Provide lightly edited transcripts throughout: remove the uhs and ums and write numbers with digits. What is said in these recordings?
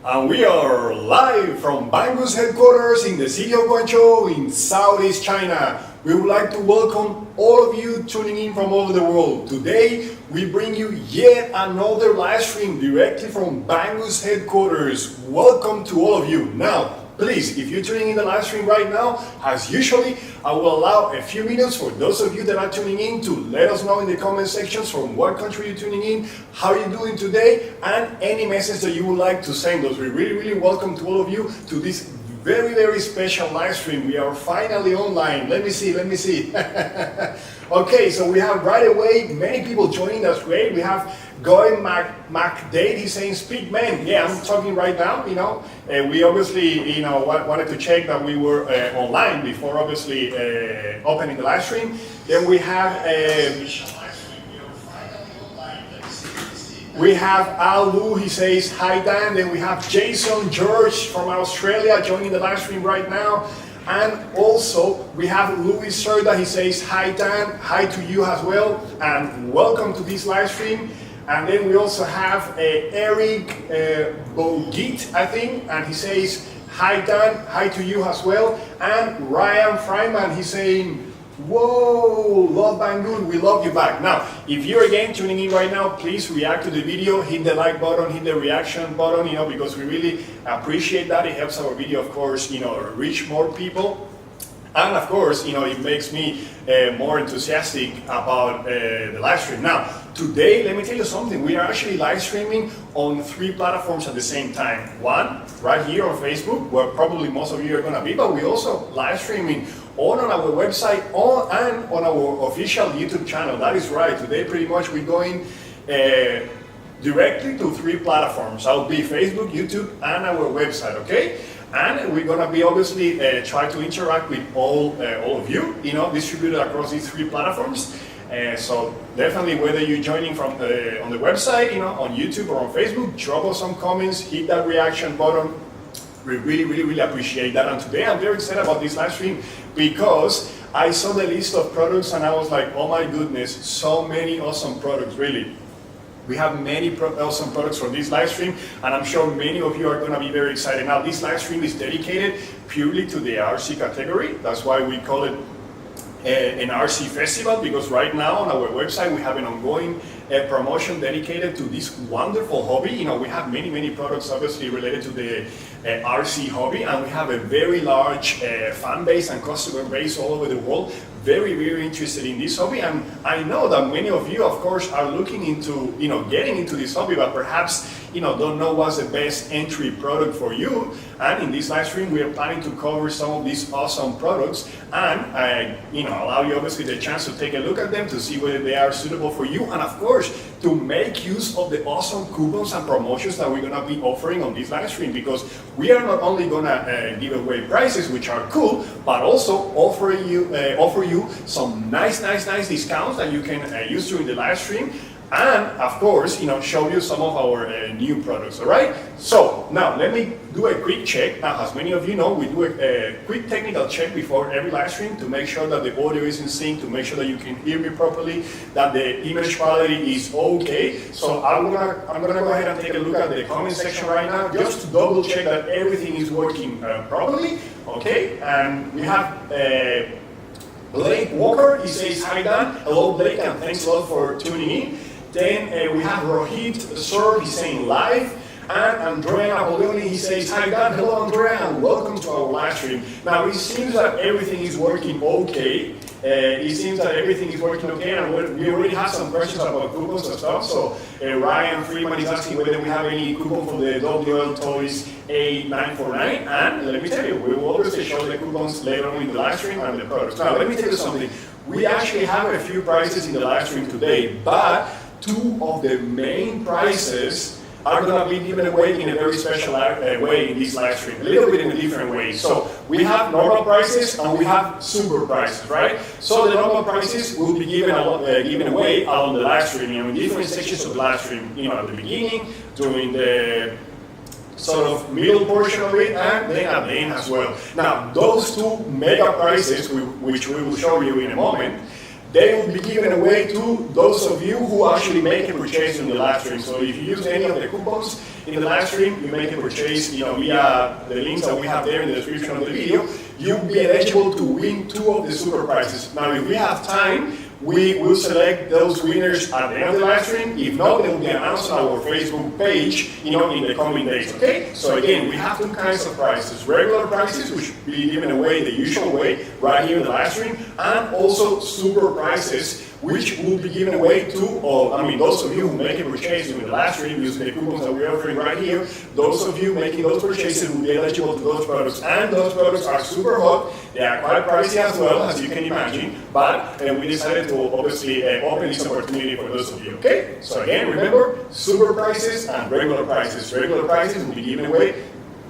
And we are live from Banggood's headquarters in the city of Guangzhou in Southeast China. We would like to welcome all of you tuning in from all over the world. Today, we bring you yet another live stream directly from Banggood's headquarters. Welcome to all of you. Now, please, if you're tuning in the live stream right now, as usually, I will allow a few minutes for those of you that are tuning in to let us know in the comment sections from what country you're tuning in, how you're doing today, and any message that you would like to send us. We really welcome to all of you to this very special live stream. We are finally online. Let me see. Okay, so we have right away many people joining. That's great. We have Going MacDade, he's saying, speak man. Yeah, I'm talking right now, we obviously, wanted to check that we were online before obviously opening the live stream. Then we have Al Lu, he says, hi Dan. Then we have Jason George from Australia joining the live stream right now. And also, we have Louis Serda, he says, hi Dan, hi to you as well, and welcome to this live stream. And then we also have Eric Bogit, I think, and he says, hi Dan, hi to you as well. And Ryan Fryman, he's saying, whoa, love Banggood, we love you back. Now, if you're again tuning in right now, please react to the video, hit the like button, hit the reaction button, because we really appreciate that. It helps our video, of course, reach more people. And of course, it makes me more enthusiastic about the live stream. Now, today, let me tell you something. We are actually live streaming on 3 platforms at the same time. One, right here on Facebook, where probably most of you are going to be, but we also live streaming on our website and on our official YouTube channel. That is right. Today, pretty much, we're going directly to 3 platforms. I'll be Facebook, YouTube, and our website, okay? And we're gonna be obviously try to interact with all of you, distributed across these 3 platforms. So definitely, whether you're joining from on the website, on YouTube or on Facebook, drop us some comments, hit that reaction button. We really appreciate that. And today I'm very excited about this live stream because I saw the list of products and I was like, oh my goodness, so many awesome products, really. We have many awesome products for this live stream, and I'm sure many of you are going to be very excited. Now, this live stream is dedicated purely to the RC category. That's why we call it an RC festival, because right now on our website we have an ongoing promotion dedicated to this wonderful hobby. We have many products obviously related to the RC hobby, and we have a very large fan base and customer base all over the world. Very interested in this hobby, and I know that many of you, of course, are looking into, getting into this hobby, but perhaps, don't know what's the best entry product for you. And in this live stream, we are planning to cover some of these awesome products and, allow you obviously the chance to take a look at them to see whether they are suitable for you, and of course, to make use of the awesome coupons and promotions that we're gonna be offering on this live stream, because we are not only gonna give away prizes, which are cool, but also offer you some nice discounts that you can use during the live stream, and of course, show you some of our new products. All right. So now let me do a quick check. Now, as many of you know, we do a quick technical check before every live stream to make sure that the audio is in sync, to make sure that you can hear me properly, that the image quality is okay. So I'm gonna go ahead and take a look at the comment section right now, just to double check that everything is working properly. Okay. And we have Blake Walker. He says, hi Dan. Hello Blake, and thanks a lot for tuning in. Then we have Rohit Sir, he's saying live. And Andrea Napoleoni, he says, hi Dan, hello Andrea, and welcome to our live stream. Now, it seems that everything is working okay. And we already have some questions about coupons and stuff. So Ryan Freeman is asking whether we have any coupon for the WL Toys A949. And let me tell you, we will obviously show the coupons later on in the live stream and the products. Now, let me tell you something. We actually have a few prizes in the live stream today, but 2 of the main prizes are going to be given away in a very special way in this live stream, a little bit in a different way. So we have normal prices and we have super prices, right? So the normal prices will be given away on the live stream, in different sections of the live stream, at the beginning, during the sort of middle portion of it, and then at the end as well. Now, those 2 mega prizes, which we will show you in a moment, they will be given away to those of you who actually make a purchase in the live stream. So if you use any of the coupons in the live stream, you make a purchase, via the links that we have there in the description of the video, you'll be eligible to win 2 of the super prizes. Now, if we have time, we will select those winners at the end of the live stream. If not, they will be announced on our Facebook page, in the coming days, okay? So again, we have 2 kinds of prizes. Regular prizes, which will be given away the usual way, right here in the live stream, and also super prizes, which will be given away to those of you who make a purchase in the live stream using the coupons that we're offering right here. Those of you making those purchases will be eligible to those products, and those products are super hot. They are quite pricey as well, as you can imagine, but we decided to obviously open this opportunity for those of you, okay? So again, remember, super prices and regular prices. Regular prices will be given away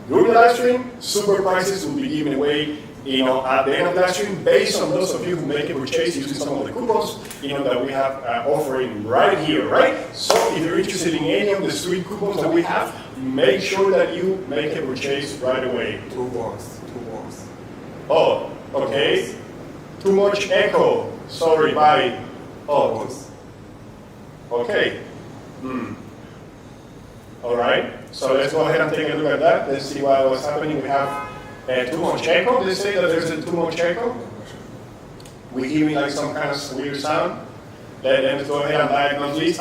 during the live stream. Super prices will be given away at the end of the live stream, based on those of you who make a purchase using some of the coupons, that we have offering right here, right? So if you're interested in any of the sweet coupons that we have, make sure that you make a purchase right away. 2 words. Oh, okay. Too much echo. Sorry, bye. Oh, okay. All right. So let's go ahead and take a look at that. Let's see what's happening. We have too much echo. They say that there's too much echo. We're hearing like some kind of weird sound. Let's go ahead and diagnose this.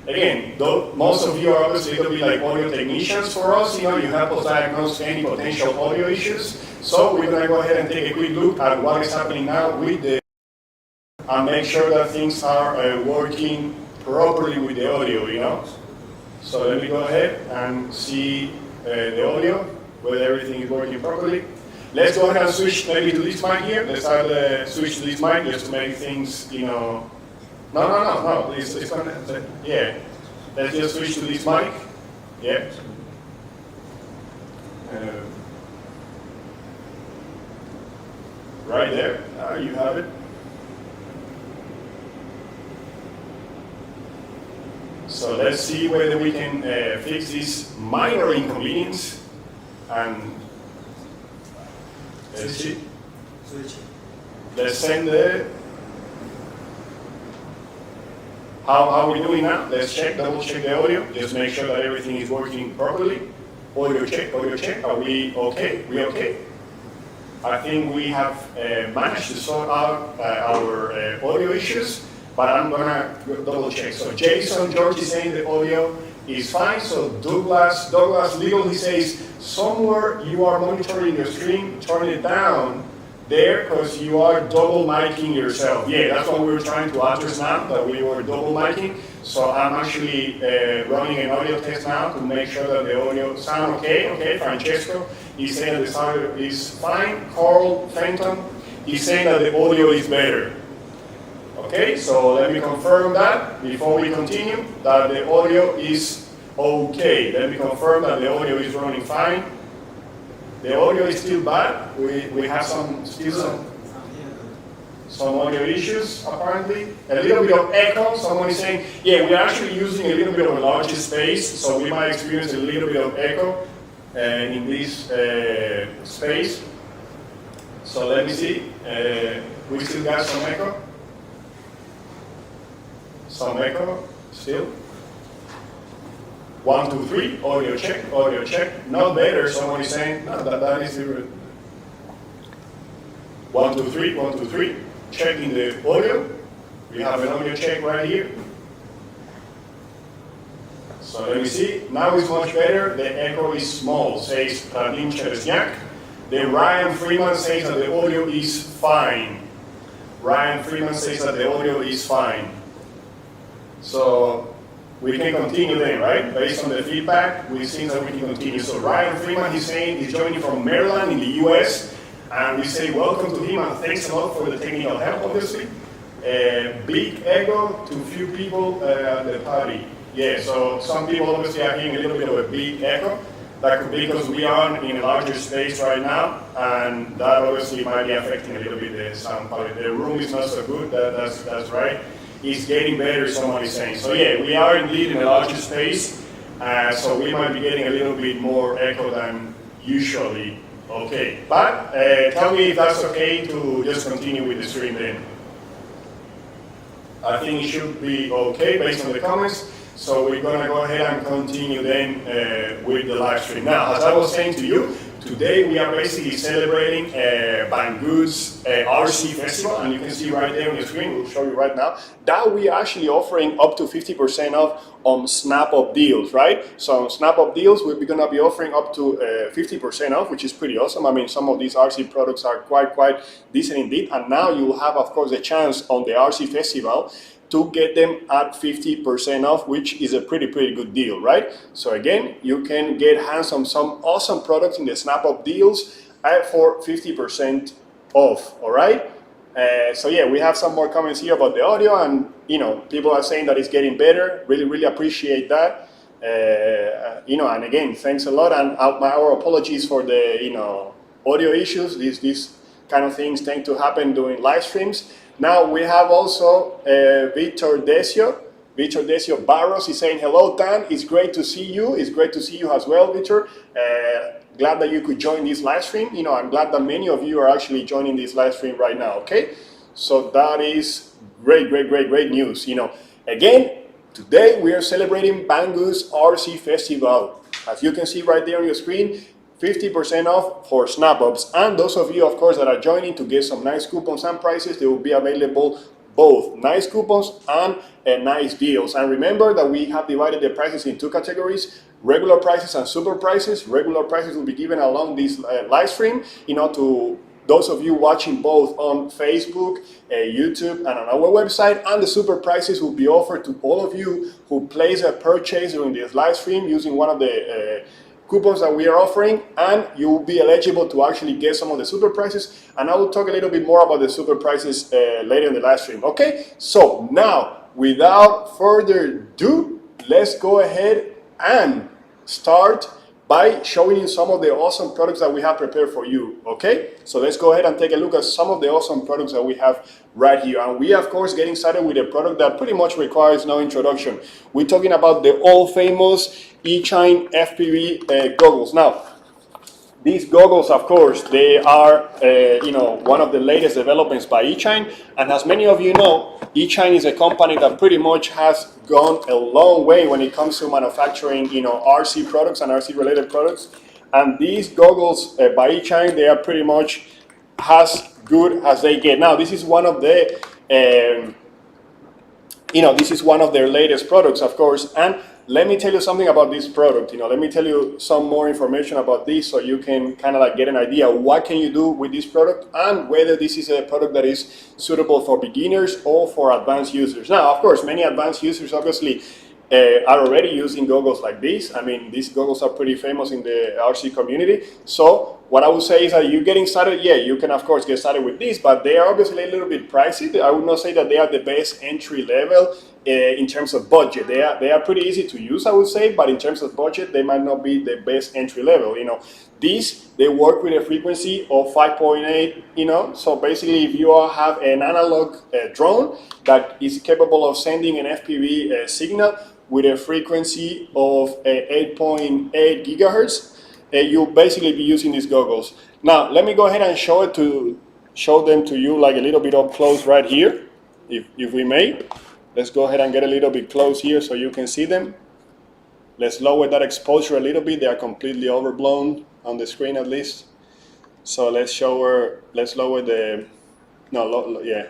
Again, though most of you are obviously going to be like audio technicians for us, you help us diagnose any potential audio issues. So we're going to go ahead and take a quick look at what is happening now with the, and make sure that things are working properly with the audio, So let me go ahead and see the audio, whether everything is working properly. Let's go ahead and switch maybe to this mic here. Let's switch to this mic just to make things, No. It's gonna, yeah. Let's just switch to this mic. Yeah. Right there. You have it. So let's see whether we can fix this minor inconvenience. And let's see. Let's send the. How are we doing now? Let's double check the audio. Just make sure that everything is working properly. Audio check. Are we okay? We okay? I think we have managed to sort out our audio issues, but I'm gonna double check. So Jason George is saying the audio is fine. So Douglas Legal, he says, somewhere you are monitoring your stream, turn it down there because you are double micing yourself. Yeah, that's what we were trying to address now, that we were double micing. So I'm actually running an audio test now to make sure that the audio sound okay. Okay, Francesco, he's saying that the sound is fine. Carl Fenton, he's saying that the audio is better. Okay, so let me confirm that before we continue, that the audio is okay. Let me confirm that the audio is running fine. The audio is still bad. We have some audio issues apparently. A little bit of echo. Someone is saying, yeah, we're actually using a little bit of a larger space, so we might experience a little bit of echo in this space. So let me see. We still got some echo. Some echo still. 1, 2, 3, audio check, not better. Someone is saying, no, that is different. 1, 2, 3, 1, 2, 3, checking the audio. We have an audio check right here. So let me see, now it's much better. The echo is small, says Radim Cheresniak. Then Ryan Freeman says that the audio is fine. So we can continue then, right? Based on the feedback, we think that we can continue. So Ryan Freeman, he's saying he's joining from Maryland in the US, and we say welcome to him and thanks a lot for the technical help, obviously. Big echo to few people at the party. Yeah, so some people obviously are hearing a little bit of a big echo. That could be because we are in a larger space right now, and that obviously might be affecting a little bit the sound quality. The room is not so good, that's right. It's getting better, someone is saying. So yeah, we are indeed in a larger space, so we might be getting a little bit more echo than usually. Okay, but tell me if that's okay to just continue with the stream then. I think it should be okay based on the comments. So we're gonna go ahead and continue then with the live stream. Now, as I was saying to you, today we are basically celebrating Banggood's RC Festival, and you can see right there on the screen, we'll show you right now, that we are actually offering up to 50% off on snap-up deals, right? So on snap-up deals, we're gonna be offering up to 50% off, which is pretty awesome. I mean, some of these RC products are quite decent indeed, and now you will have, of course, a chance on the RC Festival to get them at 50% off, which is a pretty good deal, right? So again, you can get hands on some awesome products in the snap-up deals for 50% off, all right? So yeah, we have some more comments here about the audio, and you know, people are saying that it's getting better. Really appreciate that. You know, and again, thanks a lot, and our apologies for the, you know, audio issues. These kind of things tend to happen during live streams. Now we have also Victor Decio Barros is saying, hello Tan, it's great to see you. It's great to see you as well, Victor. Glad that you could join this live stream. You know, I'm glad that many of you are actually joining this live stream right now, okay? So that is great news. You know, again, today we are celebrating Banggood's RC Festival. As you can see right there on your screen, 50% off for snap-ups, and those of you, of course, that are joining to get some nice coupons and prices, they will be available both nice coupons and nice deals. And remember that we have divided the prices in two categories: regular prices and super prices. Regular prices will be given along this live stream, you know, to those of you watching both on Facebook, YouTube, and on our website, and the super prices will be offered to all of you who place a purchase during this live stream using one of the coupons that we are offering, and you will be eligible to actually get some of the super prices, and I will talk a little bit more about the super prices later in the live stream. Okay, so now without further ado, let's go ahead and start by showing you some of the awesome products that we have prepared for you. Okay, so let's go ahead and take a look at some of the awesome products that we have right here. And we, of course, getting started with a product that pretty much requires no introduction. We're talking about the all famous eChine FPV goggles. Now, these goggles, of course, they are you know, one of the latest developments by eChine, and as many of you know, eChine is a company that pretty much has gone a long way when it comes to manufacturing, you know, RC products and RC related products. And these goggles by eChine, they are pretty much as good as they get. Now, this is one of the you know, this is one of their latest products, of course, and let me tell you something about this product. You know, let me tell you some more information about this so you can kind of like get an idea what can you do with this product and whether this is a product that is suitable for beginners or for advanced users. Now, of course, many advanced users obviously are already using goggles like this. I mean, these goggles are pretty famous in the RC community. So what I would say is that you're getting started, yeah, you can of course get started with this, but they are obviously a little bit pricey. I would not say that they are the best entry level in terms of budget. They are pretty easy to use, I would say, but in terms of budget, they might not be the best entry level. You know, these, they work with a frequency of 5.8, you know, so basically if you have an analog drone that is capable of sending an FPV signal with a frequency of 8.8 gigahertz, you'll basically be using these goggles. Now, let me go ahead and show them to you like a little bit up close right here, if we may. Let's go ahead and get a little bit close here so you can see them. Let's lower that exposure a little bit. They are completely overblown on the screen at least. So let's lower the, yeah,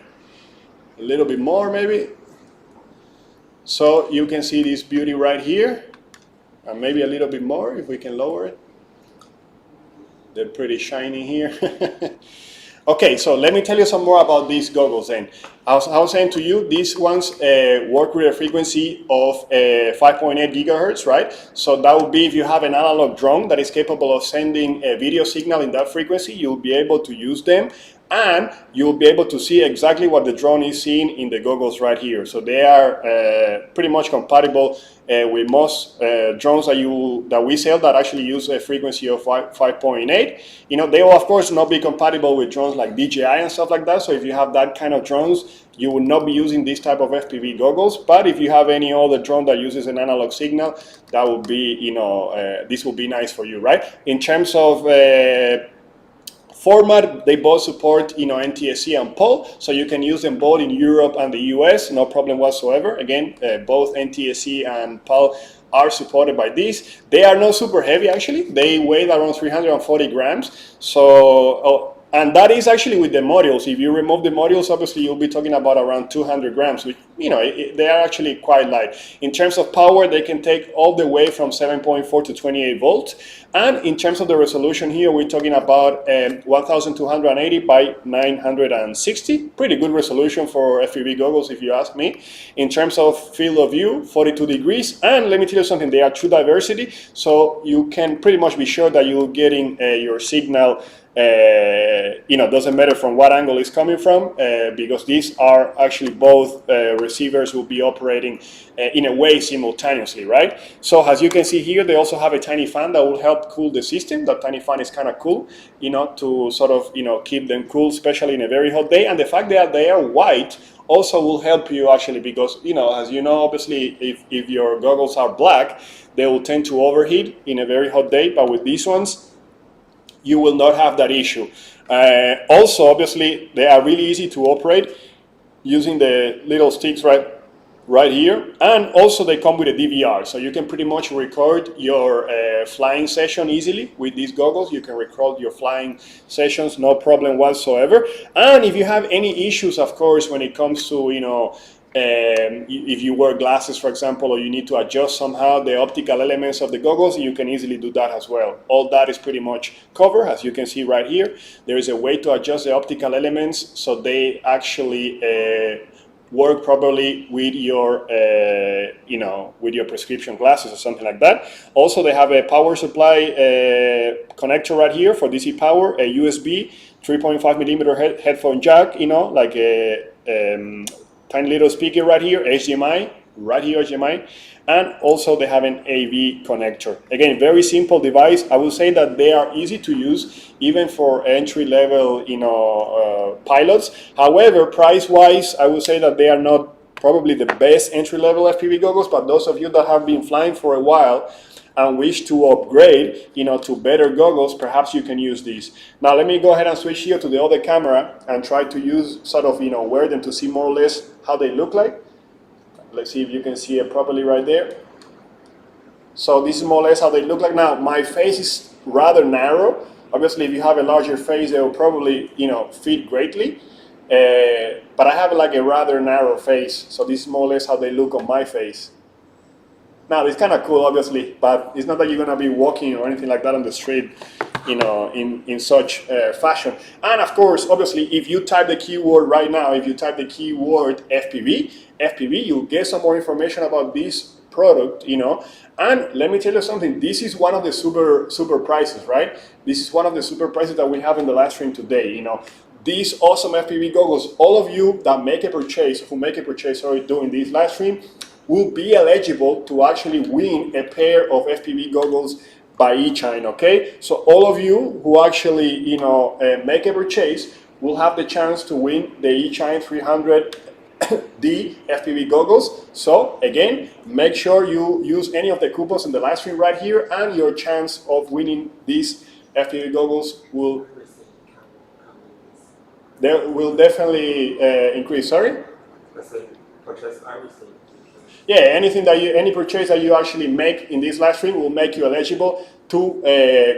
a little bit more maybe. So you can see this beauty right here, and maybe a little bit more if we can lower it. They're pretty shiny here. Okay, so let me tell you some more about these goggles then. I was saying to you, these ones work with a frequency of 5.8 gigahertz, right? So that would be if you have an analog drone that is capable of sending a video signal in that frequency, you'll be able to use them, and you'll be able to see exactly what the drone is seeing in the goggles right here. So they are pretty much compatible with most drones that we sell that actually use a frequency of 5.8. You know, they will of course not be compatible with drones like DJI and stuff like that. So if you have that kind of drones, you will not be using this type of FPV goggles. But if you have any other drone that uses an analog signal, that would be, you know, this will be nice for you, right? In terms of format, they both support, you know, NTSC and POL, so you can use them both in Europe and the US, no problem whatsoever. Again, both NTSC and POL are supported by this. They are not super heavy actually. They weigh around 340 grams. So, and that is actually with the modules. If you remove the modules, obviously you'll be talking about around 200 grams, which, you know, they are actually quite light. In terms of power, they can take all the way from 7.4 to 28 volts. And in terms of the resolution here, we're talking about 1280 by 960. Pretty good resolution for Fpv goggles, if you ask me. In terms of field of view, 42 degrees. And let me tell you something, they are true diversity. So you can pretty much be sure that you're getting your signal, you know, doesn't matter from what angle it's coming from, because these are actually both receivers will be operating in a way simultaneously, right? So as you can see here, they also have a tiny fan that will help cool the system. That tiny fan is kind of cool, you know, to sort of, you know, keep them cool, especially in a very hot day. And the fact that they are white also will help you actually, because, you know, as you know, obviously, if your goggles are black, they will tend to overheat in a very hot day. But with these ones, you will not have that issue. Also, obviously, they are really easy to operate using the little sticks right here. And also they come with a DVR, so you can pretty much record your flying session easily with these goggles. You can record your flying sessions, no problem whatsoever. And if you have any issues, of course, when it comes to, you know, if you wear glasses, for example, or you need to adjust somehow the optical elements of the goggles, you can easily do that as well. All that is pretty much covered, as you can see right here. There is a way to adjust the optical elements so they actually work properly with your, you know, with your prescription glasses or something like that. Also, they have a power supply connector right here for DC power, a USB 3.5 millimeter headphone jack, you know, like a tiny little speaker right here, HDMI, right here, HDMI, and also they have an AV connector. Again, very simple device. I will say that they are easy to use, even for entry-level, you know, pilots. However, price-wise, I will say that they are not probably the best entry-level FPV goggles, but those of you that have been flying for a while and wish to upgrade, you know, to better goggles, perhaps you can use these. Now let me go ahead and switch here to the other camera and try to use sort of, you know, wear them to see more or less how they look like. Let's see if you can see it properly right there. So this is more or less how they look like. Now my face is rather narrow. Obviously, if you have a larger face, they will probably, you know, fit greatly. But I have like a rather narrow face, so this is more or less how they look on my face. Now, it's kind of cool, obviously, but it's not that you're going to be walking or anything like that on the street, you know, in such fashion. And of course, obviously, if you type the keyword right now, if you type the keyword FPV, you'll get some more information about this product, you know. And let me tell you something, this is one of the super prices, right? This is one of the super prices that we have in the live stream today, you know. These awesome FPV goggles, all of you that make a purchase, during this live stream, will be eligible to actually win a pair of FPV goggles by eChine, okay? So all of you who actually, you know, make a purchase will have the chance to win the eChine 300D FPV goggles. So again, make sure you use any of the coupons in the live stream right here, and your chance of winning these FPV goggles will definitely increase. Sorry? Yeah, any purchase that you actually make in this live stream will make you eligible to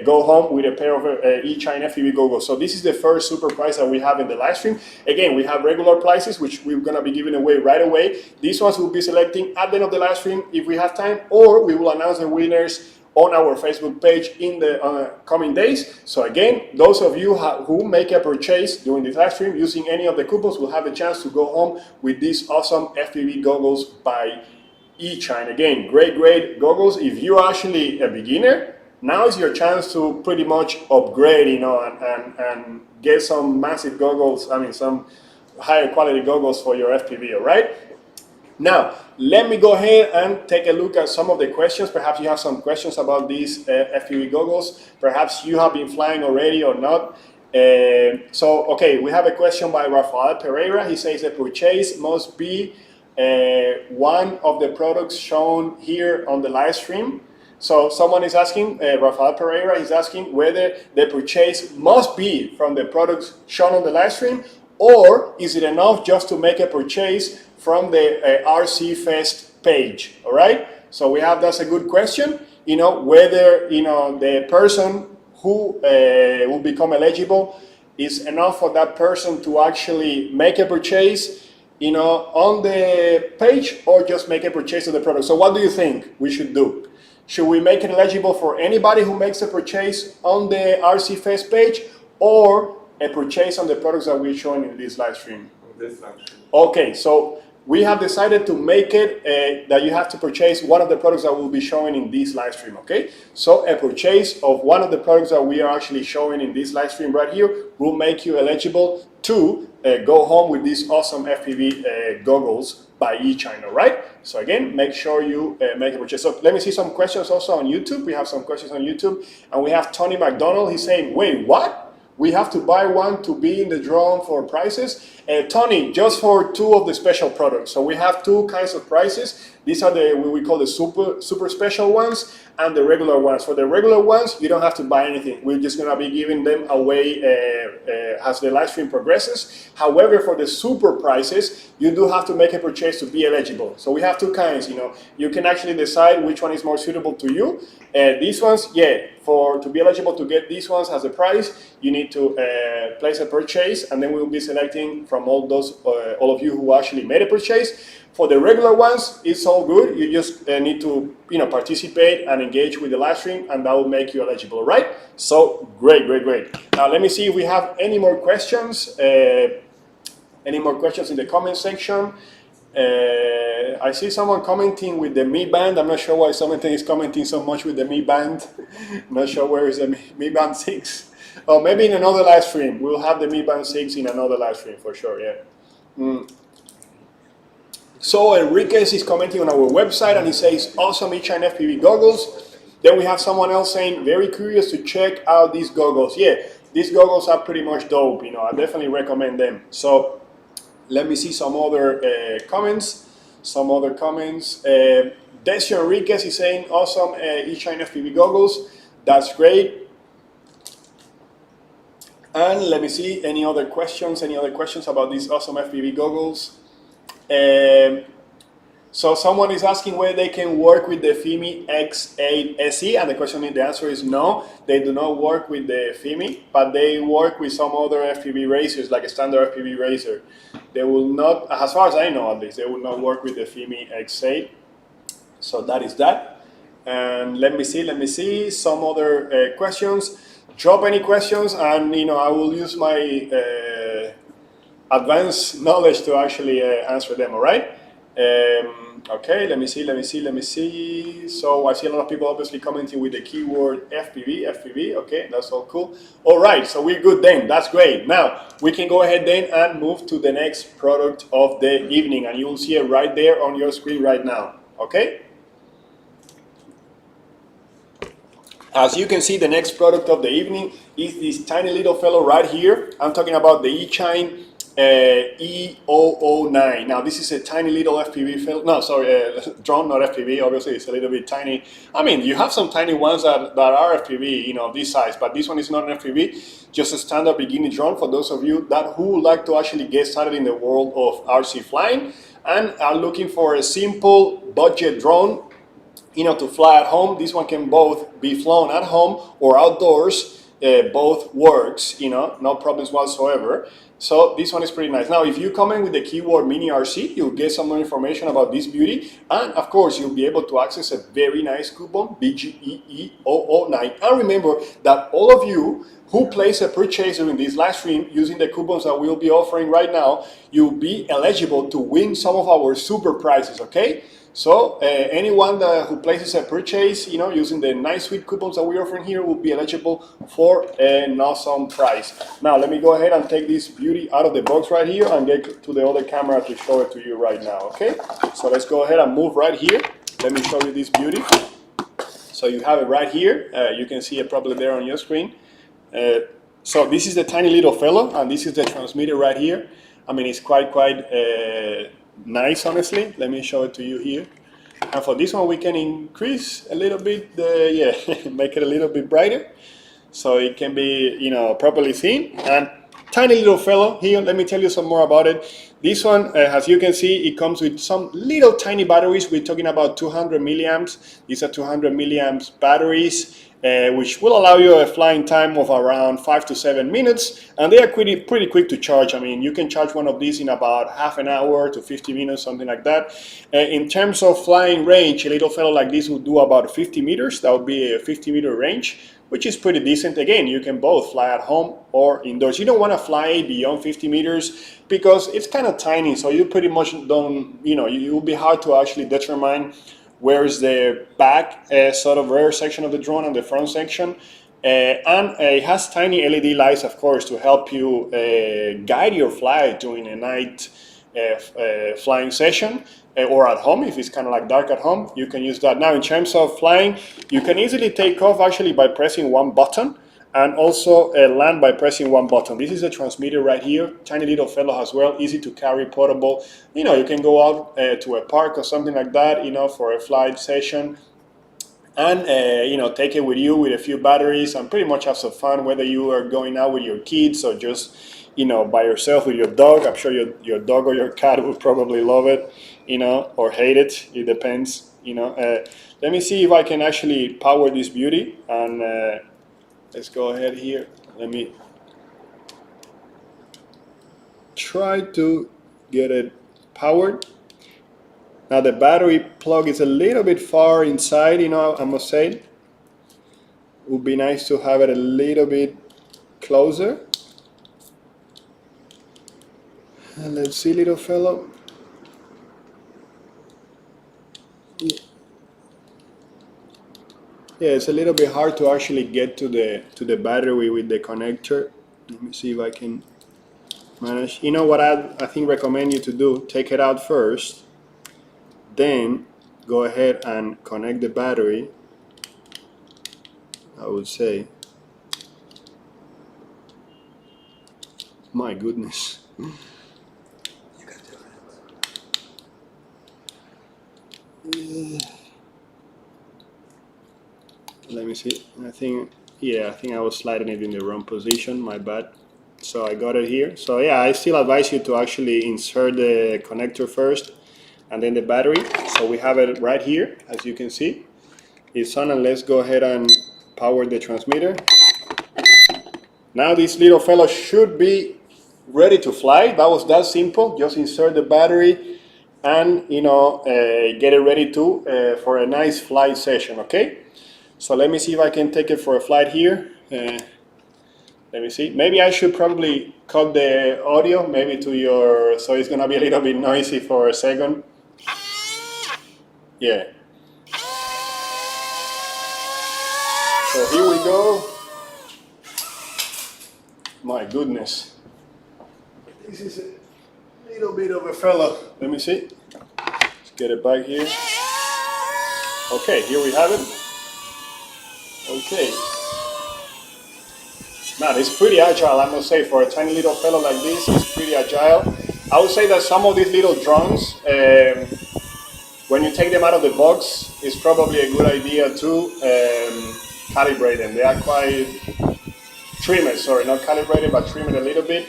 go home with a pair of eChine FPV goggles. So this is the first super prize that we have in the live stream. Again, we have regular prizes, which we're going to be giving away right away. These ones we'll be selecting at the end of the live stream if we have time, or we will announce the winners on our Facebook page in the coming days. So again, those of you who make a purchase during this live stream using any of the coupons will have a chance to go home with these awesome FPV goggles by eChine. Again, great goggles. If you're actually a beginner, now is your chance to pretty much upgrade, you know, and get some massive goggles, I mean some higher quality goggles for your FPV, all right? Now, let me go ahead and take a look at some of the questions. Perhaps you have some questions about these FPV goggles. Perhaps you have been flying already or not. Okay, we have a question by Rafael Pereira. He says the purchase must be one of the products shown here on the live stream. So someone is asking, Rafael Pereira is asking whether the purchase must be from the products shown on the live stream, or is it enough just to make a purchase from the RC Fest page, all right? So that's a good question, whether, the person who will become eligible is enough for that person to actually make a purchase, on the page, or just make a purchase of the product. So what do you think we should do? Should we make it eligible for anybody who makes a purchase on the RC Fest page, or a purchase on the products that we're showing in this live stream? Okay, so we have decided to make it that you have to purchase one of the products that we'll be showing in this live stream, okay? So a purchase of one of the products that we are actually showing in this live stream right here will make you eligible to go home with these awesome FPV goggles by eChina, right? So again, make sure you make a purchase. So let me see some questions also on YouTube. We have some questions on YouTube, and we have Tony McDonald. He's saying, wait, what? We have to buy one to be in the drawing for prizes? Tony, just for 2 of the special products. So we have 2 kinds of prizes. These are what we call the super special ones and the regular ones. For the regular ones, you don't have to buy anything. We're just going to be giving them away as the live stream progresses. However, for the super prizes, you do have to make a purchase to be eligible. So we have 2 kinds. You can actually decide which one is more suitable to you. These ones, to be eligible to get these ones as a prize, you need to place a purchase, and then we'll be selecting from all of you who actually made a purchase. For the regular ones, it's all good. You just need to participate and engage with the live stream, and that will make you eligible, right? So great. Now let me see if we have any more questions. Any more questions in the comment section? I see someone commenting with the Mi Band. I'm not sure why someone is commenting so much with the Mi Band. I'm not sure where is the Mi Band 6. Oh, maybe in another live stream. We'll have the Mi Band 6 in another live stream for sure, yeah. So Enriquez is commenting on our website, and he says, awesome eChina FPV goggles. Then we have someone else saying, very curious to check out these goggles. Yeah, these goggles are pretty much dope. I definitely recommend them. So let me see some other comments. Decio Enriquez is saying, awesome eChina FPV goggles. That's great. And let me see any other questions about these awesome FPV goggles. So someone is asking whether they can work with the FIMI X8 SE, and the answer is no. They do not work with the FIMI, but they work with some other FPV racers, like a standard FPV racer. They will not, as far as I know at least, they will not work with the FIMI X8. So that is that. And let me see some other questions. Drop any questions, and I will use my advanced knowledge to actually answer them, all right? Okay, let me see. So I see a lot of people obviously commenting with the keyword FPV, okay, that's all cool. All right, so we're good then, that's great. Now, we can go ahead then and move to the next product of the evening, and you will see it right there on your screen right now, okay? As you can see, the next product of the evening is this tiny little fellow right here. I'm talking about the eChina E009. Now this is a tiny little FPV film. No, sorry, drone, not FPV. Obviously, it's a little bit tiny. I mean, you have some tiny ones that are FPV, this size, but this one is not an FPV. Just a standard beginning drone for those of you who would like to actually get started in the world of RC flying and are looking for a simple budget drone, to fly at home. This one can both be flown at home or outdoors. Both works, no problems whatsoever. So this one is pretty nice. Now, if you come in with the keyword mini RC, you'll get some more information about this beauty. And of course, you'll be able to access a very nice coupon, BGEE009. And remember that all of you who place a purchase during this live stream using the coupons that we'll be offering right now, you'll be eligible to win some of our super prizes, okay? So anyone who places a purchase, using the nice sweet coupons that we're offering here will be eligible for an awesome prize. Now let me go ahead and take this beauty out of the box right here and get to the other camera to show it to you right now, okay? So let's go ahead and move right here. Let me show you this beauty. So you have it right here. You can see it probably there on your screen. So this is the tiny little fellow, and this is the transmitter right here. I mean, it's quite nice, honestly. Let me show it to you here. And for this one, we can increase a little bit the, make it a little bit brighter, so it can be, properly seen. And tiny little fellow here, let me tell you some more about it. This one, as you can see, it comes with some little tiny batteries. We're talking about 200 milliamps. These are 200 milliamps batteries, which will allow you a flying time of around 5 to 7 minutes, and they are pretty quick to charge. I mean, you can charge one of these in about half an hour to 50 minutes, something like that. In terms of flying range, a little fellow like this will do about 50 meters. That would be a 50-meter range, which is pretty decent. Again, you can both fly at home or indoors. You don't want to fly beyond 50 meters because it's kind of tiny, so you pretty much don't, it will be hard to actually determine where is the back sort of rear section of the drone and the front section. And it has tiny LED lights, of course, to help you guide your flight during a night flying session. Or at home, if it's kind of like dark at home, you can use that. Now, in terms of flying, you can easily take off actually by pressing one button, and also land by pressing one button. This is a transmitter right here, tiny little fellow as well, easy to carry, portable. You can go out to a park or something like that, for a flight session, and take it with you with a few batteries and pretty much have some fun, whether you are going out with your kids or just by yourself with your dog. I'm sure your dog or your cat will probably love it, or hate it. It depends. Let me see if I can actually power this beauty, and let's go ahead here. Let me try to get it powered. Now the battery plug is a little bit far inside, I must say. It would be nice to have it a little bit closer. And let's see, little fellow. Yeah, it's a little bit hard to actually get to the battery with the connector. Let me see if I can manage. You know what I think recommend you to do? Take it out first, then go ahead and connect the battery, I would say. My goodness. Let me see. I think I was sliding it in the wrong position. My bad. So I got it here. So yeah, I still advise you to actually insert the connector first and then the battery. So we have it right here, as you can see. It's on, and let's go ahead and power the transmitter. Now this little fellow should be ready to fly. That was that simple. Just insert the battery and get it ready for a nice flight session. Okay. So let me see if I can take it for a flight here. Let me see. Maybe I should probably cut the audio maybe so it's gonna be a little bit noisy for a second. Yeah. So here we go. My goodness. This is a little bit of a fellow. Let me see. Let's get it back here. Okay, here we have it. Okay. Man, it's pretty agile, I must say. For a tiny little fellow like this, it's pretty agile. I would say that some of these little drones, when you take them out of the box, it's probably a good idea to calibrate them. They are quite trimmed, sorry, not calibrated, but trimmed a little bit.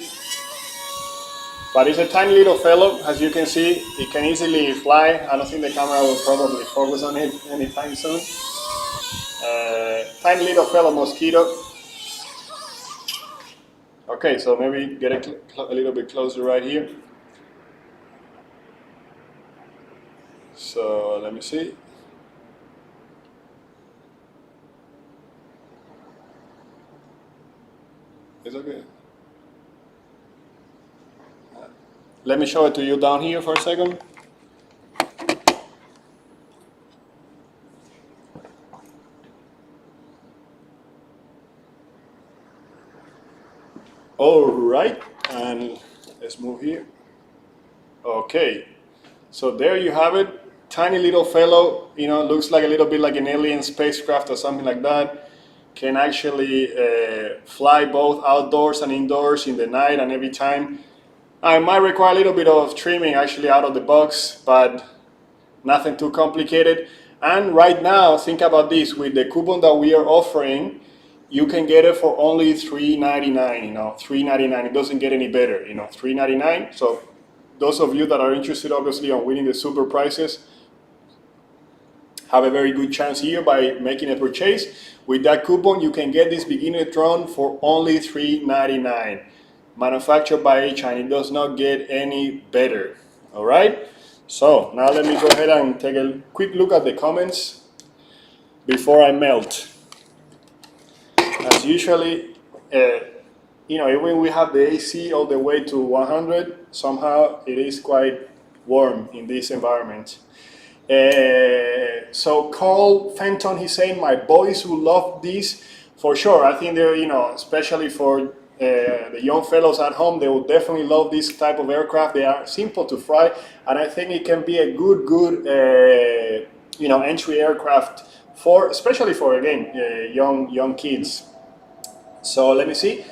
But it's a tiny little fellow, as you can see. It can easily fly. I don't think the camera will probably focus on it anytime soon. Tiny little fellow mosquito. Okay, so maybe get a little bit closer right here. So let me see. It's okay. Let me show it to you down here for a second. All right, and let's move here. Okay, so there you have it. Tiny little fellow, looks like a little bit like an alien spacecraft or something like that. Can actually fly both outdoors and indoors in the night and every time. I might require a little bit of trimming actually out of the box, but nothing too complicated. And right now, think about this, with the coupon that we are offering, you can get it for only $3.99, $3.99. It doesn't get any better, $3.99. So those of you that are interested, obviously, on winning the super prizes, have a very good chance here by making a purchase. With that coupon, you can get this beginner drone for only $3.99. Manufactured by China. It does not get any better. All right? So now let me go ahead and take a quick look at the comments before I melt. As usually, even we have the AC all the way to 100, somehow it is quite warm in this environment. So Carl Fenton, he's saying, my boys will love this for sure. I think they're, especially for the young fellows at home, they will definitely love this type of aircraft. They are simple to fly, and I think it can be a good entry aircraft for, especially for, again, young kids. So let me see.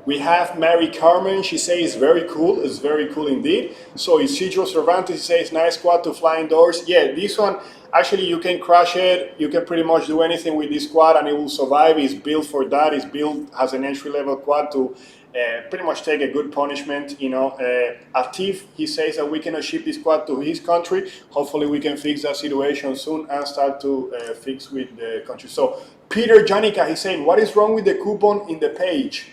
We have Mary Carmen. She says very cool. It's very cool indeed. So Isidro Cervantes says nice quad to fly indoors. Yeah, this one actually you can crash it. You can pretty much do anything with this quad and it will survive. It's built for that. It's built as an entry level quad to pretty much take a good punishment. Atif, he says that we cannot ship this quad to his country. Hopefully we can fix that situation soon and start to fix with the country. So Peter Janica, he's saying, what is wrong with the coupon in the page?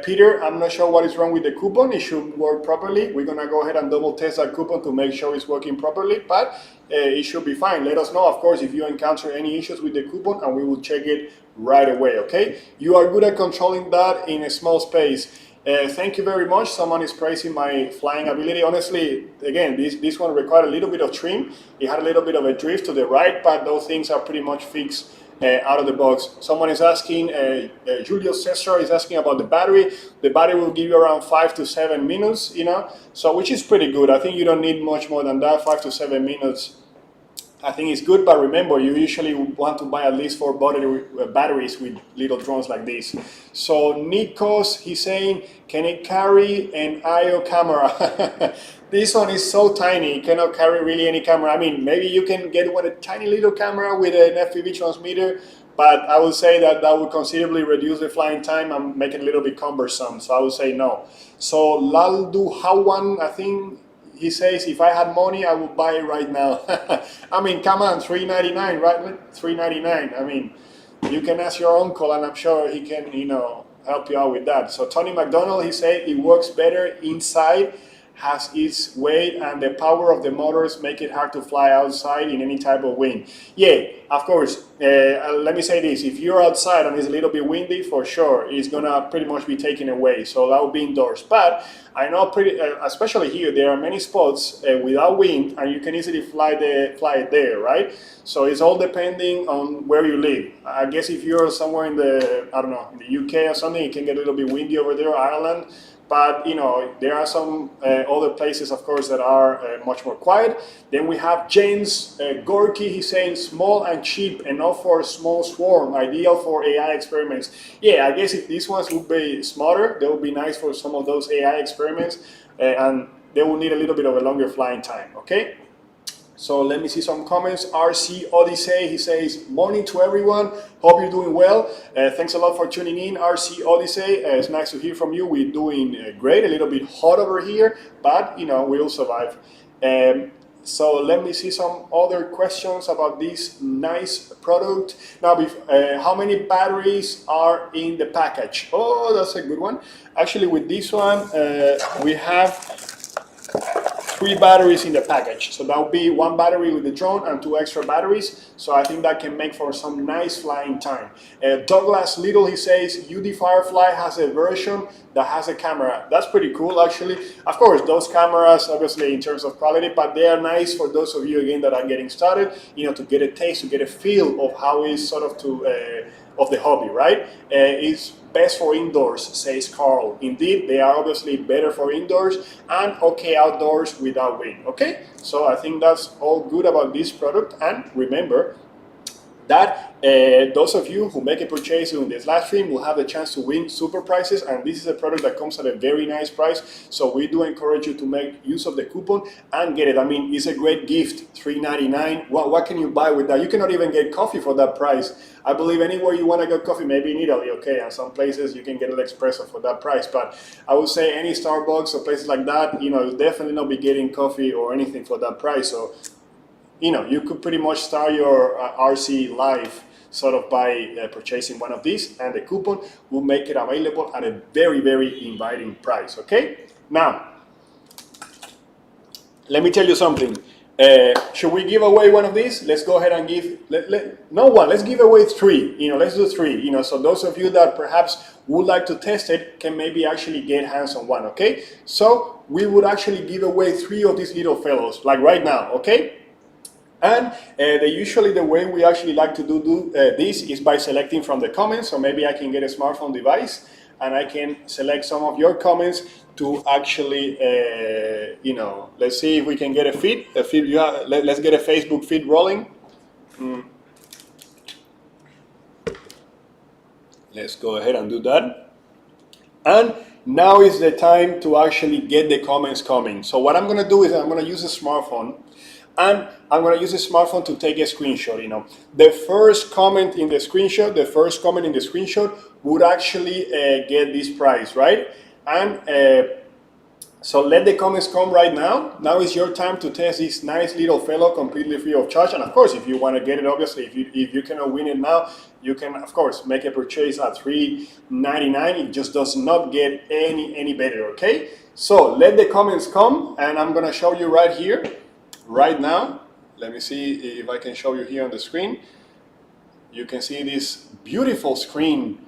Peter, I'm not sure what is wrong with the coupon. It should work properly. We're going to go ahead and double test that coupon to make sure it's working properly, but it should be fine. Let us know, of course, if you encounter any issues with the coupon, and we will check it right away, okay? You are good at controlling that in a small space. Thank you very much. Someone is praising my flying ability. Honestly, again, this one required a little bit of trim. It had a little bit of a drift to the right, but those things are pretty much fixed out of the box. Someone is asking, Julio Cesar is asking about the battery. The battery will give you around 5 to 7 minutes, so which is pretty good. I think you don't need much more than that. 5 to 7 minutes, I think it's good, but remember, you usually want to buy at least 4 batteries with little drones like this. So Nikos, he's saying, can it carry an IO camera? This one is so tiny, it cannot carry really any camera. I mean, maybe you can get a tiny little camera with an FPV transmitter, but I would say that would considerably reduce the flying time and make it a little bit cumbersome. So I would say no. So Laldu Hawan, I think he says, if I had money, I would buy it right now. I mean, come on, $3.99, right? $3.99. I mean, you can ask your uncle, and I'm sure he can, help you out with that. So Tony McDonald, he said it works better inside, has its weight, and the power of the motors make it hard to fly outside in any type of wind. Yeah, of course. Let me say this: if you're outside and it's a little bit windy, for sure, it's gonna pretty much be taken away. So that will be indoors. But I know, especially here, there are many spots without wind, and you can easily fly it there, right? So it's all depending on where you live. I guess if you're somewhere in the, I don't know, in the UK or something, it can get a little bit windy over there, Ireland. But, there are some other places, of course, that are much more quiet. Then we have James Gorky. He's saying small and cheap, enough for a small swarm, ideal for AI experiments. Yeah, I guess if these ones would be smarter, they would be nice for some of those AI experiments, and they will need a little bit of a longer flying time, okay? So let me see some comments. RC Odyssey, he says, morning to everyone. Hope you're doing well. Thanks a lot for tuning in, RC Odyssey. It's nice to hear from you. We're doing great. A little bit hot over here, but we'll survive. So let me see some other questions about this nice product. Now, how many batteries are in the package? Oh, that's a good one. Actually, with this one, we have 3 batteries in the package. So that will be 1 battery with the drone and 2 extra batteries. So I think that can make for some nice flying time. Douglas Little, he says, UD Firefly has a version that has a camera. That's pretty cool, actually. Of course, those cameras, obviously, in terms of quality, but they are nice for those of you, again, that are getting started, to get a taste, to get a feel of how it's sort of of the hobby, right? It's best for indoors, says Carl. Indeed, they are obviously better for indoors and okay outdoors without wind, okay? So I think that's all good about this product. And remember, that those of you who make a purchase during this live stream will have the chance to win super prizes, and this is a product that comes at a very nice price, so we do encourage you to make use of the coupon and get it. I mean, it's a great gift, $3.99. What can you buy with that? You cannot even get coffee for that price. I believe anywhere you want to get coffee, maybe in Italy, okay, and some places you can get an espresso for that price, but I would say any Starbucks or places like that, you know, you'll definitely not be getting coffee or anything for that price. So you know, you could pretty much start your RC life sort of by purchasing one of these, and the coupon will make it available at a very, very inviting price, okay? Now, let me tell you something. Should we give away one of these? Let's go ahead and give, let's give away 3, you know, let's do 3, you know, so those of you that perhaps would like to test it can maybe actually get hands on one, okay? So we would actually give away 3 of these little fellows, like right now, okay? And usually the way we actually like to do this is by selecting from the comments. So maybe I can get a smartphone device and I can select some of your comments to actually, you know, let's see if we can get a feed. Let's get a Facebook feed rolling. Let's go ahead and do that. And now is the time to actually get the comments coming. So what I'm going to do is I'm going to use a smartphone. And I'm going to use a smartphone to take a screenshot, you know. The first comment in the screenshot, would actually get this prize, right? And so let the comments come right now. Now is your time to test this nice little fellow completely free of charge. And of course, if you want to get it, obviously, if you cannot win it now, you can, of course, make a purchase at $3.99. It just does not get any better, okay? So let the comments come, and I'm going to show you right here. Right now, let me see if I can show you here on the screen. You can see this beautiful screen,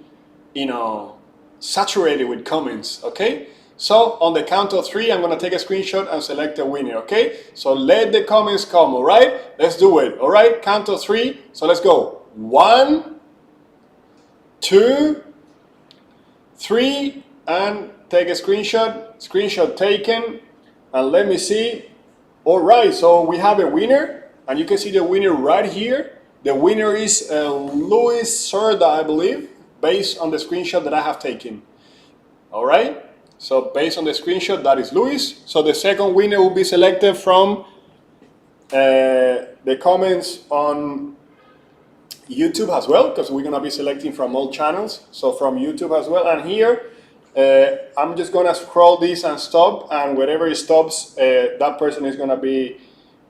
you know, saturated with comments, okay? So on the count of 3, I'm gonna take a screenshot and select a winner, okay? So let the comments come, all right? Let's do it, all right? Count of 3, so let's go. 1, 2, 3, and take a screenshot taken, and let me see. All right, so we have a winner, and you can see the winner right here. The winner is Luis Serda, I believe, based on the screenshot that I have taken. All right, so based on the screenshot, that is Luis. So the second winner will be selected from the comments on YouTube as well, because we're gonna be selecting from all channels. So from YouTube as well, and here, I'm just gonna scroll this and stop, and wherever it stops, that person is gonna be,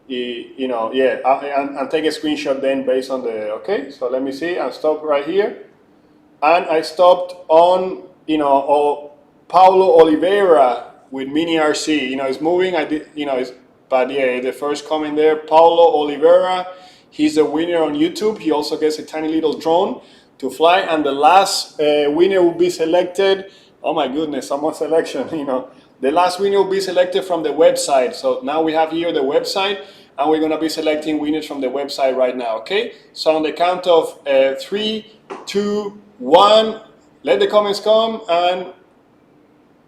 you know, yeah, and take a screenshot then based on the, okay, so let me see, and stop right here, and I stopped on, you know, Paulo Oliveira with Mini RC, you know, it's moving, I did, you know, but yeah, the first comment there, Paulo Oliveira, he's the winner on YouTube. He also gets a tiny little drone to fly, and the last winner will be selected. Oh my goodness, so much selection, you know. The last winner will be selected from the website. So now we have here the website, and we're gonna be selecting winners from the website right now, okay? So on the count of 3, 2, 1, let the comments come, and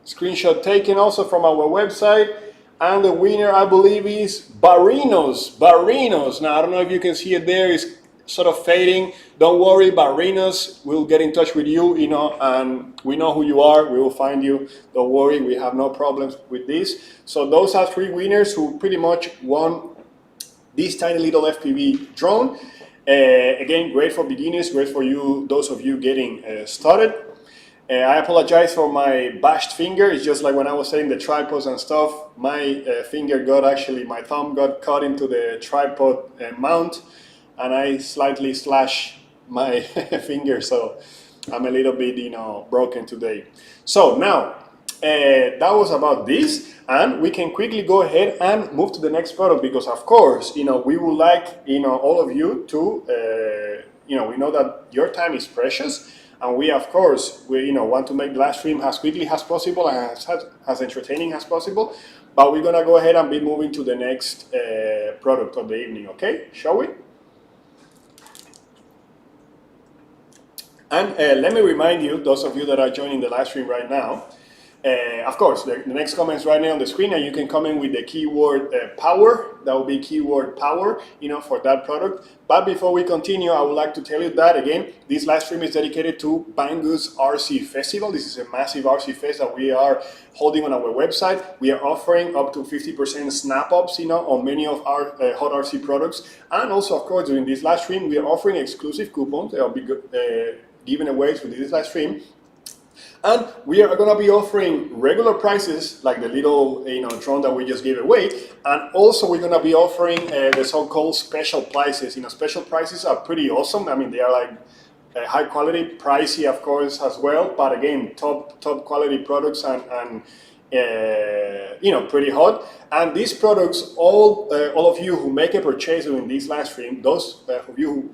screenshot taken also from our website. And the winner, I believe, is Barrinos. Now, I don't know if you can see it there. It's sort of fading. Don't worry, Barrinos will get in touch with you, you know, and we know who you are. We will find you. Don't worry, we have no problems with this. So those are 3 winners who pretty much won this tiny little FPV drone. Again, great for beginners, great for you, those of you getting started. I apologize for my bashed finger. It's just like when I was setting the tripods and stuff, my my thumb got caught into the tripod mount, and I slightly slashed my finger, so I'm a little bit, you know, broken today. So now, that was about this, and we can quickly go ahead and move to the next product, because of course, you know, we would like, you know, all of you to, you know, we know that your time is precious, and we, of course, you know, want to make the live stream as quickly as possible and as entertaining as possible. But we're gonna go ahead and be moving to the next product of the evening. Okay, shall we? And let me remind you, those of you that are joining the live stream right now, Of course, the next comment is right now on the screen, and you can comment with the keyword power. That will be keyword power, for that product. But before we continue, I would like to tell you that, again, this live stream is dedicated to Banggood's RC Festival. This is a massive RC Fest that we are holding on our website. We are offering up to 50% snap-ups, on many of our hot RC products. And also, of course, during this live stream, we are offering exclusive coupons that will be given away through this live stream. And we are going to be offering regular prices, like the little drone that we just gave away. And also we're going to be offering the so-called special prices. Special prices are pretty awesome. I mean, they are like high quality, pricey, of course, as well. But again, top quality products and pretty hot. And these products, all of you who make a purchase during this live stream, those of you who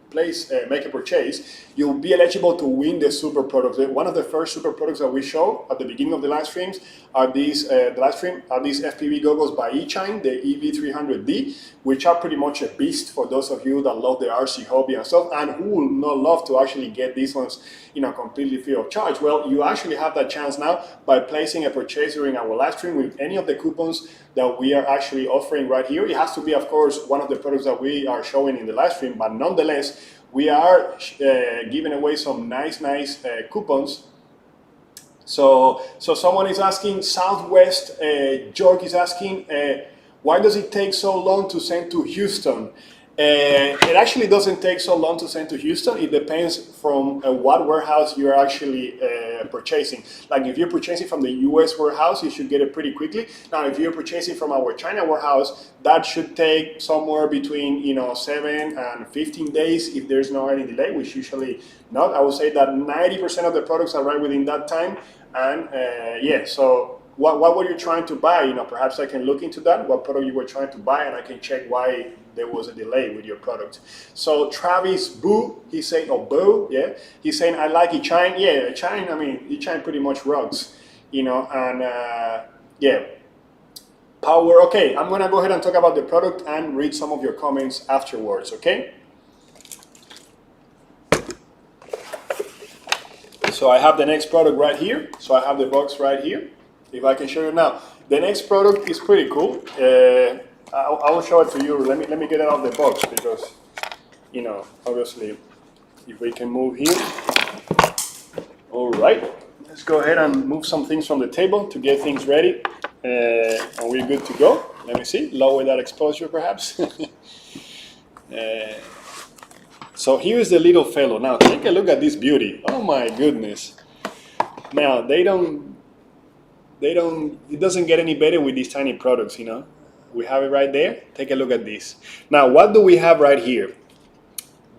make a purchase, you'll be eligible to win the super products. One of the first super products that we show at the beginning of the live streams are these FPV goggles by eChine, the EV300D, which are pretty much a beast for those of you that love the RC hobby and stuff, and who would not love to actually get these ones, completely free of charge. Well, you actually have that chance now by placing a purchase during our live stream with any of the coupons that we are actually offering right here. It has to be, of course, one of the products that we are showing in the live stream, but nonetheless, we are giving away some nice coupons. So someone is asking, Southwest York is asking, why does it take so long to send to Houston? It actually doesn't take so long to send to Houston. It depends from what warehouse you're actually purchasing. Like if you're purchasing from the US warehouse, you should get it pretty quickly. Now, if you're purchasing from our China warehouse, that should take somewhere between 7 and 15 days if there's no any delay, which usually not. I would say that 90% of the products arrive within that time. And so what were you trying to buy? Perhaps I can look into that, what product you were trying to buy, and I can check why there was a delay with your product. So Travis Boo, he's saying, he's saying, I like eChine. Yeah, eChine pretty much rocks, Power. Okay, I'm gonna go ahead and talk about the product and read some of your comments afterwards, okay? So I have the next product right here. So I have the box right here. If I can show you now, the next product is pretty cool. I will show it to you. Let me get it out of the box because, obviously, if we can move here. All right, let's go ahead and move some things from the table to get things ready, and we're good to go. Let me see. Lower that exposure, perhaps. So here is the little fellow. Now take a look at this beauty. Oh my goodness. Now it doesn't get any better with these tiny products, We have it right there. Take a look at this. Now, what do we have right here?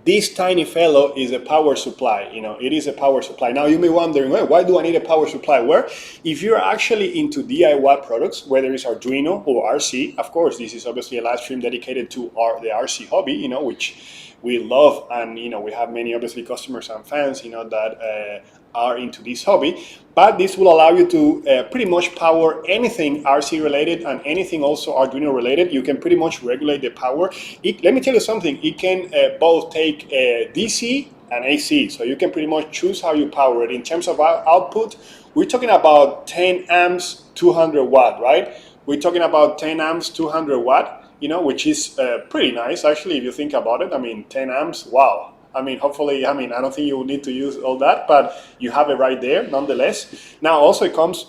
This tiny fellow is a power supply, it is a power supply. Now you may be wondering, well, why do I need a power supply? Well, if you're actually into DIY products, whether it's Arduino or RC, of course, this is obviously a live stream dedicated to the RC hobby, which we love, and we have many obviously customers and fans, that are into this hobby. But this will allow you to pretty much power anything RC related and anything also Arduino related. You can pretty much regulate the power. Let me tell you something, it can both take DC and AC, so you can pretty much choose how you power it. In terms of output, we're talking about 10 amps, 200 watt, right? We're talking about 10 amps, 200 watt, which is pretty nice actually if you think about it. 10 amps, wow. Hopefully, I don't think you will need to use all that, but you have it right there nonetheless. Now, also it comes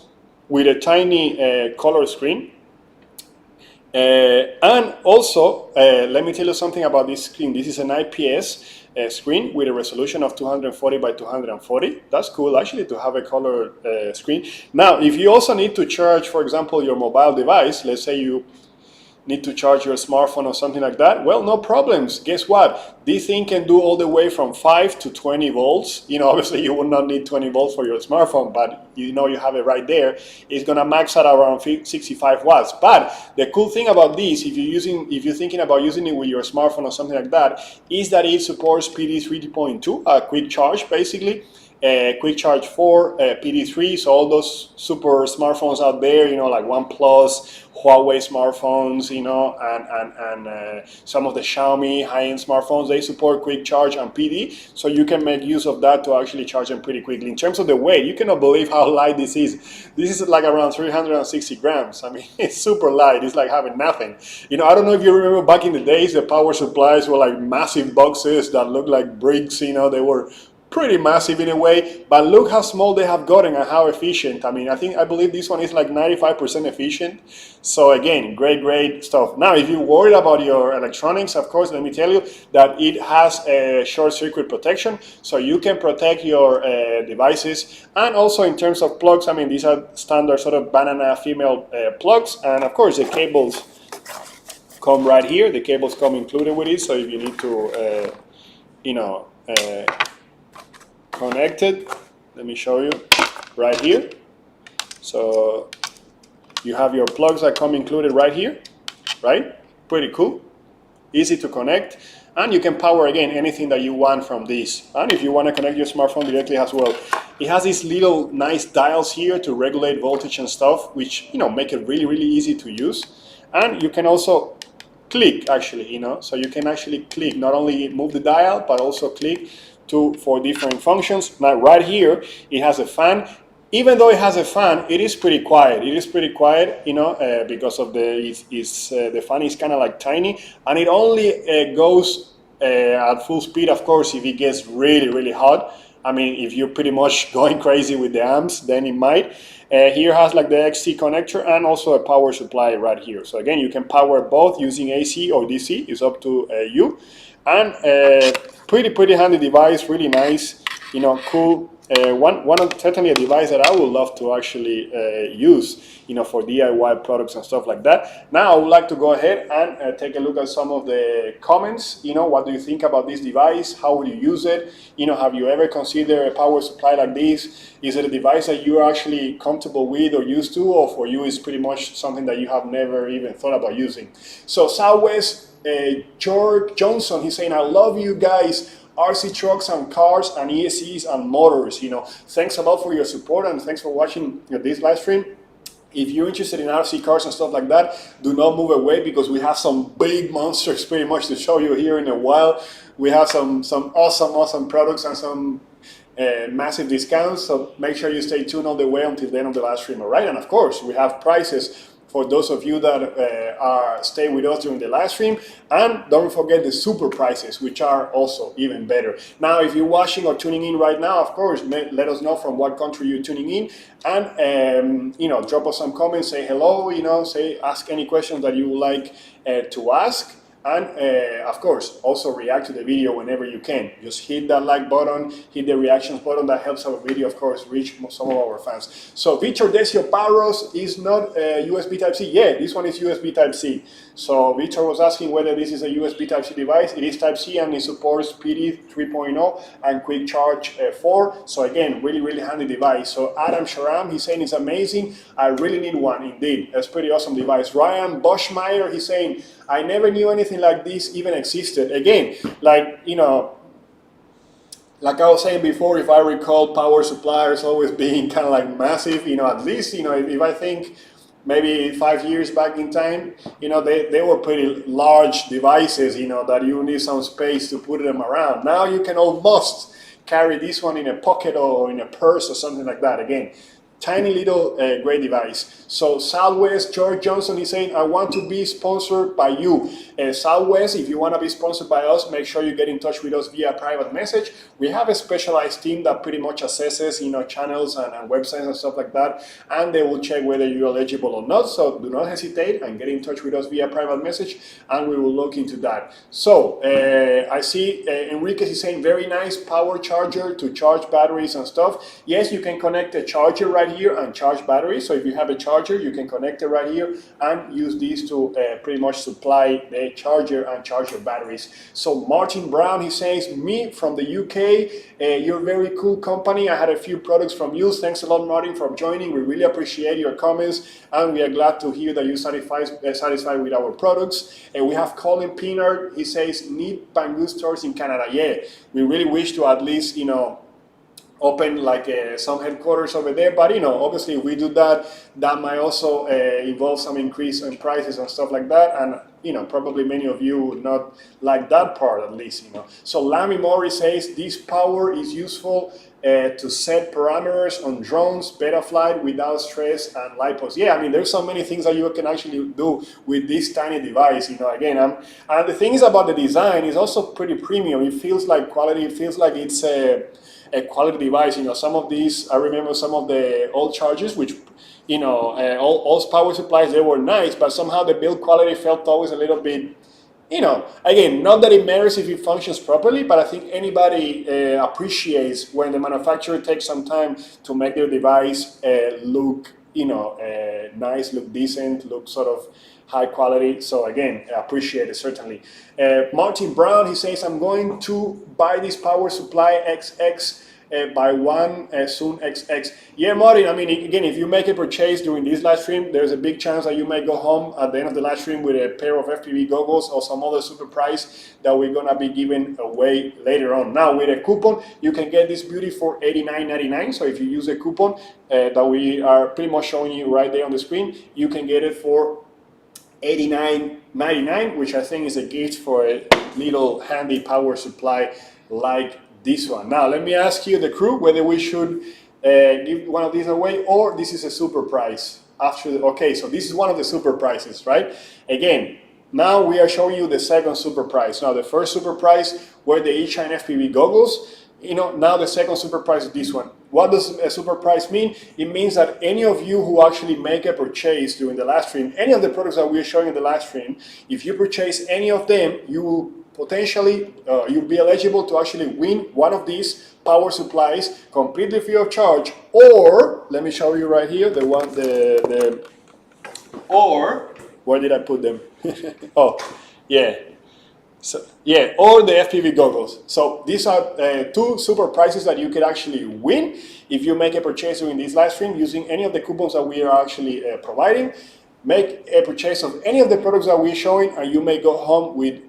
with a tiny color screen. And also, let me tell you something about this screen. This is an IPS screen with a resolution of 240 by 240. That's cool, actually, to have a color screen. Now, if you also need to charge, for example, your mobile device, let's say you need to charge your smartphone or something like that, well, no problems. Guess what? This thing can do all the way from 5 to 20 volts. Obviously you will not need 20 volts for your smartphone, but you have it right there. It's gonna max out around 65 watts. But the cool thing about this, if you're thinking about using it with your smartphone or something like that, is that it supports PD 3.2, a quick charge basically. Quick Charge 4, PD3, so all those super smartphones out there, you know, like OnePlus, Huawei smartphones, you know, and some of the Xiaomi high-end smartphones, they support Quick Charge and PD, so you can make use of that to actually charge them pretty quickly. In terms of the weight, you cannot believe how light this is. This is like around 360 grams. I mean, it's super light. It's like having nothing. You know, I don't know if you remember back in the days, the power supplies were like massive boxes that looked like bricks, you know, they were pretty massive in a way, but look how small they have gotten and how efficient. I mean, I believe this one is like 95% efficient. So again, great stuff. Now, if you're worried about your electronics, of course, let me tell you that it has a short circuit protection, so you can protect your devices. And also in terms of plugs, I mean, these are standard sort of banana female plugs, and of course the cables come right here. The cables come included with it, so if you need to, connected, let me show you right here. So you have your plugs that come included right here, right? Pretty cool, easy to connect, and you can power again anything that you want from this. And if you want to connect your smartphone directly as well, it has these little nice dials here to regulate voltage and stuff, which, you know, make it really easy to use. And you can also click, actually, you know, so you can actually click, not only move the dial but also click for different functions. Now right here it has a fan. Even though it has a fan, it is pretty quiet. It is pretty quiet, you know, because of the fan is kind of like tiny, and it only goes at full speed, of course, if it gets really hot. I mean, if you're pretty much going crazy with the amps, then it might. Here has like the XC connector and also a power supply right here. So again, you can power both using AC or DC. It's up to you. And pretty handy device, really nice, you know, cool. Certainly a device that I would love to actually use, you know, for DIY products and stuff like that. Now I would like to go ahead and take a look at some of the comments. You know, what do you think about this device? How would you use it? You know, have you ever considered a power supply like this? Is it a device that you're actually comfortable with or used to, or for you is pretty much something that you have never even thought about using? So Southwest George Johnson, he's saying, I love you guys. RC trucks and cars and ESCs and motors, you know. Thanks a lot for your support and thanks for watching this live stream. If you're interested in RC cars and stuff like that, do not move away because we have some big monsters pretty much to show you here in a while. We have some awesome products and some massive discounts, so make sure you stay tuned all the way until the end of the live stream, all right? And of course, we have prices for those of you that stay with us during the live stream. And don't forget the super prices, which are also even better. Now, if you're watching or tuning in right now, of course, let us know from what country you're tuning in. And, you know, drop us some comments, say hello, you know, ask any questions that you would like to ask. And of course, also react to the video whenever you can. Just hit that like button, hit the reactions button. That helps our video, of course, reach some of our fans. So Victor Decio Parros is not USB Type-C. Yeah, this one is USB Type-C. So Victor was asking whether this is a USB Type-C device. It is Type-C and it supports PD 3.0 and Quick Charge 4. So again, really handy device. So Adam Sharam, he's saying it's amazing. I really need one, indeed. That's a pretty awesome device. Ryan Boschmeyer, he's saying, I never knew anything like this even existed. Again, like, you know, like I was saying before, if I recall power supplies always being kind of like massive, you know, at least, you know, if I think maybe 5 years back in time, you know, they were pretty large devices, you know, that you need some space to put them around. Now you can almost carry this one in a pocket or in a purse or something like that. Again, tiny little great device. So Southwest George Johnson is saying, I want to be sponsored by you. Southwest, if you want to be sponsored by us, make sure you get in touch with us via private message. We have a specialized team that pretty much assesses, you know, channels and websites and stuff like that, and they will check whether you're eligible or not. So do not hesitate and get in touch with us via private message, and we will look into that. So I see Enriquez is saying, very nice power charger to charge batteries and stuff. Yes, you can connect a charger right here and charge batteries. So if you have a charger, you can connect it right here and use these to pretty much supply the charger and charge your batteries. So Martin Brown, he says, me from the UK, you're a very cool company. I had a few products from you. Thanks a lot, Martin, for joining. We really appreciate your comments, and we are glad to hear that you're satisfied with our products. And we have Colin Pinard, he says, need Banggood stores in Canada. Yeah, we really wish to at least, you know, open like some headquarters over there, but you know, obviously if we do that, that might also involve some increase in prices and stuff like that, and you know, probably many of you would not like that part, at least, you know. So Lamy Mori says this power is useful to set parameters on drones, Betaflight without stress and lipos. Yeah, I mean, there's so many things that you can actually do with this tiny device, you know. Again, and the thing is about the design is also pretty premium. It feels like quality, it feels like it's a quality device. You know, some of these, I remember some of the old chargers, which, you know, all power supplies, they were nice, but somehow the build quality felt always a little bit, you know, again, not that it matters if it functions properly, but I think anybody appreciates when the manufacturer takes some time to make their device look, you know, nice, look decent, look sort of high quality. So again, I appreciate it, certainly. Martin Brown, he says, I'm going to buy this power supply XX by one soon XX. Yeah, Martin, I mean, again, if you make a purchase during this live stream, there's a big chance that you may go home at the end of the live stream with a pair of Fpv goggles or some other super prize that we're gonna be giving away later on. Now, with a coupon, you can get this beauty for $89.99. So if you use a coupon that we are pretty much showing you right there on the screen, you can get it for $89.99, which I think is a gift for a little handy power supply like this one. Now, let me ask you, the crew, whether we should give one of these away or this is a super prize. Okay, so this is one of the super prizes, right? Again, now we are showing you the second super prize. Now, the first super prize were the eShine FPV goggles. You know, now the second super prize is this one. What does a super prize mean? It means that any of you who actually make a purchase during the live stream, any of the products that we're showing in the live stream, if you purchase any of them, you will potentially, you'll be eligible to actually win one of these power supplies completely free of charge. Or, let me show you right here, the one, or, where did I put them? Oh, yeah. So, yeah, or the FPV goggles. So these are two super prizes that you could actually win if you make a purchase during this live stream using any of the coupons that we are actually providing. Make a purchase of any of the products that we're showing, and you may go home with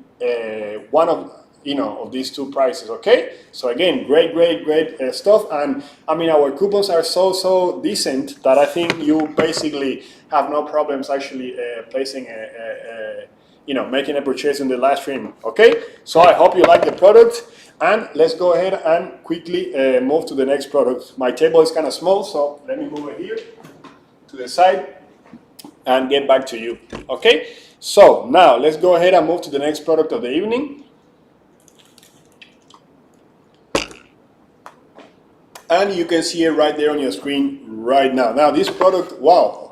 one of, you know, of these two prizes. Okay, so again, great stuff. And I mean, our coupons are so decent that I think you basically have no problems actually placing you know, making a purchase in the live stream. Okay, so I hope you like the product, and let's go ahead and quickly move to the next product. My table is kind of small, so let me move it here to the side and get back to you. Okay, so now let's go ahead and move to the next product of the evening. And you can see it right there on your screen right now. Now this product, wow,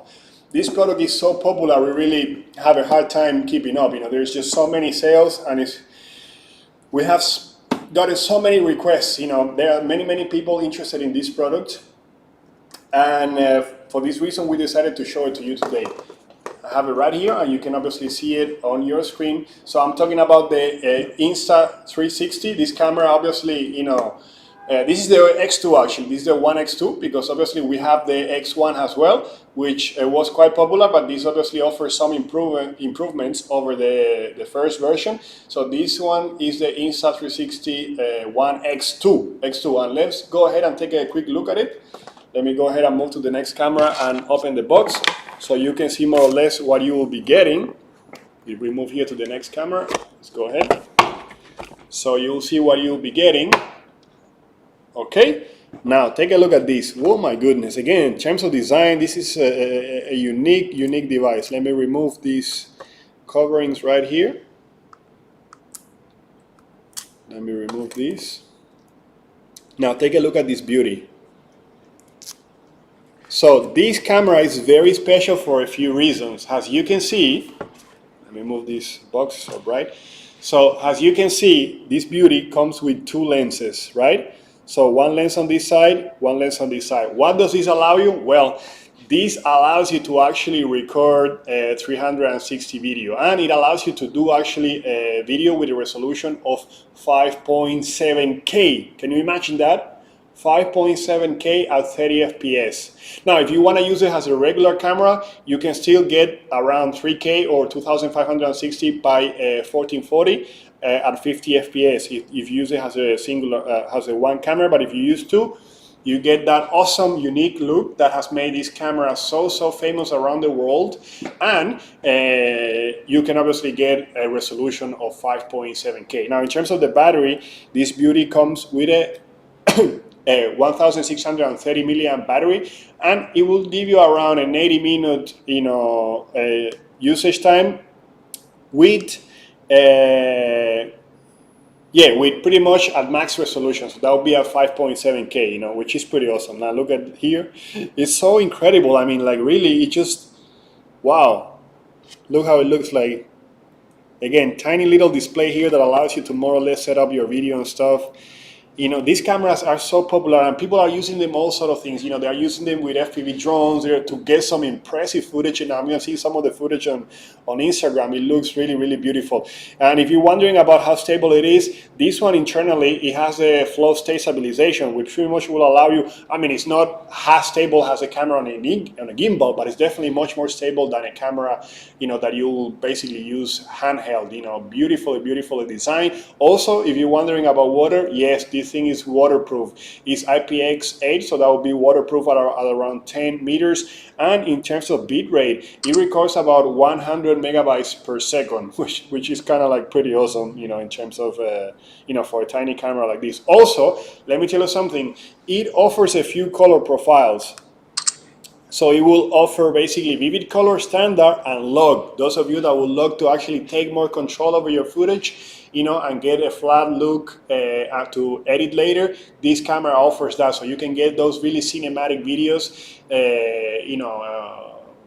this product is so popular, we really have a hard time keeping up. You know, there's just so many sales, and we have gotten so many requests. You know, there are many people interested in this product, and for this reason, we decided to show it to you today. I have it right here, and you can obviously see it on your screen. So I'm talking about the Insta 360. This camera, obviously, you know, this is the X2 actually. This is the One X2, because obviously we have the X1 as well, which was quite popular, but this obviously offers some improvements over the first version. So this one is the Insta360 One X2. And let's go ahead and take a quick look at it. Let me go ahead and move to the next camera and open the box so you can see more or less what you will be getting. If we move here to the next camera, let's go ahead. So you'll see what you'll be getting. Okay, now take a look at this. Oh my goodness, again, in terms of design, this is a unique device. Let me remove these coverings right here. Let me remove these. Now take a look at this beauty. So this camera is very special for a few reasons. As you can see, let me move this box so bright. So as you can see, this beauty comes with two lenses, right? So one lens on this side, one lens on this side. What does this allow you? Well, this allows you to actually record 360 video, and it allows you to do actually a video with a resolution of 5.7K. Can you imagine that? 5.7K at 30 FPS. Now, if you want to use it as a regular camera, you can still get around 3K or 2560 by 1440 at 50 FPS if you use it as a singular, as a one camera. But if you use two, You get that awesome, unique look that has made this camera so famous around the world, and you can obviously get a resolution of 5.7K. Now, in terms of the battery, this beauty comes with a 1630 milliamp battery, and it will give you around an 80-minute, usage time with with pretty much at max resolution. So that would be at 5.7K, which is pretty awesome. Now look at here. It's so incredible. I mean, like really, it just, wow. Look how it looks like. Again, tiny little display here that allows you to more or less set up your video and stuff. These cameras are so popular, and people are using them all sort of things. They are using them with FPV drones there to get some impressive footage. And I'm going to see some of the footage on Instagram. It looks really, really beautiful. And if you're wondering about how stable it is, this one internally, it has a flow state stabilization, which pretty much will allow you, I mean, it's not as stable as a camera on a gimbal, but it's definitely much more stable than a camera, that you'll basically use handheld. Beautifully designed. Also, if you're wondering about water, yes, this thing is waterproof. It's IPX8, so that will be waterproof at around 10 meters. And in terms of bit rate, it records about 100 megabytes per second, which is kind of like pretty awesome, in terms of, for a tiny camera like this. Also, let me tell you something. It offers a few color profiles. So it will offer basically vivid color, standard, and log. Those of you that would love to actually take more control over your footage, and get a flat look to edit later, this camera offers that. So you can get those really cinematic videos,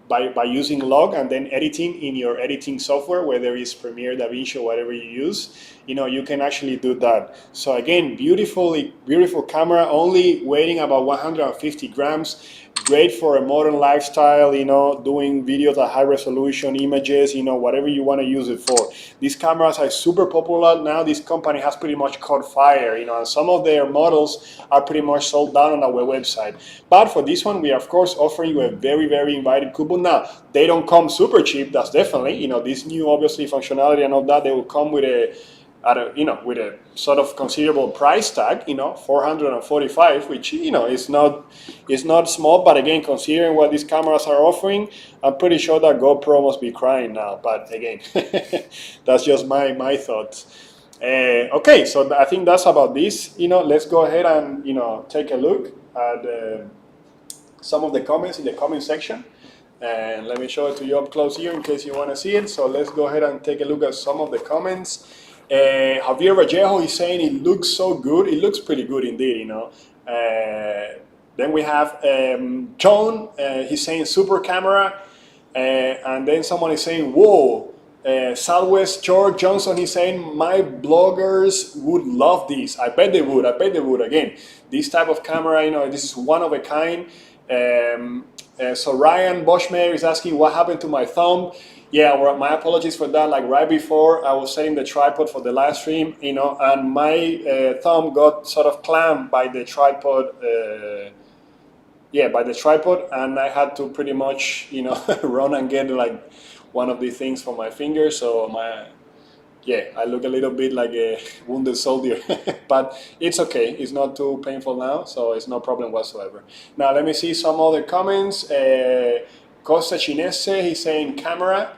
by using log and then editing in your editing software, whether it's Premiere, DaVinci, or whatever you use. You can actually do that. So again, beautiful camera, only weighing about 150 grams. Great for a modern lifestyle, doing videos at high resolution images, whatever you want to use it for. These cameras are super popular now. This company has pretty much caught fire, and some of their models are pretty much sold out on our website. But for this one, we are of course offering you a very invited coupon. Now, they don't come super cheap, that's definitely, this new obviously functionality and all that, they will come with a sort of considerable price tag, 445, which is not small, but again, considering what these cameras are offering, I'm pretty sure that GoPro must be crying now. But again, that's just my thoughts. Okay, so I think that's about this. Let's go ahead and take a look at some of the comments in the comment section. And let me show it to you up close here in case you want to see it. So let's go ahead and take a look at some of the comments. Javier Vallejo is saying it looks so good. It looks pretty good indeed, Then we have John, he's saying super camera. And then someone is saying, whoa. Southwest George Johnson is saying, my bloggers would love this. I bet they would. Again, this type of camera, this is one of a kind. So Ryan Boschmeyer is asking, what happened to my thumb? Yeah, well, my apologies for that. Like right before I was setting the tripod for the live stream, and my thumb got sort of clamped by the tripod. By the tripod, and I had to pretty much, run and get like one of these things for my finger. So I look a little bit like a wounded soldier, but it's okay. It's not too painful now, so it's no problem whatsoever. Now let me see some other comments. Costa Chinese, he's saying camera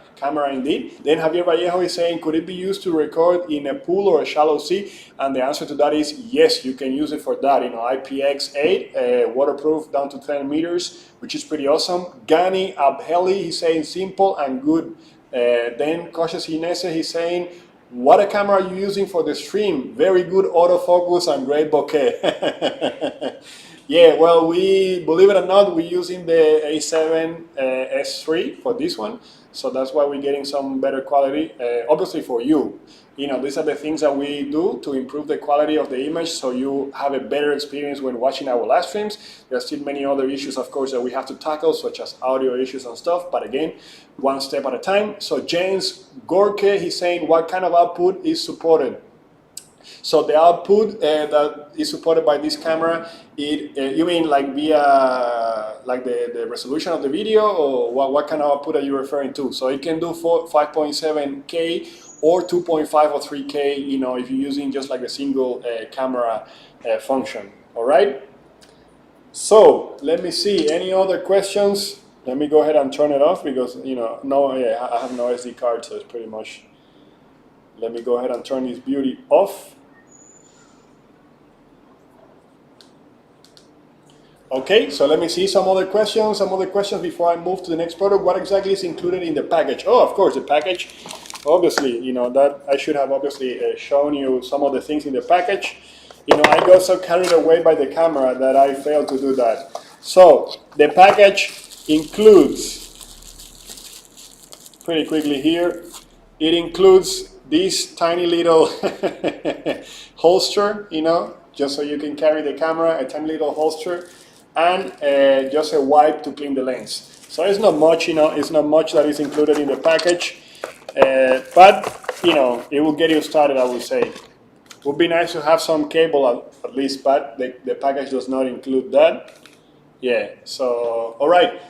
indeed. Then Javier Vallejo is saying, could it be used to record in a pool or a shallow sea? And the answer to that is yes, you can use it for that. IPX8, waterproof down to 10 meters, which is pretty awesome. Gani Abheli, he's saying simple and good. Then Costa Chinese, he's saying, what a camera are you using for the stream? Very good autofocus and great bokeh. Yeah, well, believe it or not, we're using the A7 S3 for this one. So that's why we're getting some better quality, obviously for you. These are the things that we do to improve the quality of the image so you have a better experience when watching our live streams. There are still many other issues, of course, that we have to tackle, such as audio issues and stuff. But again, one step at a time. So James Gorke, he's saying, what kind of output is supported? So the output that is supported by this camera, you mean like via like the resolution of the video, or what kind of output are you referring to? So it can do 5.7K or 2.5 or 3K, if you're using just like a single camera function. All right. So let me see, any other questions? Let me go ahead and turn it off because, you know, no, yeah, I have no SD card, so it's pretty much, let me go ahead and turn this beauty off. Okay, so let me see some other questions before I move to the next product. What exactly is included in the package? Oh, of course, the package, obviously, you know, that I should have obviously shown you some of the things in the package. You know, I got so carried away by the camera that I failed to do that. So, the package includes, pretty quickly here, it includes this tiny little holster, you know, just so you can carry the camera, a tiny little holster, and just a wipe to clean the lens. So it's not much, you know, it's not much that is included in the package, but, you know, it will get you started, I would say. It would be nice to have some cable at least, but the package does not include that. Yeah, so, all right.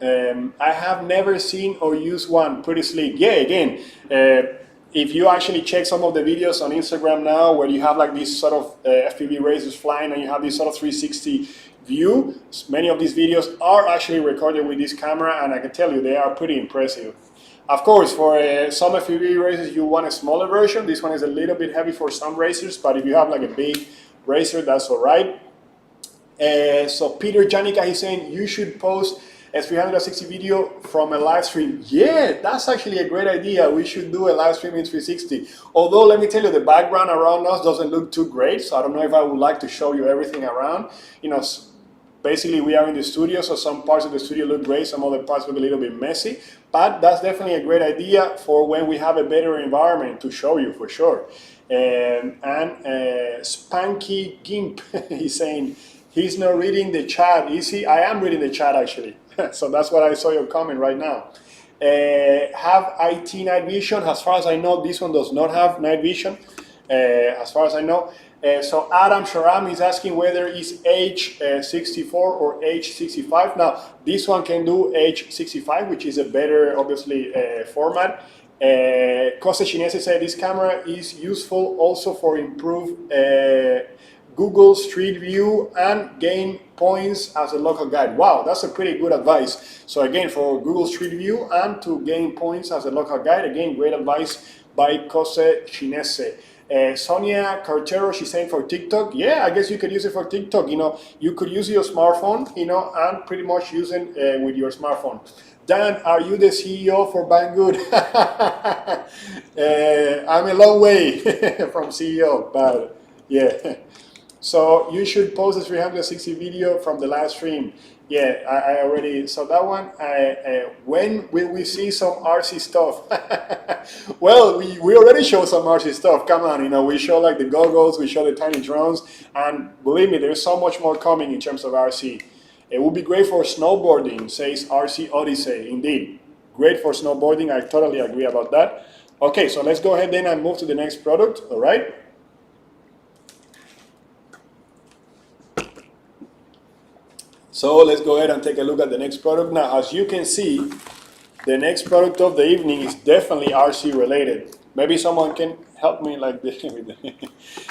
I have never seen or used one, pretty sleek. Yeah, again, if you actually check some of the videos on Instagram now where you have like these sort of FPV racers flying and you have this sort of 360 view, many of these videos are actually recorded with this camera, and I can tell you they are pretty impressive. Of course, for some FPV racers you want a smaller version. This one is a little bit heavy for some racers, but if you have like a big racer, that's all right. So Peter Janica, he's saying you should post a 360 video from a live stream. Yeah, that's actually a great idea. We should do a live stream in 360. Although, let me tell you, the background around us doesn't look too great, so I don't know if I would like to show you everything around. You know, basically we are in the studio, so some parts of the studio look great, some other parts look a little bit messy, but that's definitely a great idea for when we have a better environment to show you, for sure. And Spanky Gimp, he's saying, he's not reading the chat, is he? I am reading the chat actually. So that's what I saw your comment right now. Have IT night vision? As far as I know, this one does not have night vision, as far as I know. So Adam Sharam is asking whether it's H64 or H65. Now, this one can do H65, which is a better, obviously, format. Costa Chinese said this camera is useful also for improved Google Street View and gain points as a local guide. Wow, that's a pretty good advice. So again, for Google Street View and to gain points as a local guide, again, great advice by Costa Chinese. Sonia Cartero, she's saying for TikTok, yeah, I guess you could use it for TikTok. You know, you could use your smartphone, you know, and pretty much use it with your smartphone. Dan, are you the CEO for Banggood? I'm a long way from CEO, but yeah. So you should post a 360 video from the live stream. Yeah, I already saw that one. When will we see some RC stuff? Well, we already show some RC stuff. Come on, you know, we show like the goggles, we show the tiny drones, and believe me, there's so much more coming in terms of RC. It would be great for snowboarding, says RC Odyssey. Indeed, great for snowboarding. I totally agree about that. Okay, so let's go ahead then and move to the next product, all right? So let's go ahead and take a look at the next product. Now, as you can see, the next product of the evening is definitely RC related. Maybe someone can help me like this.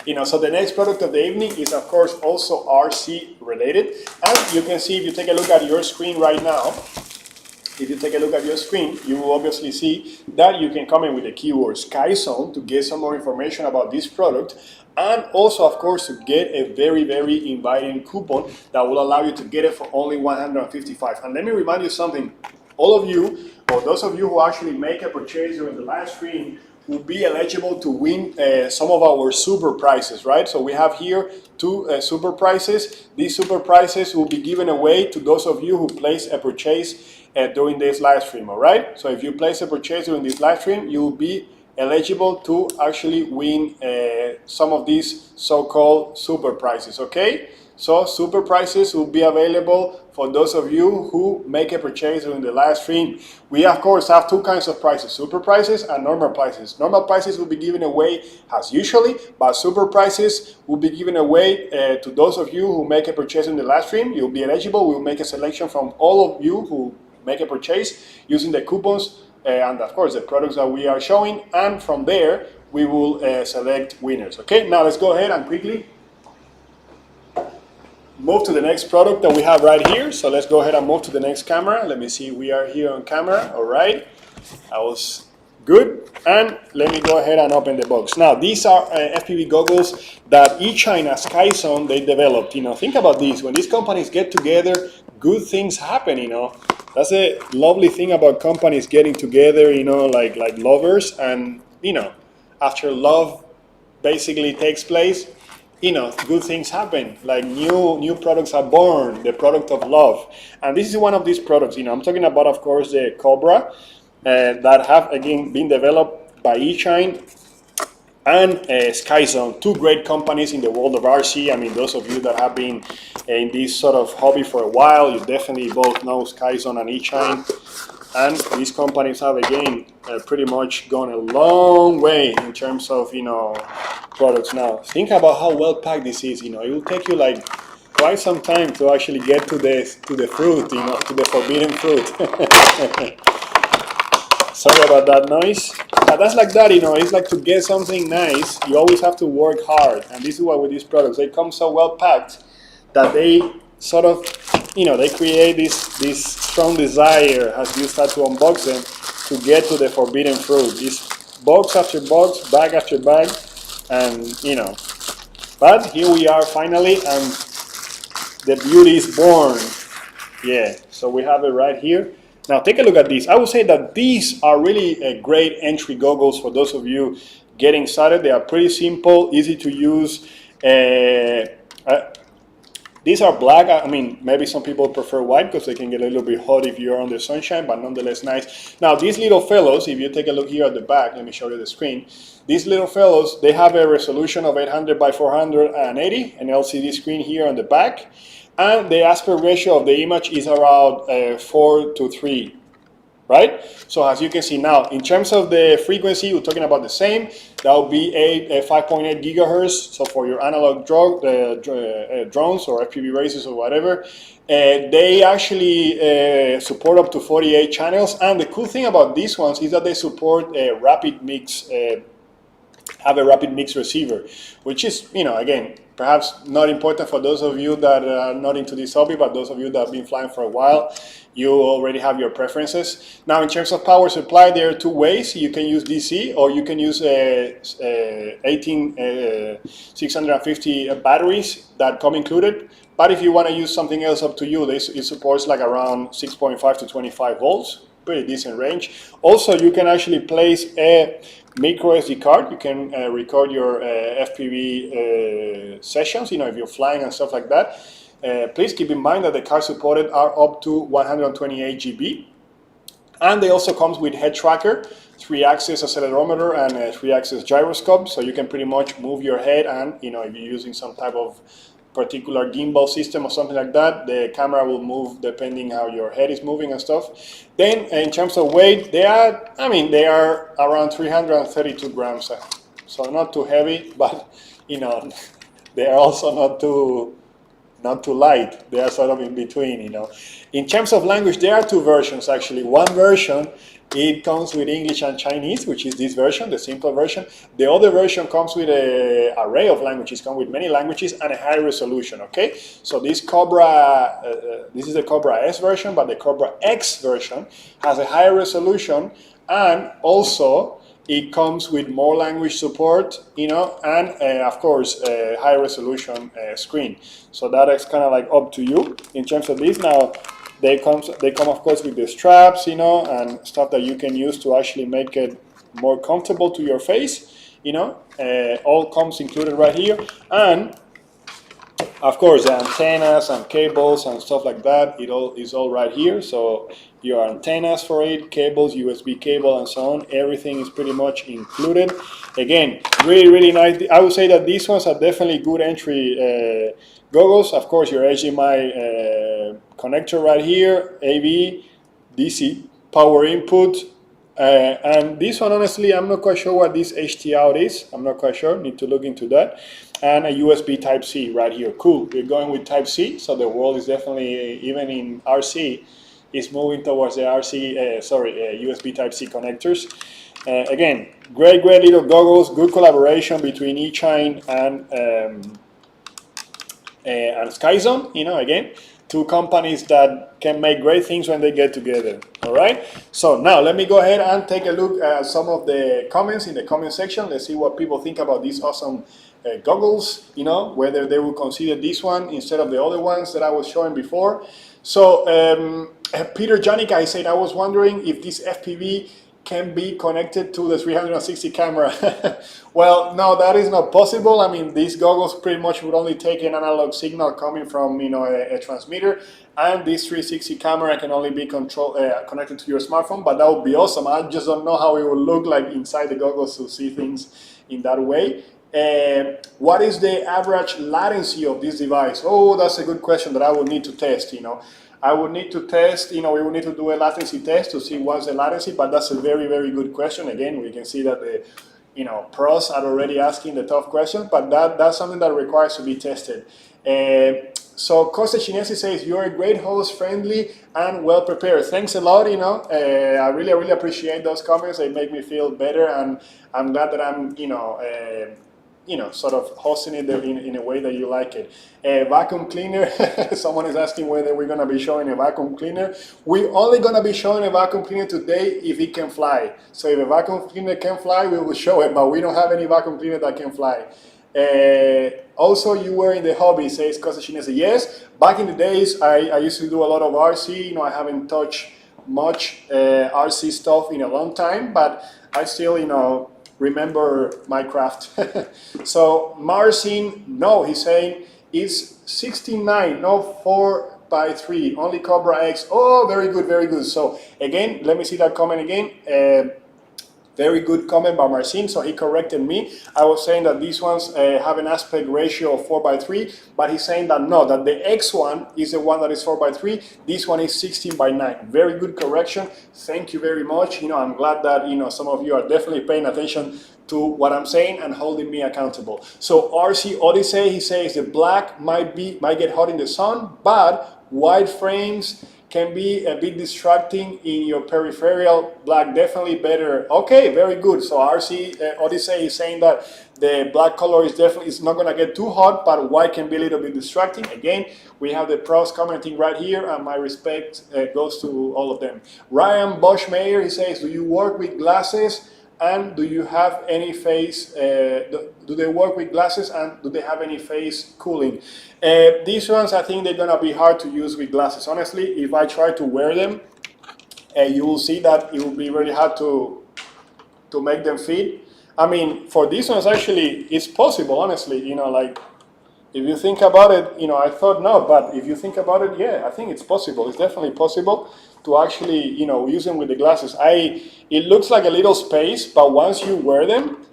You know, so the next product of the evening is, of course, also RC related. And you can see, if you take a look at your screen right now, if you take a look at your screen, you will obviously see that you can comment with the keyword SkyZone to get some more information about this product, and also, of course, to get a very, very inviting coupon that will allow you to get it for only $155. And let me remind you something, all of you, or those of you who actually make a purchase during the live stream, will be eligible to win some of our super prizes, right? So we have here two super prizes. These super prizes will be given away to those of you who place a purchase during this live stream, all right? So if you place a purchase during this live stream, you will be eligible to actually win some of these so-called super prizes, okay? So super prizes will be available for those of you who make a purchase during the live stream. We, of course, have two kinds of prizes, super prizes and normal prizes. Normal prizes will be given away as usually, but super prizes will be given away to those of you who make a purchase in the live stream. You'll be eligible. We'll make a selection from all of you who make a purchase using the coupons and of course the products that we are showing, and from there we will select winners. Okay, now let's go ahead and quickly move to the next product that we have right here. So let's go ahead and move to the next camera. Let me see, we are here on camera. All right, that was good. And let me go ahead and open the box. Now, these are FPV goggles that eChina SkyZone, they developed. You know, think about this. When these companies get together, good things happen, you know. That's a lovely thing about companies getting together, you know, like lovers. And, you know, after love basically takes place, you know, good things happen. Like new products are born, the product of love. And this is one of these products. You know, I'm talking about, of course, the Cobra that have again been developed by eChina and SkyZone, two great companies in the world of RC. I mean, those of you that have been in this sort of hobby for a while, you definitely both know SkyZone and eChina. And these companies have again pretty much gone a long way in terms of, you know, products. Now think about how well packed this is. You know, it will take you like quite some time to actually get to the fruit, you know, to the forbidden fruit. Sorry about that noise. But that's like that, you know, it's like to get something nice, you always have to work hard. And this is why with these products, they come so well packed that they sort of, you know, they create this strong desire as you start to unbox them to get to the forbidden fruit. This box after box, bag after bag, and, you know. But here we are finally, and the beauty is born. Yeah, so we have it right here. Now take a look at these. I would say that these are really a great entry goggles for those of you getting started. They are pretty simple, easy to use. These are black. I mean, maybe some people prefer white because they can get a little bit hot if you're under sunshine, but nonetheless nice. Now these little fellows, if you take a look here at the back, let me show you the screen. These little fellows, they have a resolution of 800 by 480, an LCD screen here on the back. And the aspect ratio of the image is around 4:3, right? So as you can see now, in terms of the frequency, we're talking about the same. That will be 5.8 gigahertz. So for your analog drones or FPV races or whatever, they actually support up to 48 channels. And the cool thing about these ones is that they support a rapid mix, have a rapid mix receiver, which is, you know, again, perhaps not important for those of you that are not into this hobby, but those of you that have been flying for a while, you already have your preferences. Now, in terms of power supply, there are two ways. You can use DC or you can use 650 batteries that come included. But if you want to use something else, up to you. It supports like around 6.5 to 25 volts, pretty decent range. Also, you can actually place a micro SD card. You can record your FPV sessions, you know, if you're flying and stuff like that. Please keep in mind that the cards supported are up to 128 GB. And they also comes with head tracker, 3-axis accelerometer and a 3-axis gyroscope. So you can pretty much move your head, and, you know, if you're using some type of particular gimbal system or something like that, the camera will move depending how your head is moving and stuff. Then in terms of weight, they are around 332 grams. So not too heavy, but, you know, they are also not too light. They are sort of in between, you know. In terms of language, there are two versions actually. One version, it comes with English and Chinese, which is this version, the simple version. The other version comes with an array of languages, comes with many languages and a high resolution, okay? So this Cobra, this is the Cobra S version, but the Cobra X version has a higher resolution, and also it comes with more language support, you know, and of course a high resolution screen. So that is kind of like up to you in terms of this. Now they come of course with the straps, you know, and stuff that you can use to actually make it more comfortable to your face, you know. All comes included right here, and of course the antennas and cables and stuff like that, it all is all right here. So your antennas for it, cables, USB cable and so on, everything is pretty much included. Again, really nice. I would say that these ones are definitely good entry goggles. Of course, your HDMI connector right here, AV, DC, power input. And this one, honestly, I'm not quite sure what this HT out is. I'm not quite sure, need to look into that. And a USB Type-C right here. Cool, we're going with Type-C, so the world is definitely, even in RC, is moving towards the USB Type-C connectors. Again, great little goggles, good collaboration between eChina and and Skyzone, you know, again, two companies that can make great things when they get together. All right. So now let me go ahead and take a look at some of the comments in the comment section. Let's see what people think about these awesome goggles. You know, whether they will consider this one instead of the other ones that I was showing before. So Peter Janica, he said, I was wondering if this FPV can be connected to the 360 camera. Well, no, that is not possible. I mean, these goggles pretty much would only take an analog signal coming from, you know, a transmitter, and this 360 camera can only be connected to your smartphone. But that would be awesome. I just don't know how it would look like inside the goggles to see things in that way. What is the average latency of this device? Oh, that's a good question that I would need to test, you know. I would need to test, you know, we would need to do a latency test to see what's the latency, but that's a very, very good question. Again, we can see that the, you know, pros are already asking the tough questions, but that's something that requires to be tested. So Costa Chinesi says, you're a great host, friendly and well prepared. Thanks a lot, you know. I really appreciate those comments. They make me feel better, and I'm glad that I'm, you know, sort of hosting it in a way that you like it. Vacuum cleaner, someone is asking whether we're gonna be showing a vacuum cleaner. We're only gonna be showing a vacuum cleaner today if it can fly. So if a vacuum cleaner can fly, we will show it, but we don't have any vacuum cleaner that can fly. Also, you were in the hobby, says Costa Chinese. Yes, back in the days, I used to do a lot of RC. You know, I haven't touched much RC stuff in a long time, but I still, you know, remember Minecraft. So Marcin, no, he's saying it's 69, no 4x3, only Cobra X. Oh, very good, very good. So again, let me see that comment again. Very good comment by Marcin, so he corrected me. I was saying that these ones have an aspect ratio of 4x3, but he's saying that no, that the X one is the one that is 4x3. This one is 16:9. Very good correction. Thank you very much. You know, I'm glad that, you know, some of you are definitely paying attention to what I'm saying and holding me accountable. So RC Odyssey, he says the black might get hot in the sun, but wide frames can be a bit distracting in your peripheral. Black definitely better. Okay, very good. So RC Odyssey is saying that the black color is definitely not going to get too hot, but white can be a little bit distracting. Again, we have the pros commenting right here, and my respect goes to all of them. Ryan Boschmeyer, he says, do you work with glasses? And do you have any face, do they work with glasses, and do they have any face cooling? These ones, I think they're gonna be hard to use with glasses. Honestly, if I try to wear them, you will see that it will be really hard to make them fit. I mean, for these ones, actually, it's possible, honestly, you know, like, if you think about it, you know, I thought no, but if you think about it, yeah, I think it's possible. It's definitely possible to actually, you know, use them with the glasses. It looks like a little space, but once you wear them,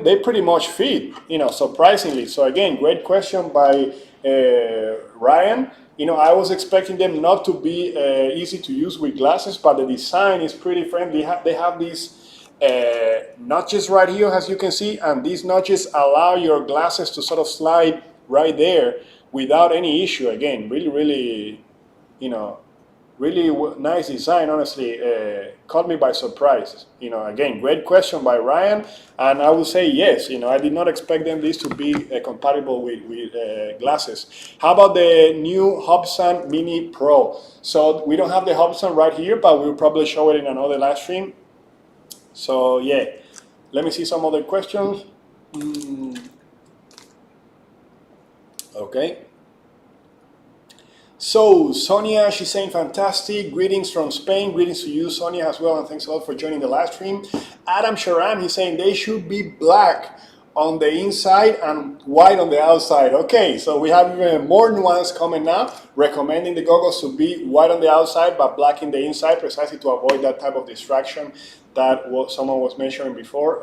they pretty much fit, you know, surprisingly. So again, great question by Ryan. You know, I was expecting them not to be easy to use with glasses, but the design is pretty friendly. They have these notches right here, as you can see, and these notches allow your glasses to sort of slide right there without any issue. Again, really, you know, really nice design. Honestly, caught me by surprise. You know, again, great question by Ryan, and I will say yes. You know, I did not expect these to be compatible with glasses. How about the new Hobson Mini Pro? So we don't have the Hobson right here, but we'll probably show it in another live stream. So yeah, let me see some other questions. Okay. So Sonia, she's saying fantastic. Greetings from Spain. Greetings to you, Sonia, as well, and thanks a lot for joining the live stream. Adam Sharam, he's saying they should be black on the inside and white on the outside. Okay, so we have even more nuance coming now, recommending the goggles to be white on the outside but black in the inside, precisely to avoid that type of distraction that someone was mentioning before.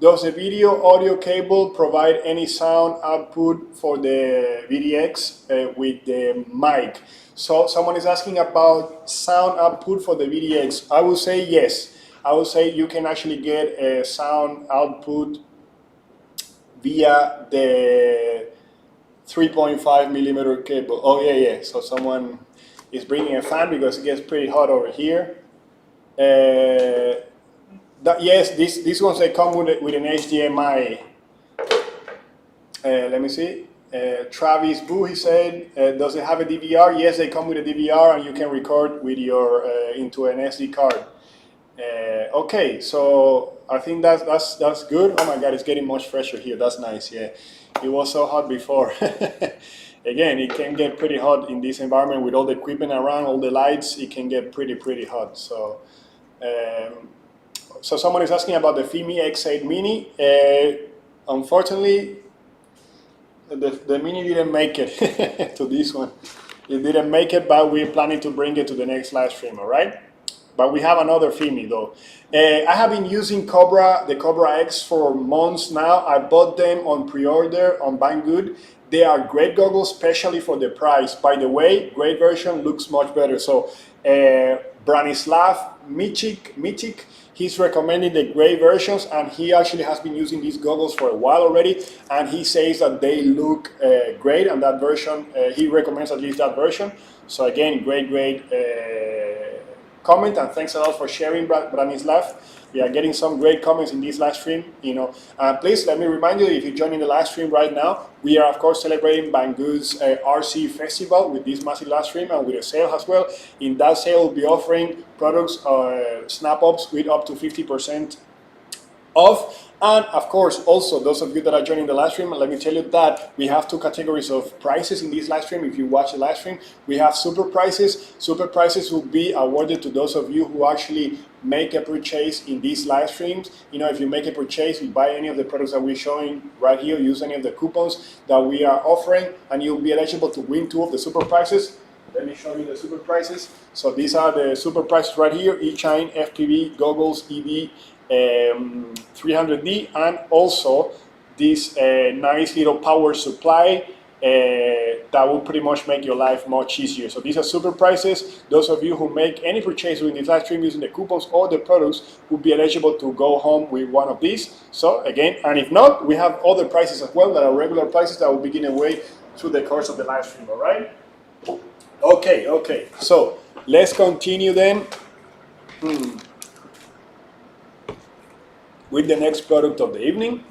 Does the video audio cable provide any sound output for the VDX with the mic? So someone is asking about sound output for the VDX. I would say yes. I would say you can actually get a sound output via the 3.5 millimeter cable. Oh yeah. So someone is bringing a fan because it gets pretty hot over here. Yes, these ones, they come with an HDMI. Let me see. Travis Boo, he said, does it have a DVR? Yes, they come with a DVR, and you can record with your into an SD card. Okay, so I think that's good. Oh my God, it's getting much fresher here. That's nice. Yeah, it was so hot before. Again, it can get pretty hot in this environment with all the equipment around, all the lights. It can get pretty hot. So, so someone is asking about the Fimi X8 Mini. Unfortunately, the Mini didn't make it to this one. It didn't make it, but we're planning to bring it to the next live stream. All right. But we have another Fimi though. I have been using the Cobra X for months now. I bought them on pre-order on Banggood. They are great goggles, especially for the price. By the way, great version looks much better. So Branislav Michik, he's recommending the gray versions, and he actually has been using these goggles for a while already, and he says that they look great, and that version, he recommends at least that version. So again, great comment, and thanks a lot for sharing, Branislav. We are getting some great comments in this live stream, you know. Please let me remind you, if you're joining the live stream right now, we are of course celebrating Banggood's RC festival with this massive live stream and with a sale as well. In that sale, we'll be offering products, snap-ups with up to 50% off. And of course, also those of you that are joining the live stream, let me tell you that we have two categories of prices in this live stream. If you watch the live stream, we have super prices. Super prices will be awarded to those of you who actually make a purchase in these live streams. You know, if you make a purchase, you buy any of the products that we're showing right here, use any of the coupons that we are offering, and you'll be eligible to win 2 of the super prizes. Let me show you the super prizes. So these are the super prizes right here: eChine FPV Goggles EV 300D, and also this nice little power supply that will pretty much make your life much easier. So these are super prices. Those of you who make any purchase during this live stream using the coupons or the products will be eligible to go home with one of these. So again, and if not, we have other prices as well that are regular prices that will be given away through the course of the live stream. All right? Okay. So let's continue then. With the next product of the evening,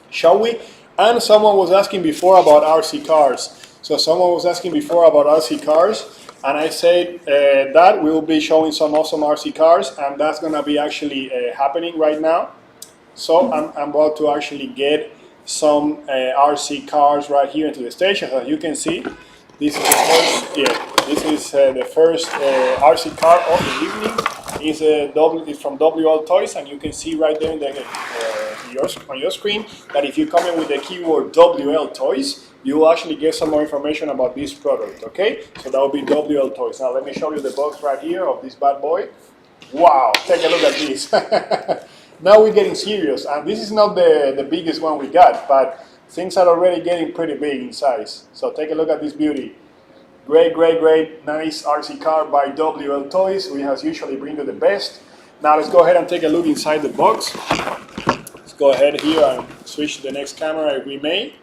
shall we? And someone was asking before about RC cars. So someone was asking before about RC cars, and I said that we will be showing some awesome RC cars, and that's gonna be actually happening right now. So I'm about to actually get some RC cars right here into the station. As you can see, this is the first. This is the first RC car of the evening. It's from WL Toys, and you can see right there in the, on your screen that if you come in with the keyword WL Toys, you will actually get some more information about this product, okay? So that will be WL Toys. Now let me show you the box right here of this bad boy. Wow, take a look at this. Now we're getting serious, and this is not the biggest one we got, but things are already getting pretty big in size. So take a look at this beauty. Great, nice RC car by WL Toys. We as usually bring you the best. Now let's go ahead and take a look inside the box. Let's go ahead here and switch to the next camera if we may.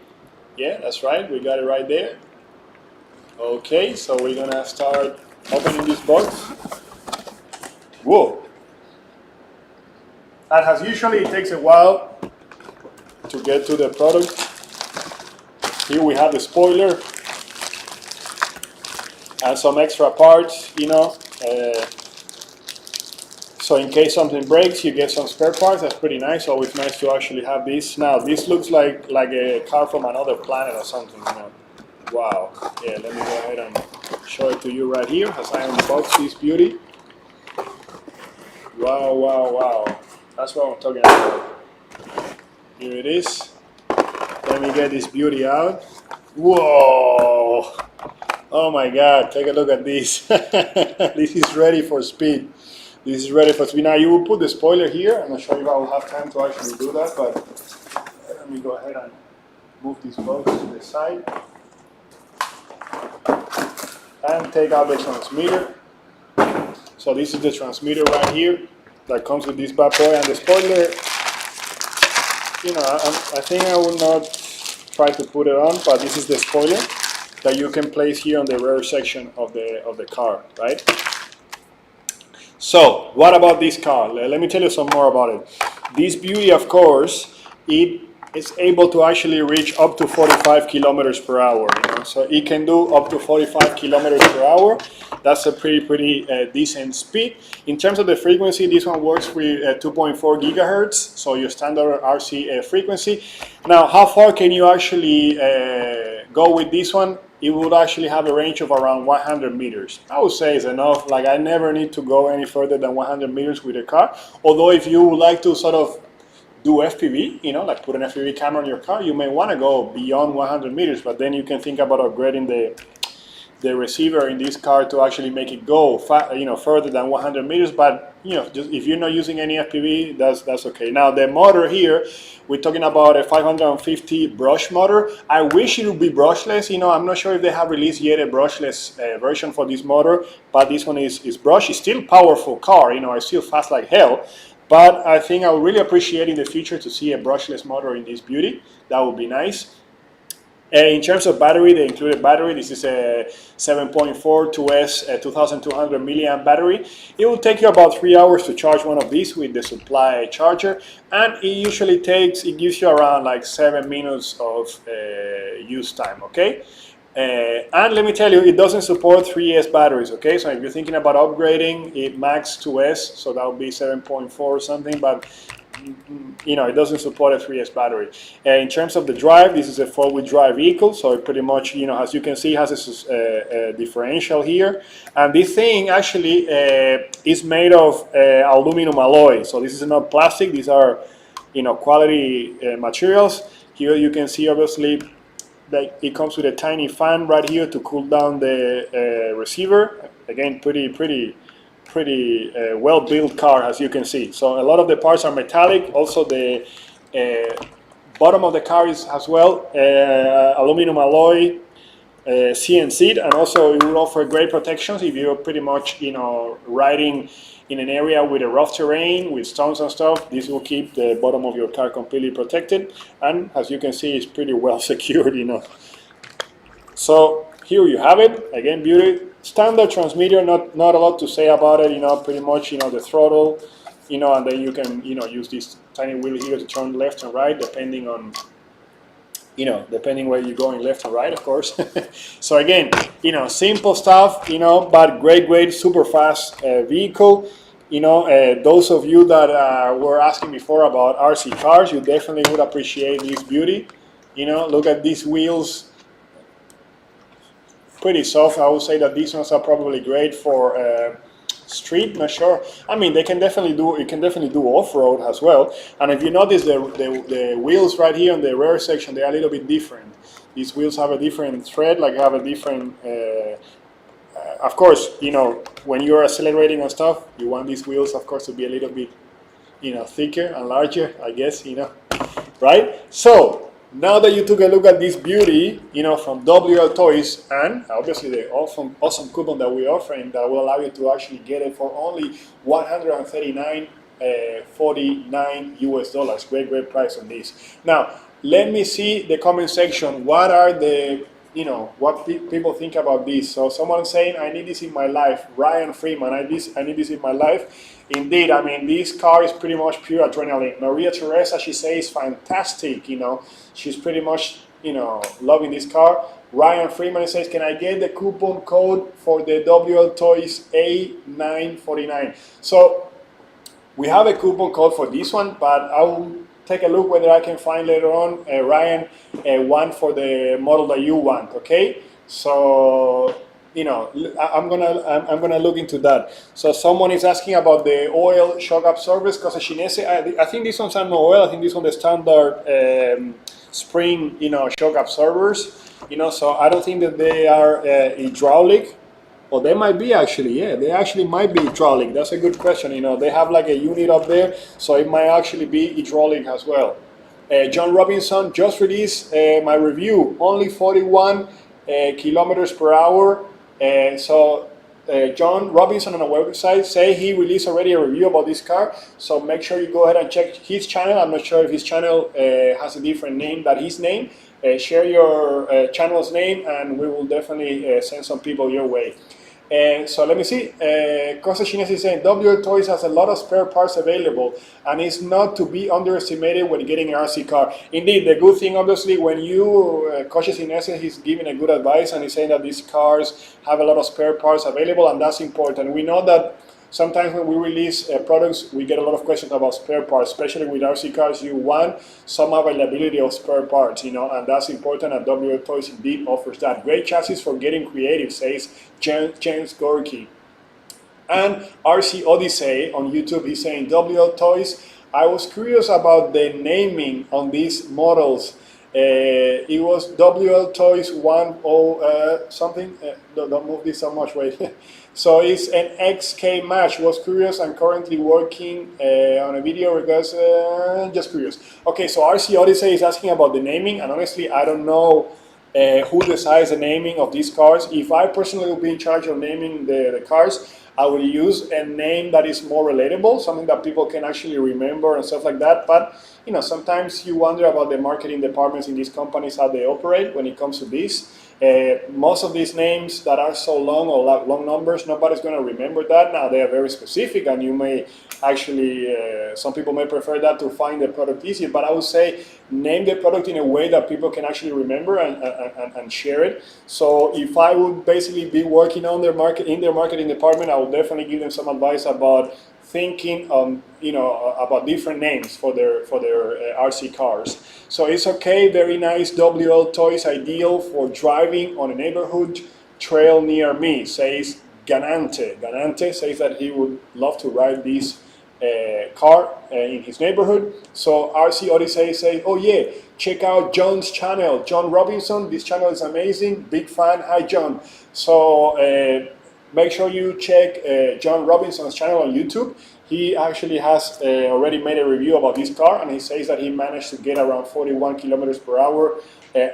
Yeah, that's right, we got it right there. Okay, so we're gonna start opening this box. Whoa. And as usually, it takes a while to get to the product. Here we have the spoiler. And some extra parts, you know, so in case something breaks, you get some spare parts. That's pretty nice. Always nice to actually have this. Now, this looks like a car from another planet or something, you know. Wow. Yeah, let me go ahead and show it to you right here as I unbox this beauty. Wow. That's what I'm talking about. Here it is. Let me get this beauty out. Whoa. Oh my God, take a look at this. This is ready for speed. This is ready for speed. Now you will put the spoiler here. I'm not sure if I will have time to actually do that, but let me go ahead and move this box to the side. And take out the transmitter. So this is the transmitter right here that comes with this bad boy, and the spoiler, you know, I think I will not try to put it on, but this is the spoiler that you can place here on the rear section of the car, right? So, what about this car? Let me tell you some more about it. This beauty, of course, it it's able to actually reach up to 45 kilometers per hour. So it can do up to 45 kilometers per hour. That's a pretty decent speed. In terms of the frequency, this one works with 2.4 gigahertz, so your standard RC frequency. Now, how far can you actually go with this one? It would actually have a range of around 100 meters. I would say it's enough. Like, I never need to go any further than 100 meters with a car. Although if you would like to sort of do FPV, like put an FPV camera on your car, you may want to go beyond 100 meters, but then you can think about upgrading the receiver in this car to actually make it go further than 100 meters. But just if you're not using any FPV, that's okay. Now the motor here, we're talking about a 550 brush motor. I wish it would be brushless. I'm not sure if they have released yet a brushless version for this motor, but this one is brush. It's still a powerful car. It's still fast like hell. But I think I would really appreciate in the future to see a brushless motor in this beauty. That would be nice. In terms of battery, the included battery, this is a 7.4 2S 2200 milliamp battery. It will take you about 3 hours to charge one of these with the supply charger, and it gives you around like 7 minutes of use time, okay? And let me tell you, it doesn't support 3S batteries, okay? So if you're thinking about upgrading, it max 2S, so that would be 7.4 or something, but it doesn't support a 3S battery. In terms of the drive, this is a 4-wheel drive vehicle, so it pretty much, as you can see, has a differential here. And this thing actually is made of aluminum alloy, so this is not plastic. These are, quality materials. Here you can see, obviously, that it comes with a tiny fan right here to cool down the receiver. Again, pretty well-built car, as you can see. So a lot of the parts are metallic. Also, the bottom of the car is as well aluminum alloy, CNC, and also it will offer great protections if you're pretty much riding in an area with a rough terrain with stones and stuff. This will keep the bottom of your car completely protected, and as you can see, it's pretty well secured. So here you have it. Again, beauty. Standard transmitter, not a lot to say about it. Pretty much the throttle, and then you can use this tiny wheel here to turn left and right depending on depending where you're going, left and right, of course. So again, simple stuff, but great, super fast vehicle. Those of you that were asking before about RC cars, you definitely would appreciate this beauty. Look at these wheels. Pretty soft. I would say that these ones are probably great for street. Not sure. I mean, it can definitely do off-road as well. And if you notice the wheels right here on the rear section, they are a little bit different. These wheels have a different thread, like have a different. Of course, when you're accelerating and stuff, you want these wheels, of course, to be a little bit, thicker and larger. I guess, right? So. Now that you took a look at this beauty, from WL Toys, and obviously the awesome coupon that we're offering that will allow you to actually get it for only $139.49 US. Great price on this. Now, let me see the comment section. What are the, what people think about this? So someone saying, I need this in my life. Ryan Freeman, I need this in my life. Indeed, I mean, this car is pretty much pure adrenaline. Maria Teresa, she says, fantastic, She's pretty much, loving this car. Ryan Freeman says, can I get the coupon code for the WL Toys A949? So, we have a coupon code for this one, but I will take a look whether I can find later on, Ryan, one for the model that you want, okay? So, I'm gonna look into that. So someone is asking about the oil shock absorbers, because I think these ones are no oil. I think these ones are the standard spring, shock absorbers. So I don't think that they are hydraulic. Or they might be actually, yeah, they actually might be hydraulic. That's a good question. They have like a unit up there, so it might actually be hydraulic as well. John Robinson just released my review. Only 41 kilometers per hour. So John Robinson on our website say he released already a review about this car, so make sure you go ahead and check his channel. I'm not sure if his channel has a different name than his name. Share your channel's name and we will definitely send some people your way. So let me see. Cosa Chines is saying WL Toys has a lot of spare parts available and it's not to be underestimated when getting an RC car. Indeed, the good thing, obviously, when you, Cosa Chines, he's giving a good advice and he's saying that these cars have a lot of spare parts available, and that's important. We know that sometimes when we release products, we get a lot of questions about spare parts, especially with RC cars. You want some availability of spare parts, and that's important, and WL Toys indeed offers that. Great chassis for getting creative, says James Gorky. And RC Odyssey on YouTube, he's saying, WL Toys, I was curious about the naming on these models. It was WL Toys 10 something. Don't move this so much, wait. So it's an XK match. Was curious and currently working on a video because just curious. Okay, so RC Odyssey is asking about the naming, and honestly, I don't know who decides the naming of these cars. If I personally will be in charge of naming the cars, I will use a name that is more relatable, something that people can actually remember and stuff like that. But sometimes you wonder about the marketing departments in these companies, how they operate when it comes to this. Most of these names that are so long or long numbers, nobody's going to remember that. Now, they are very specific, and you may actually, some people may prefer that to find the product easier, but I would say name the product in a way that people can actually remember and share it. So if I would basically be working on their marketing department, I would definitely give them some advice about thinking about different names for their RC cars. So it's okay, very nice. WL Toys, ideal for driving on a neighborhood trail near me, says Ganante. Ganante says that he would love to ride this car in his neighborhood. So RC Odyssey says, oh yeah, check out John's channel, John Robinson. This channel is amazing, big fan. Hi John. So make sure you check John Robinson's channel on YouTube. He actually has already made a review about this car, and he says that he managed to get around 41 kilometers per hour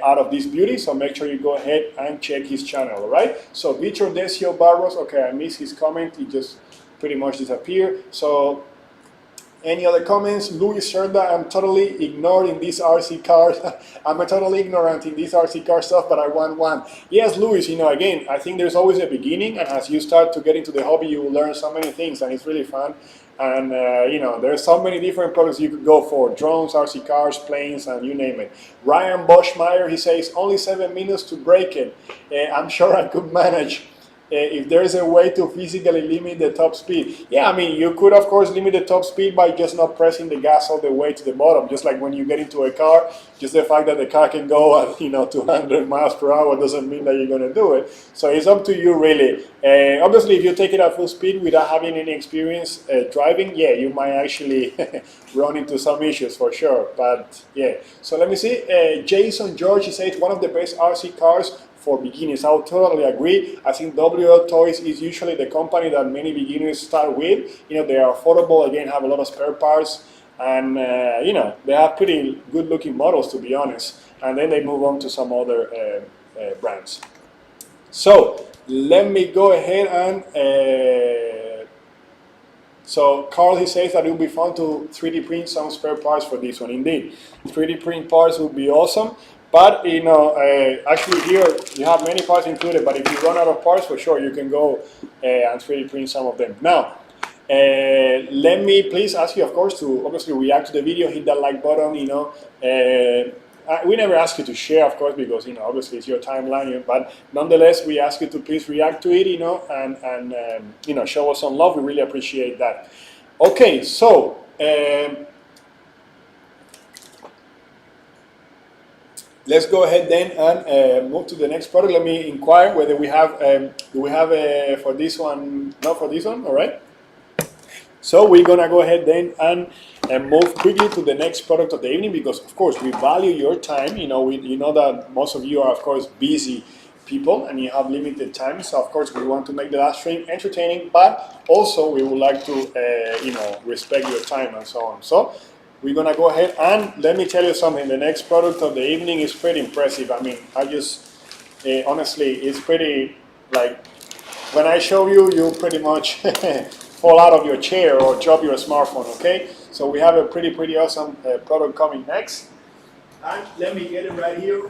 out of this beauty. So make sure you go ahead and check his channel, all right? So Victor Decio Barros, okay, I missed his comment. He just pretty much disappeared. So any other comments? Louis Serda, I'm totally ignoring these RC cars. I'm totally ignorant in this RC car stuff, but I want one. Yes, Louis, again, I think there's always a beginning, and as you start to get into the hobby, you will learn so many things, and it's really fun. And, there's so many different products you could go for. Drones, RC cars, planes, and you name it. Ryan Boschmeyer, he says, only 7 minutes to break it. I'm sure I could manage. If there's a way to physically limit the top speed. Yeah, I mean, you could, of course, limit the top speed by just not pressing the gas all the way to the bottom. Just like when you get into a car, just the fact that the car can go at, 200 miles per hour doesn't mean that you're going to do it. So it's up to you, really. Obviously, if you take it at full speed without having any experience driving, yeah, you might actually run into some issues for sure. But, yeah. So let me see. Jason George, he says, one of the best RC cars for beginners. I would totally agree. I think WL Toys is usually the company that many beginners start with. They are affordable, again, have a lot of spare parts, and they have pretty good looking models, to be honest. And then they move on to some other brands. So let me go ahead and so Carl, he says that it would be fun to 3D print some spare parts for this one. Indeed, 3D print parts would be awesome. But, actually here you have many parts included, but if you run out of parts, for sure, you can go and 3D print some of them. Now, let me please ask you, of course, to obviously react to the video, hit that like button, we never ask you to share, of course, because, obviously it's your timeline, but nonetheless, we ask you to please react to it, and show us some love. We really appreciate that. Okay, so, let's go ahead then and move to the next product. Let me inquire whether we have, do we have for this one, not for this one, all right? So we're gonna go ahead then and move quickly to the next product of the evening, because of course we value your time. You know that most of you are of course busy people and you have limited time. So of course we want to make the last stream entertaining, but also we would like to, respect your time and so on. So we're gonna go ahead and let me tell you something. The next product of the evening is pretty impressive. I mean, I just honestly, it's pretty like when I show you, you pretty much fall out of your chair or drop your smartphone. Okay, so we have a pretty awesome product coming next, and let me get it right here.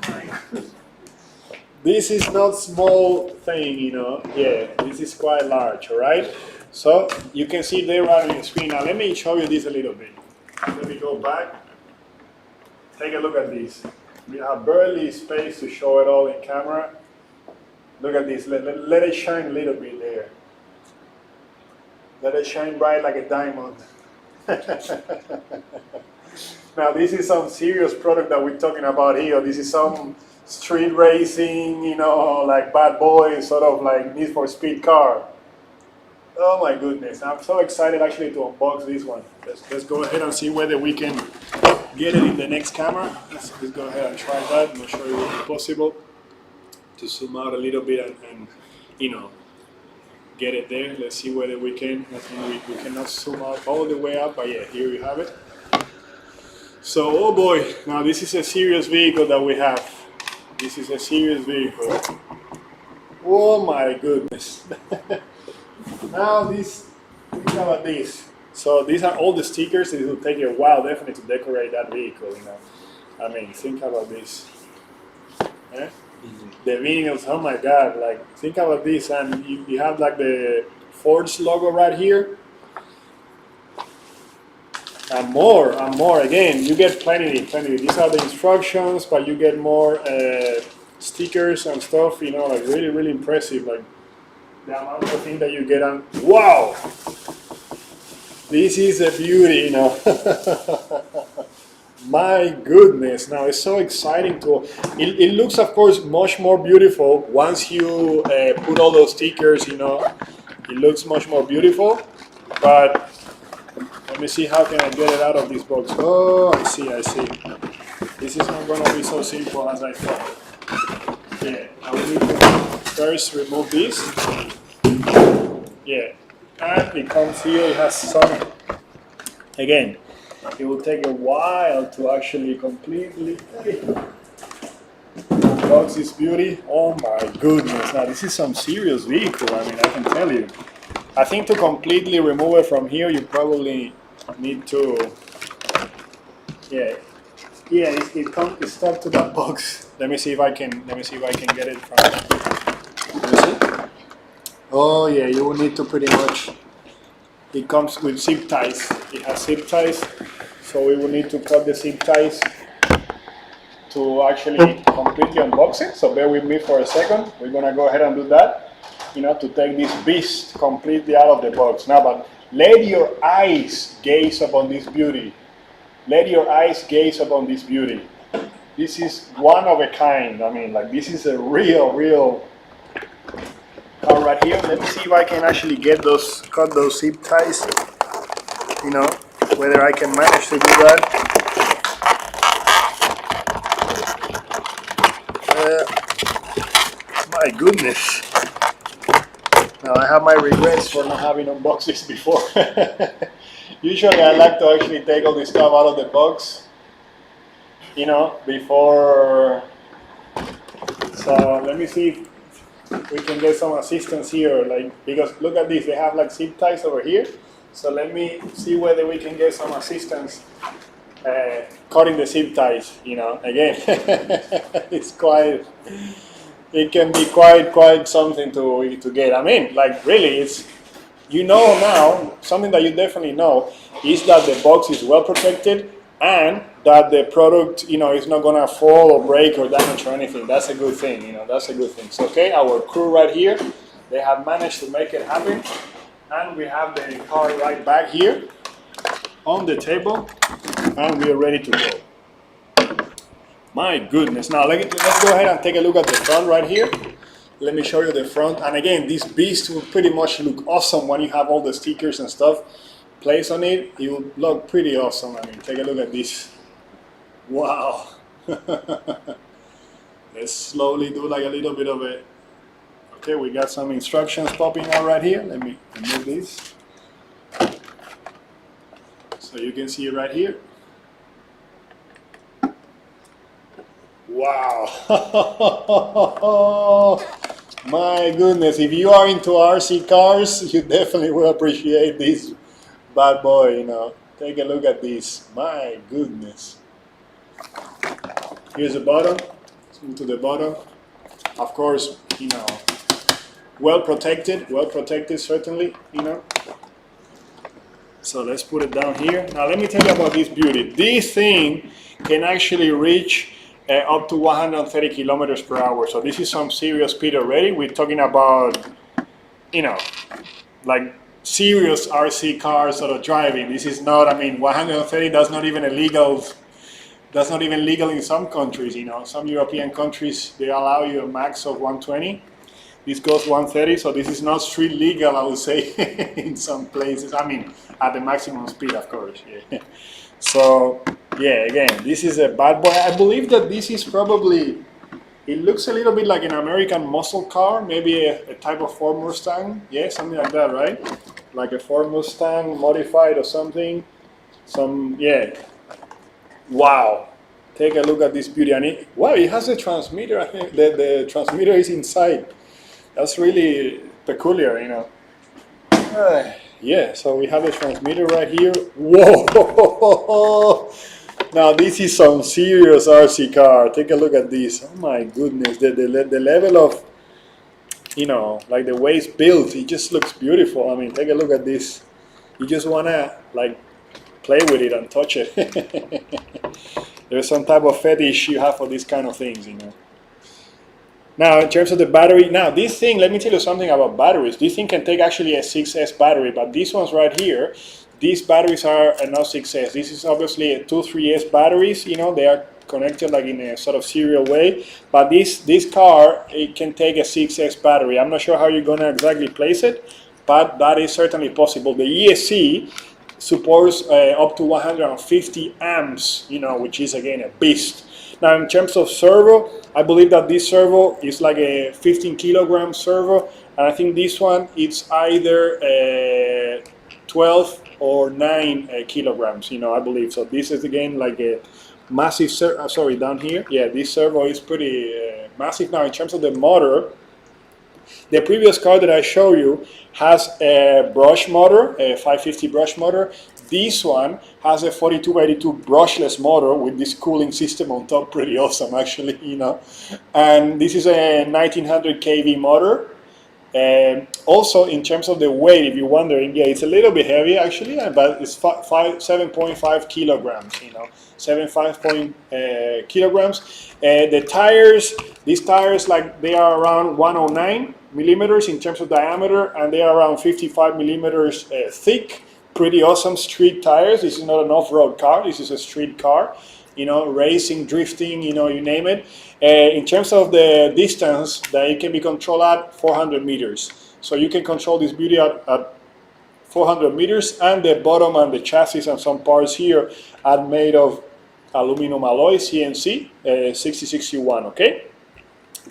This is not small thing, you know. Yeah, this is quite large, all right? So you can see there right on your screen. Now let me show you this a little bit. Let me go back. Take a look at this. We have barely space to show it all in camera. Look at this. Let it shine a little bit there. Let it shine bright like a diamond. Now this is some serious product that we're talking about here. This is some street racing, you know, like bad boy, sort of like Need for Speed car. Oh my goodness, I'm so excited actually to unbox this one. Let's go ahead and see whether we can get it in the next camera. Let's go ahead and try that. I'm not sure it will be possible to zoom out a little bit and you know, get it there. Let's see whether we can. I think we cannot zoom out all the way up, but yeah, here you have it. So, oh boy, now this is a serious vehicle that we have. This is a serious vehicle. Oh my goodness. Now think about this. So these are all the stickers. It will take you a while definitely to decorate that vehicle, you know. I mean, think about this. Eh? The vinyls, oh my god, like think about this, and you have like the Ford's logo right here. And more, again, you get plenty. These are the instructions, but you get more stickers and stuff, you know, like really impressive, like the amount of things that you get on. Wow! This is a beauty, you know. My goodness, now it's so exciting to, it looks of course much more beautiful once you put all those stickers, you know, it looks much more beautiful, but let me see how can I get it out of this box. Oh, I see. This is not going to be so simple as I thought. Yeah, I will need to first remove this. Yeah, and it comes here, it has some, again, it will take a while to actually completely unbox this beauty. Oh my goodness, now this is some serious vehicle, I mean, I can tell you. I think to completely remove it from here, you probably need to, it's stuck to that box. Let me see if I can get it from. Let me see. Oh yeah, you will need to pretty much. It comes with zip ties. It has zip ties, so we will need to cut the zip ties to actually completely unbox it. So bear with me for a second. We're gonna go ahead and do that. You know, to take this beast completely out of the box. Now, but let your eyes gaze upon this beauty. Let your eyes gaze upon this beauty. This is one of a kind. I mean, like, this is a real car right here. Let me see if I can actually get those, cut those zip ties. You know, whether I can manage to do that. My goodness. Now I have my regrets for not having unboxed this before. Usually I like to actually take all this stuff out of the box, you know, before. So let me see if we can get some assistance here, like, because look at this, they have like zip ties over here. So let me see whether we can get some assistance cutting the zip ties, you know, again. It's quite. It can be quite something to get. I mean, like, really, it's, you know, now something that you definitely know is that the box is well protected and that the product, you know, is not gonna fall or break or damage or anything. That's a good thing, you know. That's a good thing. So, okay, our crew right here, they have managed to make it happen, and we have the car right back here on the table, and we are ready to go. My goodness. Now let's go ahead and take a look at the front right here. Let me show you the front. And again, this beast will pretty much look awesome when you have all the stickers and stuff placed on it. It will look pretty awesome. I mean, take a look at this. Wow. Let's slowly do like a little bit of it. Okay, we got some instructions popping out right here. Let me remove this. So you can see it right here. Wow. My goodness, if you are into RC cars, you definitely will appreciate this bad boy, you know. Take a look at this. My goodness. Here's the bottom. Let's move to the bottom. Of course, you know, well protected certainly, you know. So let's put it down here. Now let me tell you about this beauty. This thing can actually reach up to 130 kilometers per hour. So this is some serious speed already. We're talking about, you know, like serious RC cars sort of driving. This is not, I mean, 130, that's not even illegal. That's not even legal in some countries, you know. Some European countries, they allow you a max of 120. This goes 130, so this is not street legal, I would say, in some places. I mean, at the maximum speed, of course. Yeah. So, yeah, again, this is a bad boy. I believe that this is probably, it looks a little bit like an American muscle car, maybe a type of Ford Mustang. Yeah, something like that, right? Like a Ford Mustang modified or something. Yeah. Wow. Take a look at this beauty. And wow, it has a transmitter. I think the transmitter is inside. That's really peculiar, you know. Yeah, so we have a transmitter right here. Whoa! Now this is some serious RC car. Take a look at this. Oh my goodness, the level of, you know, like the way it's built, it just looks beautiful. I mean, take a look at this. You just wanna like play with it and touch it. There's some type of fetish you have for these kind of things, you know. Now, in terms of the battery, now this thing, let me tell you something about batteries. This thing can take actually a 6S battery, but these ones right here, these batteries are not 6S. This is obviously a 2-3S batteries, you know, they are connected like in a sort of serial way. But this car, it can take a 6S battery. I'm not sure how you're gonna exactly place it, but that is certainly possible. The ESC supports up to 150 amps, you know, which is again a beast. Now, in terms of servo, I believe that this servo is like a 15 kilogram servo, and I think this one it's either 12 or 9 kilograms, you know, I believe. So this is again like a massive sorry, down here. Yeah, this servo is pretty massive. Now, in terms of the motor, the previous car that I showed you has a brush motor, a 550 brush motor. This one has a 4282 brushless motor with this cooling system on top. Pretty awesome, actually, you know. And this is a 1900 kV motor. Also, in terms of the weight, if you're wondering, yeah, it's a little bit heavy actually, but it's 7.5 kilograms, you know, 7.5 kilograms. The tires, these tires, like they are around 109 millimeters in terms of diameter, and they are around 55 millimeters thick. Pretty awesome street tires. This is not an off-road car. This is a street car, you know, racing, drifting, you know, you name it. In terms of the distance that it can be controlled at 400 meters. So you can control this beauty at 400 meters, and the bottom and the chassis and some parts here are made of aluminum alloy, CNC, 6061, okay?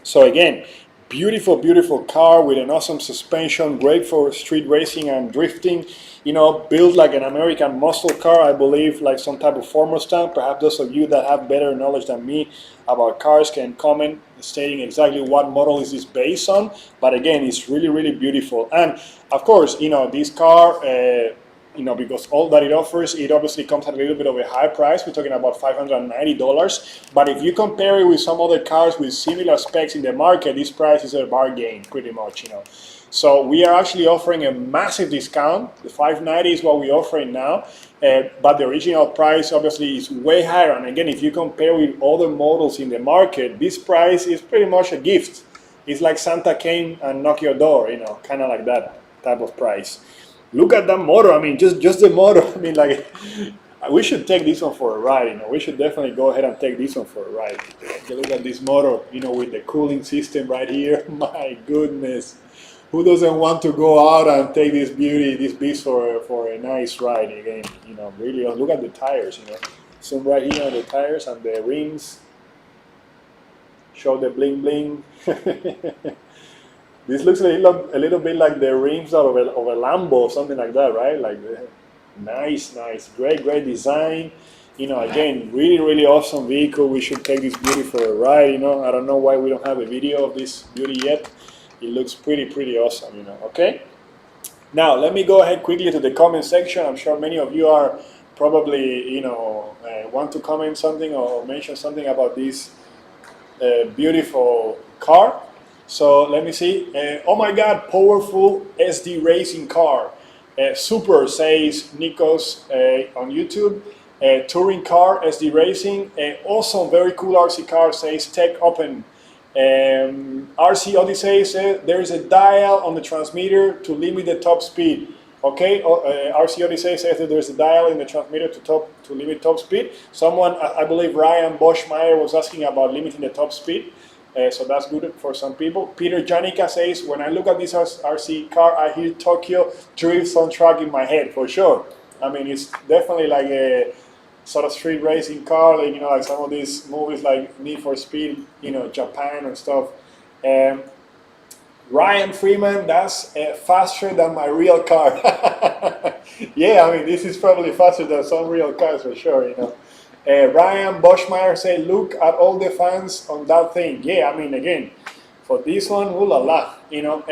So again, beautiful, beautiful car with an awesome suspension, great for street racing and drifting. You know, built like an American muscle car, I believe, like some type of Ford Mustang. Perhaps those of you that have better knowledge than me about cars can comment stating exactly what model is this based on. But again, it's really, really beautiful. And of course, you know, this car, you know, because all that it offers, it obviously comes at a little bit of a high price. We're talking about $590. But if you compare it with some other cars with similar specs in the market, this price is a bargain, pretty much, you know. So we are actually offering a massive discount. The $590 is what we're offering now, but the original price obviously is way higher. And again, if you compare with other models in the market, this price is pretty much a gift. It's like Santa came and knocked your door, you know, kind of like that type of price. Look at that motor. I mean, just the motor. I mean, like, we should take this one for a ride. You know, we should definitely go ahead and take this one for a ride. Look at this motor, you know, with the cooling system right here. My goodness. Who doesn't want to go out and take this beauty, this beast for a nice ride again? You know, really, look at the tires, you know. Zoom right here on the tires and the rims. Show the bling bling. This looks a little bit like the rims of a Lambo, something like that, right? Like nice, great design. You know, again, really, really awesome vehicle. We should take this beauty for a ride. You know, I don't know why we don't have a video of this beauty yet. It looks pretty awesome, you know, okay? Now, let me go ahead quickly to the comment section. I'm sure many of you are probably, you know, want to comment something or mention something about this beautiful car. So let me see. Oh my God, powerful SD racing car. Super, says Nikos on YouTube. Touring car, SD racing. Awesome, very cool RC car, says Tech Open. RC Odyssey says there is a dial on the transmitter to limit the top speed. Okay, RC Odyssey says that there's a dial in the transmitter to limit top speed. Someone, I believe Ryan Boschmeyer, was asking about limiting the top speed. So that's good for some people. Peter Janica says, when I look at this RC car, I hear Tokyo Drift soundtrack in my head, for sure. I mean, it's definitely like a sort of street racing car, like, you know, like some of these movies like Need for Speed, you know, Japan and stuff. Ryan Freeman, that's faster than my real car. Yeah, I mean, this is probably faster than some real cars for sure, you know. Ryan Boschmeyer said, look at all the fans on that thing. Yeah, I mean, again, for this one, ooh la la, you know.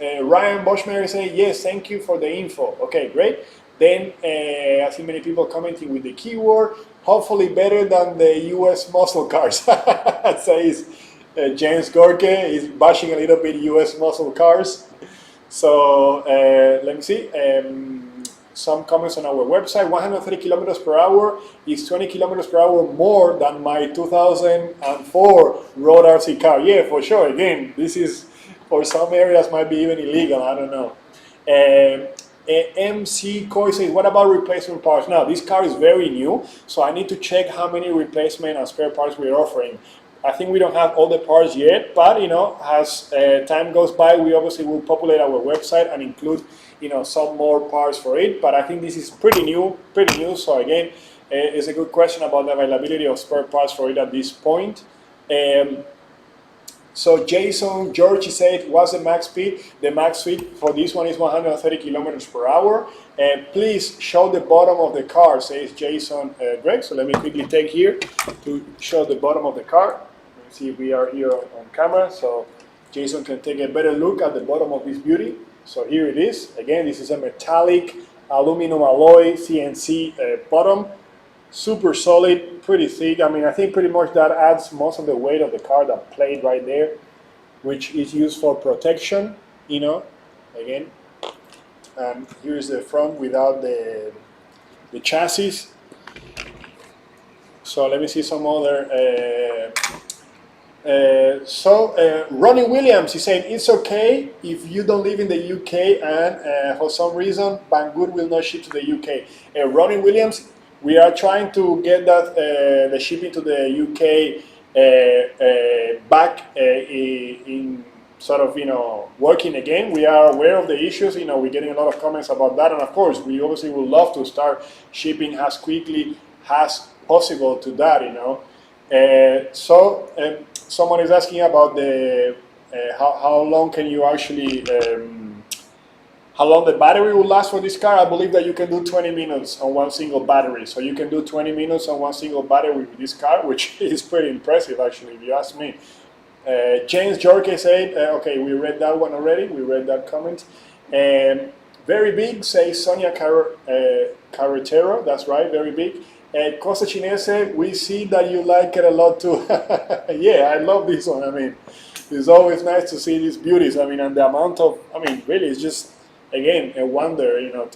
Ryan Boschmeyer said, yes, thank you for the info. Okay, great. Then I see many people commenting with the keyword, hopefully better than the US muscle cars, says James Gorke is bashing a little bit US muscle cars. So let me see. Some comments on our website. 130 kilometers per hour is 20 kilometers per hour more than my 2004 road RC car. Yeah, for sure. Again, this is, for some areas, might be even illegal. I don't know. MC Koi says, what about replacement parts? Now, this car is very new, so I need to check how many replacement and spare parts we're offering. I think we don't have all the parts yet, but, you know, as time goes by, we obviously will populate our website and include, you know, some more parts for it. But I think this is pretty new. So again, it's a good question about the availability of spare parts for it at this point. So Jason George said, what's the max speed? The max speed for this one is 130 kilometers per hour. Please show the bottom of the car, says Jason Greg. So let me quickly take here to show the bottom of the car. Let's see if we are here on camera, so Jason can take a better look at the bottom of this beauty. So here it is. Again, this is a metallic aluminum alloy CNC bottom. Super solid, pretty thick. I mean, I think pretty much that adds most of the weight of the car, that plate right there, which is used for protection, you know, again. And here's the front without the chassis. So let me see some other. Ronnie Williams, he's saying, it's okay if you don't live in the UK and for some reason Banggood will not ship to the UK. Ronnie Williams, we are trying to get that the shipping to the UK back in sort of, you know, working again. We are aware of the issues, you know, we're getting a lot of comments about that, and of course we obviously would love to start shipping as quickly as possible to that, you know. Someone is asking about the how long can you actually how long the battery will last for this car. I believe that you can do 20 minutes on one single battery. So you can do 20 minutes on one single battery with this car, which is pretty impressive actually, if you ask me. James Jorke said, okay, we read that one already. We read that comment. Very big, says Sonia Carretero. That's right, very big. Costa Chinese, we see that you like it a lot too. Yeah, I love this one. I mean, it's always nice to see these beauties. I mean, and the amount of, I mean, really, it's just, again, a wonder, you know,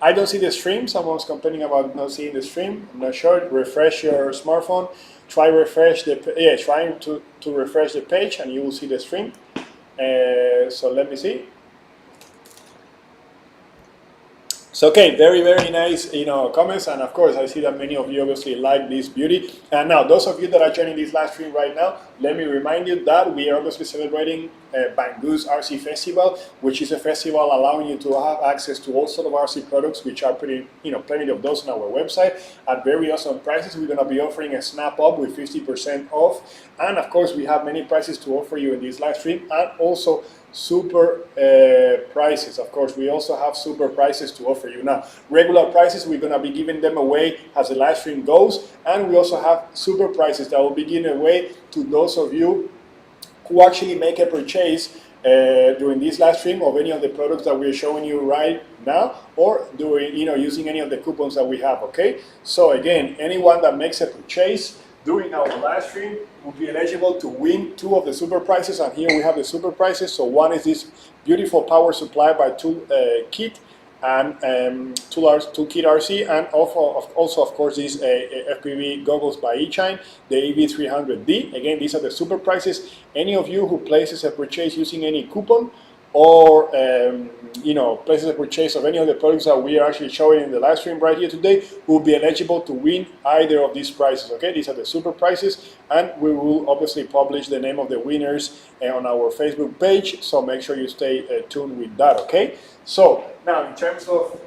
I don't see the stream. Someone's complaining about not seeing the stream. I'm not sure. Refresh your smartphone. Try refresh the, trying to refresh the page and you will see the stream. So let me see. So okay, very, very nice, you know, comments, and of course I see that many of you obviously like this beauty. And now, those of you that are joining this live stream right now, let me remind you that we are obviously celebrating Banggood's RC Festival, which is a festival allowing you to have access to all sort of RC products, which are pretty, you know, plenty of those on our website at very awesome prices. We're going to be offering a snap up with 50% off, and of course we have many prices to offer you in this live stream, and also super prices. Of course, we also have super prices to offer you. Now, regular prices, we're going to be giving them away as the live stream goes, and we also have super prices that will be given away to those of you who actually make a purchase during this live stream of any of the products that we're showing you right now, or doing, you know, using any of the coupons that we have. Okay, so again, anyone that makes a purchase during our live stream will be eligible to win 2 of the super prizes, and here we have the super prizes. So one is this beautiful power supply by Toolkit and Toolkit RC, and also of course these FPV goggles by eChine, the AV300D. Again, these are the super prizes. Any of you who places a purchase using any coupon or places a purchase of any of the products that we are actually showing in the live stream right here today will be eligible to win either of these prizes. Okay, these are the super prizes, and we will obviously publish the name of the winners on our Facebook page, so make sure you stay tuned with that. Okay, so now in terms of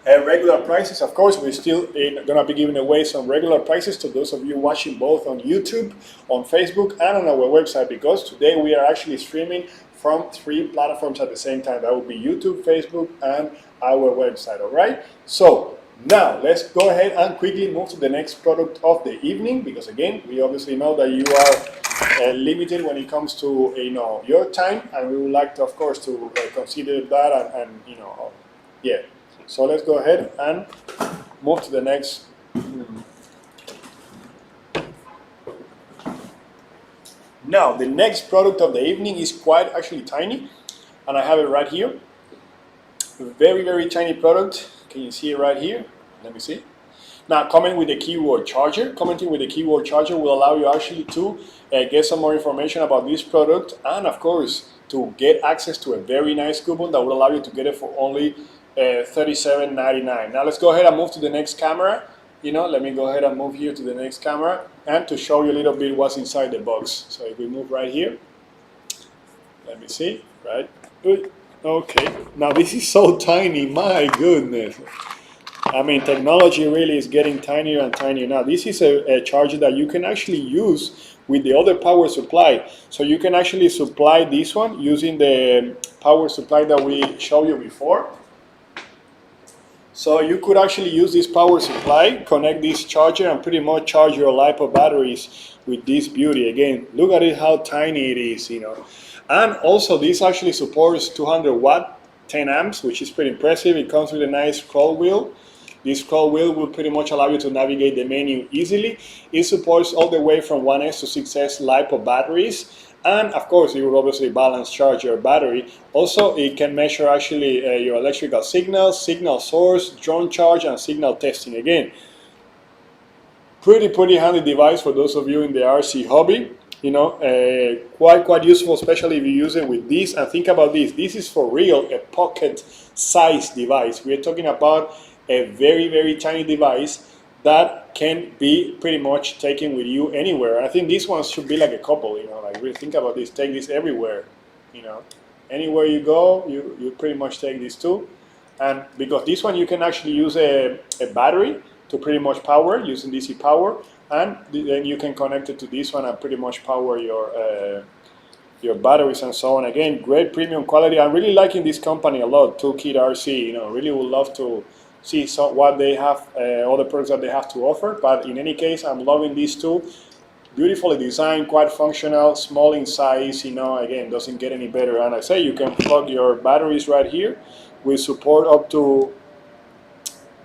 regular prices, of course, we're still going to be giving away some regular prices to those of you watching both on YouTube, on Facebook, and on our website, because today we are actually streaming from 3 platforms at the same time. That will be YouTube, Facebook, and our website. All right. So now let's go ahead and quickly move to the next product of the evening, because again, we obviously know that you are limited when it comes to your time, and we would like to, of course, to consider that and yeah. So let's go ahead and move to the next. Now, the next product of the evening is quite actually tiny, and I have it right here. A very, very tiny product. Can you see it right here? Let me see. Now, coming with the keyword charger. Commenting with the keyword charger will allow you actually to get some more information about this product, and of course, to get access to a very nice coupon that will allow you to get it for only $37.99. Now, let's go ahead and move to the next camera. Let me go ahead and move here to the next camera and to show you a little bit what's inside the box. So if we move right here, let me see, right? Good. Okay, now this is so tiny, my goodness. I mean, technology really is getting tinier and tinier. Now, this is a charger that you can actually use with the other power supply. So you can actually supply this one using the power supply that we showed you before. So you could actually use this power supply, connect this charger, and pretty much charge your LiPo batteries with this beauty. Again, look at it, how tiny it is, And also, this actually supports 200 watt, 10 amps, which is pretty impressive. It comes with a nice scroll wheel. This scroll wheel will pretty much allow you to navigate the menu easily. It supports all the way from 1S to 6S LiPo batteries. And of course, it will obviously balance charge your battery. Also, it can measure actually your electrical signals, signal source, drone charge, and signal testing. Again, pretty handy device for those of you in the RC hobby. Quite useful, especially if you use it with this. And think about this. This is for real a pocket-sized device. We're talking about a very, very tiny device that can be pretty much taken with you anywhere. I think these ones should be like a couple, like really think about this, take this everywhere, anywhere you go, you pretty much take these two. And because this one you can actually use a battery to pretty much power using DC power, and then you can connect it to this one and pretty much power your batteries and so on. Again, great premium quality. I'm really liking this company a lot, Toolkit RC. Really would love to see what they have, all the products that they have to offer. But in any case, I'm loving these two. Beautifully designed, quite functional, small in size. Again, doesn't get any better. And I say you can plug your batteries right here. We support up to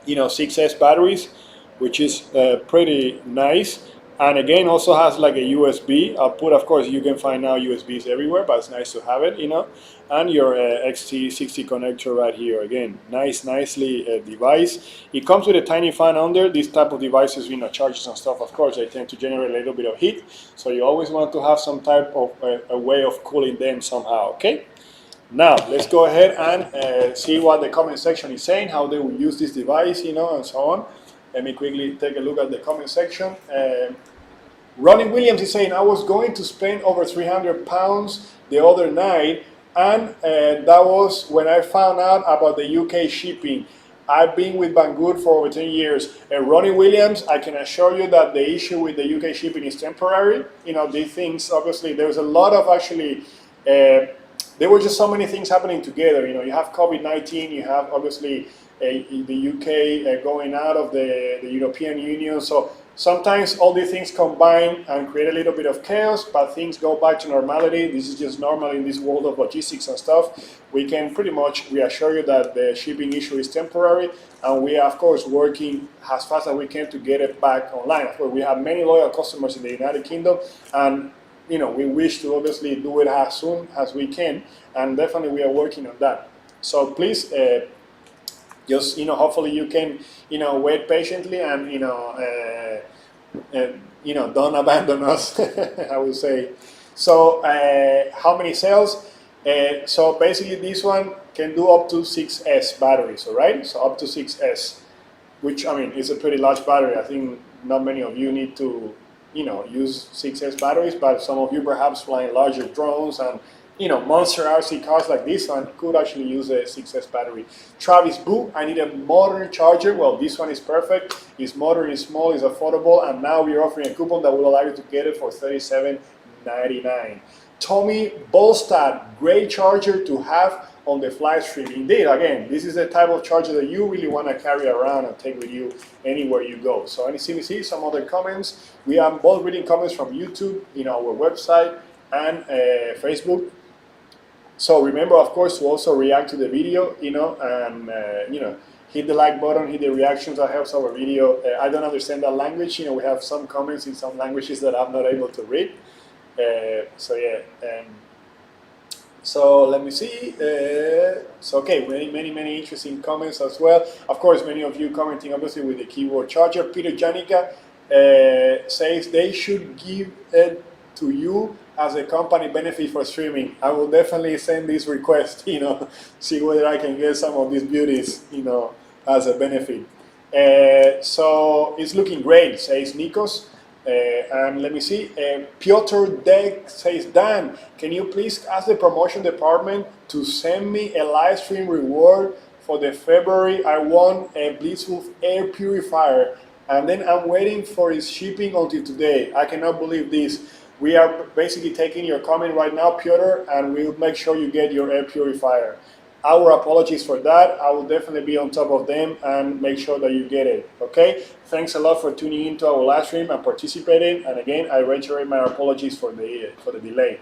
6S batteries, which is pretty nice. And again, also has like a USB output. Of course, you can find now USBs everywhere, but it's nice to have it, And your XT60 connector right here. Again, nicely device. It comes with a tiny fan under. These type of devices, charges and stuff, of course, they tend to generate a little bit of heat. So you always want to have some type of a way of cooling them somehow, okay? Now, let's go ahead and see what the comment section is saying, how they will use this device, and so on. Let me quickly take a look at the comment section. Ronnie Williams is saying, I was going to spend over 300 pounds the other night, and that was when I found out about the UK shipping. I've been with Banggood for over 10 years. Ronnie Williams, I can assure you that the issue with the UK shipping is temporary. These things, obviously, there's a lot of actually, there were just so many things happening together. You have COVID-19, you have obviously the UK going out of the European Union. So Sometimes all these things combine and create a little bit of chaos, but things go back to normality. This is just normal in this world of logistics and stuff. We can pretty much reassure you that the shipping issue is temporary, and we are, of course, working as fast as we can to get it back online. Of course, we have many loyal customers in the United Kingdom, and we wish to obviously do it as soon as we can, and definitely we are working on that. So please, just hopefully you can wait patiently and don't abandon us. I would say. So how many cells? So basically this one can do up to 6S batteries, all right? So up to 6S, which I mean is a pretty large battery. I think not many of you need to use 6S batteries, but some of you perhaps flying larger drones and monster RC cars like this one could actually use a 6S battery. Travis Boo, I need a modern charger. Well, this one is perfect. It's modern, it's small, it's affordable, and now we're offering a coupon that will allow you to get it for $37.99. Tommy Bolstad, great charger to have on the fly stream. Indeed, again, this is the type of charger that you really want to carry around and take with you anywhere you go. So let me see some other comments. We are both reading comments from YouTube, our website, and Facebook. So remember, of course, to also react to the video, and hit the like button, hit the reactions. That helps our video. I don't understand that language. We have some comments in some languages that I'm not able to read. So yeah. So let me see. So okay, many interesting comments as well. Of course, many of you commenting obviously with the keyword charger. Peter Janica says they should give it to you as a company benefit for streaming. I will definitely send this request, see whether I can get some of these beauties, as a benefit. So it's looking great, says Nikos. And let me see, Piotr Dek says, Dan, can you please ask the promotion department to send me a live stream reward for the February? I won a Blitzwolf air purifier, and then I'm waiting for its shipping until today. I cannot believe this. We are basically taking your comment right now, Piotr, and we'll make sure you get your air purifier. Our apologies for that. I will definitely be on top of them and make sure that you get it, okay? Thanks a lot for tuning into our live stream and participating. And again, I reiterate my apologies for the delay.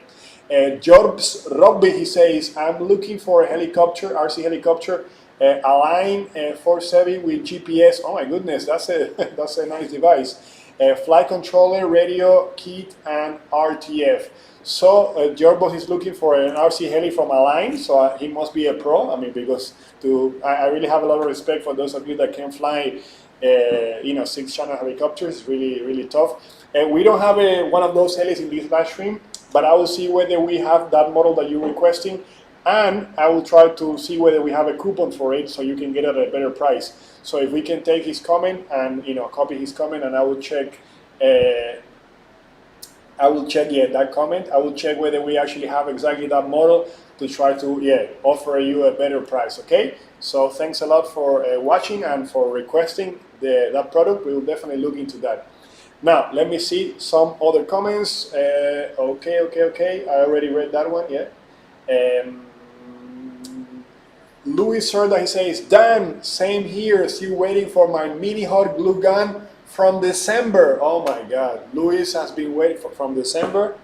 Jorbs Robby, he says, I'm looking for a helicopter, RC helicopter, Align 470 with GPS. Oh my goodness, that's a nice device. Flight controller, radio, kit, and RTF. So Jorbos is looking for an RC heli from Align, so he must be a pro. I mean, because I really have a lot of respect for those of you that can fly, 6-channel helicopters. Really tough. We don't have one of those helis in this live stream, but I will see whether we have that model that you're requesting, and I will try to see whether we have a coupon for it so you can get it at a better price. So if we can take his comment and copy his comment, and I will check. That comment. I will check whether we actually have exactly that model to try to offer you a better price. Okay. So thanks a lot for watching and for requesting that product. We will definitely look into that. Now let me see some other comments. Okay. I already read that one. Yeah. Louis Serda, he says, Dan, same here, still waiting for my mini hot glue gun from December. Oh my God, Louis has been waiting from December.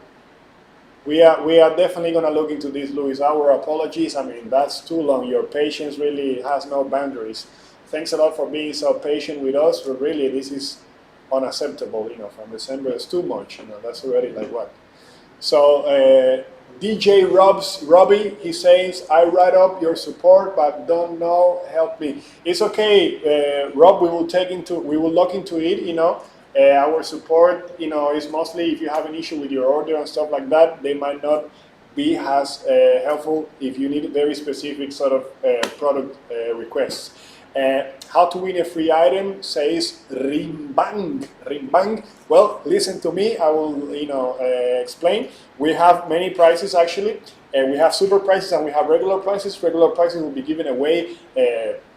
We are definitely gonna look into this, Louis. Our apologies. I mean, that's too long. Your patience really has no boundaries. Thanks a lot for being so patient with us. But really, this is unacceptable. From December, it's too much. That's already like what? So. DJ Robbie, he says, I write up your support, but don't know, help me. It's okay, Rob, we will look into it, our support, is mostly if you have an issue with your order and stuff like that. They might not be as helpful if you need very specific sort of product requests. How to win a free item, says Rimbang. Well, listen to me. I will, explain. We have many prices actually. We have super prices and we have regular prices. Regular prices will be given away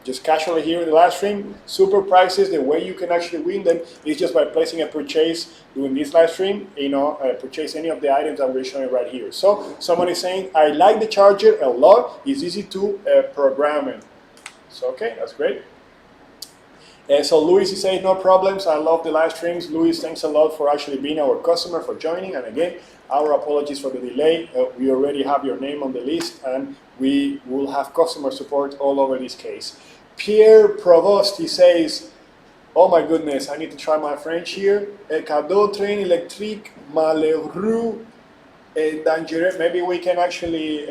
just casually here in the live stream. Super prices, the way you can actually win them is just by placing a purchase during this live stream. Purchase any of the items that we're showing right here. So someone is saying, I like the charger a lot. It's easy to program it. So okay, that's great. So Luis is saying no problems. I love the live streams. Luis, thanks a lot for actually being our customer, for joining. And again, our apologies for the delay. We already have your name on the list, and we will have customer support all over this case. Pierre Provost, he says, oh my goodness, I need to try my French here. Cadeau train électrique malheureux et dangereux. Maybe we can actually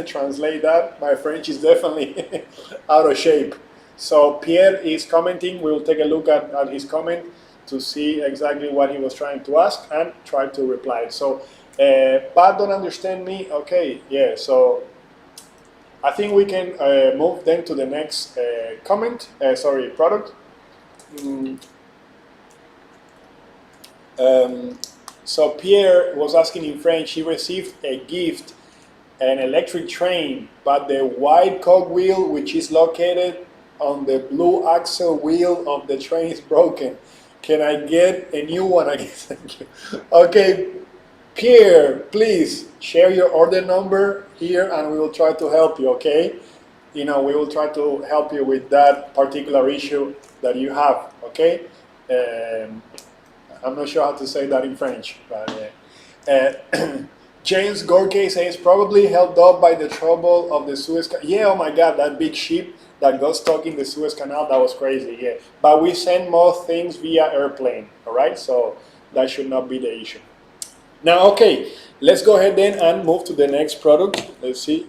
translate that. My French is definitely out of shape. So Pierre is commenting. We'll take a look at his comment to see exactly what he was trying to ask and try to reply. So, but don't understand me. Okay, yeah. So I think we can move then to the next product. So Pierre was asking in French. He received a gift, an electric train, but the white cogwheel, which is located on the blue axle wheel of the train, is broken. Can I get a new one again? Thank you. Okay, Pierre, please share your order number here and we will try to help you, okay? We will try to help you with that particular issue that you have, okay? I'm not sure how to say that in French, but James Gorky says probably held up by the trouble of the Suez Canal. Yeah, oh my God, that big ship that got stuck in the Suez Canal, that was crazy, yeah. But we send most things via airplane, all right? So that should not be the issue. Now, okay, let's go ahead then and move to the next product. Let's see.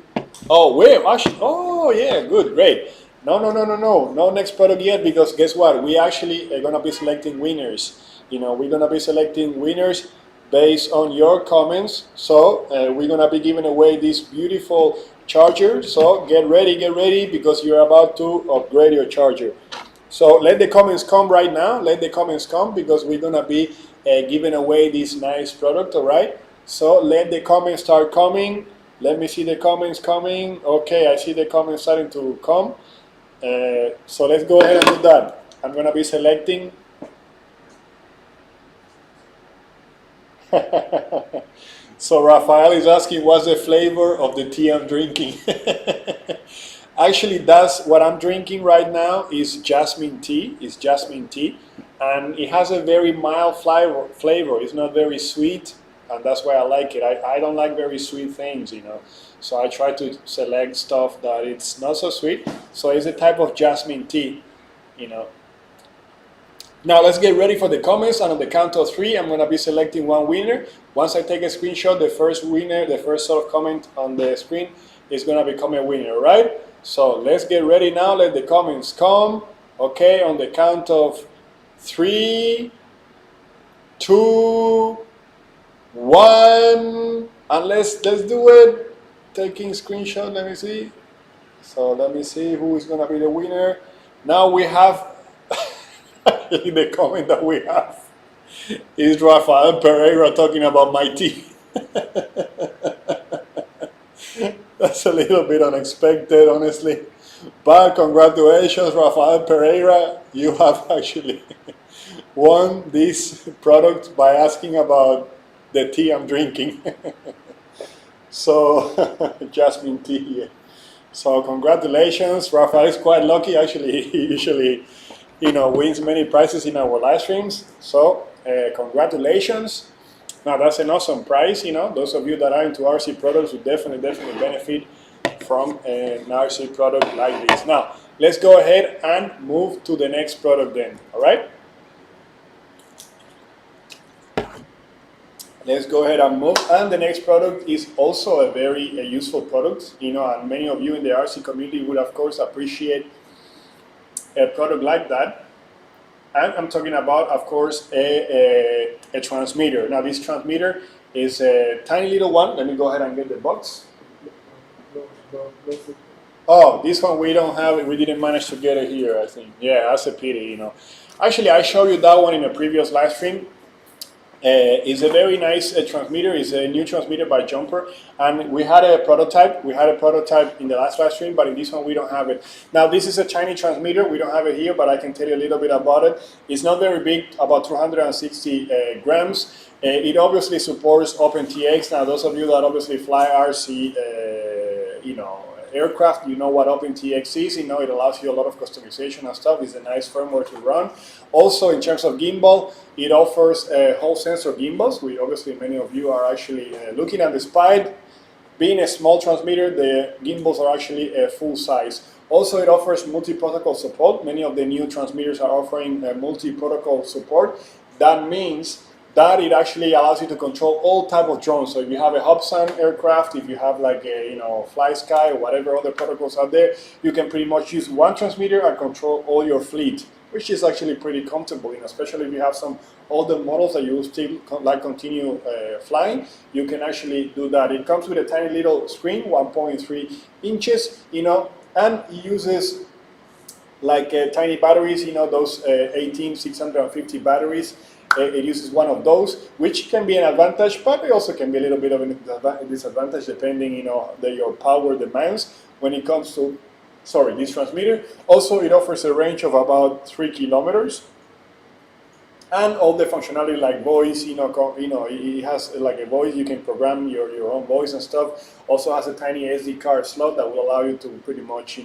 Oh, wait, actually, oh yeah, good, great. No next product yet, because guess what? We actually are gonna be selecting winners. We're gonna be selecting winners based on your comments. So we're gonna be giving away this beautiful charger. So get ready, because you're about to upgrade your charger. So let the comments come right now. Let the comments come, because we're gonna be giving away this nice product. All right. So let the comments start coming. Let me see the comments coming. Okay, I see the comments starting to come. So let's go ahead and do that. I'm gonna be selecting. So Rafael is asking, what's the flavor of the tea I'm drinking? Actually, that's what I'm drinking right now is jasmine tea. It's jasmine tea, and it has a very mild flavor. It's not very sweet, and that's why I like it. I don't like very sweet things, So I try to select stuff that it's not so sweet. So it's a type of jasmine tea, Now let's get ready for the comments, and on the count of 3, I'm going to be selecting one winner. Once I take a screenshot, the first winner, the first sort of comment on the screen is going to become a winner, right? So let's get ready now. Let the comments come. Okay, on the count of 3, 2, 1, and let's do it. Taking screenshot. Let me see. So let me see who is going to be the winner. Now we have. The comment that we have is Rafael Pereira talking about my tea. That's a little bit unexpected, honestly. But congratulations, Rafael Pereira. You have actually won this product by asking about the tea I'm drinking. So, jasmine tea. Yeah. So congratulations. Rafael is quite lucky. Actually, he usually wins many prizes in our live streams. So congratulations. Now that's an awesome prize. Those of you that are into RC products will definitely benefit from an RC product like this. Now let's go ahead and move to the next product then. All right. Let's go ahead and move. And the next product is also a very useful product. And many of you in the RC community would of course appreciate a product like that. And I'm talking about, of course, a transmitter. Now this transmitter is a tiny little one. Let me go ahead and get the box. Oh, this one we don't have it. We didn't manage to get it here, I think. Yeah, that's a pity, Actually, I showed you that one in a previous live stream. It's a very nice transmitter. It's a new transmitter by Jumper, and we had a prototype. We had a prototype in the last live stream, but in this one we don't have it. Now this is a tiny transmitter. We don't have it here, but I can tell you a little bit about it. It's not very big, about 260 grams. It obviously supports OpenTX. Now those of you that obviously fly RC, aircraft, you know what OpenTX is, you know, it allows you a lot of customization and stuff. It's a nice firmware to run. Also, in terms of gimbal, it offers whole sensor gimbals, which obviously many of you are actually looking at. Despite being a small transmitter, the gimbals are actually full size. Also, it offers multi-protocol support. Many of the new transmitters are offering multi-protocol support. That means that it actually allows you to control all type of drones. So if you have a Hubsan aircraft, if you have like a Fly Sky or whatever other protocols out there, you can pretty much use one transmitter and control all your fleet, which is actually pretty comfortable, especially if you have some older models that you still like continue flying. You can actually do that. It comes with a tiny little screen, 1.3 inches, and it uses like tiny batteries, those 18650 batteries. It uses one of those, which can be an advantage, but it also can be a little bit of a disadvantage depending, your power demands when it comes to, this transmitter. Also, it offers a range of about 3 kilometers. And all the functionality like voice, it has like a voice, you can program your own voice and stuff. Also has a tiny SD card slot that will allow you to pretty much,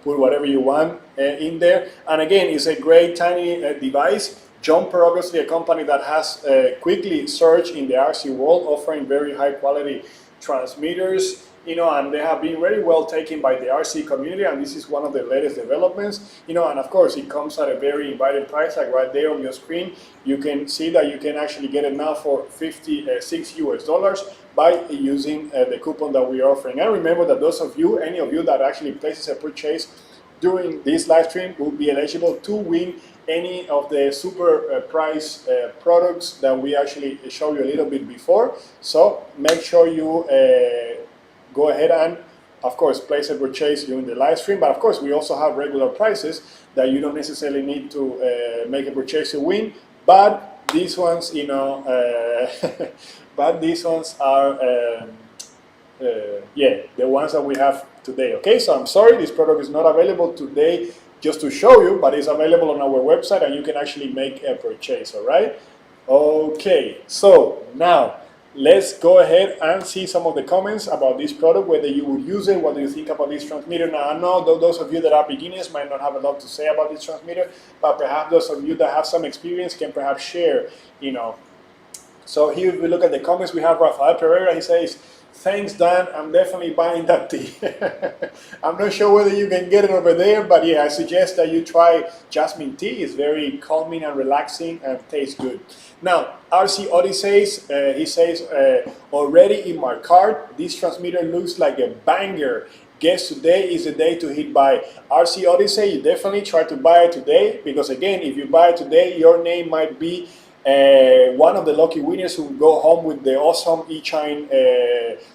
put whatever you want in there. And again, it's a great tiny device. Jumper, obviously a company that has quickly surged in the RC world, offering very high quality transmitters, and they have been very well taken by the RC community, and this is one of the latest developments, and of course it comes at a very inviting price, like right there on your screen. You can see that you can actually get it now for $56 by using the coupon that we are offering. And remember that any of you that actually places a purchase during this live stream will be eligible to win any of the super price products that we actually showed you a little bit before. So make sure you go ahead and, of course, place a purchase during the live stream. But of course, we also have regular prices that you don't necessarily need to make a purchase to win. But these ones, but these ones are, the ones that we have today. Okay, so I'm sorry, this product is not available today just to show you, but it's available on our website and you can actually make a purchase, all right? Okay, so now let's go ahead and see some of the comments about this product, whether you would use it, what do you think about this transmitter. Now, I know those of you that are beginners might not have a lot to say about this transmitter, but perhaps those of you that have some experience can perhaps share, So here, if we look at the comments, we have Rafael Pereira. He says, "Thanks, Dan. I'm definitely buying that tea." I'm not sure whether you can get it over there, but yeah, I suggest that you try jasmine tea. It's very calming and relaxing and tastes good. Now, RC Odyssey, he says, already in my cart, this transmitter looks like a banger. Guess today is the day to hit buy. RC Odyssey, you definitely try to buy it today, because again, if you buy it today, your name might be one of the lucky winners who go home with the awesome eShine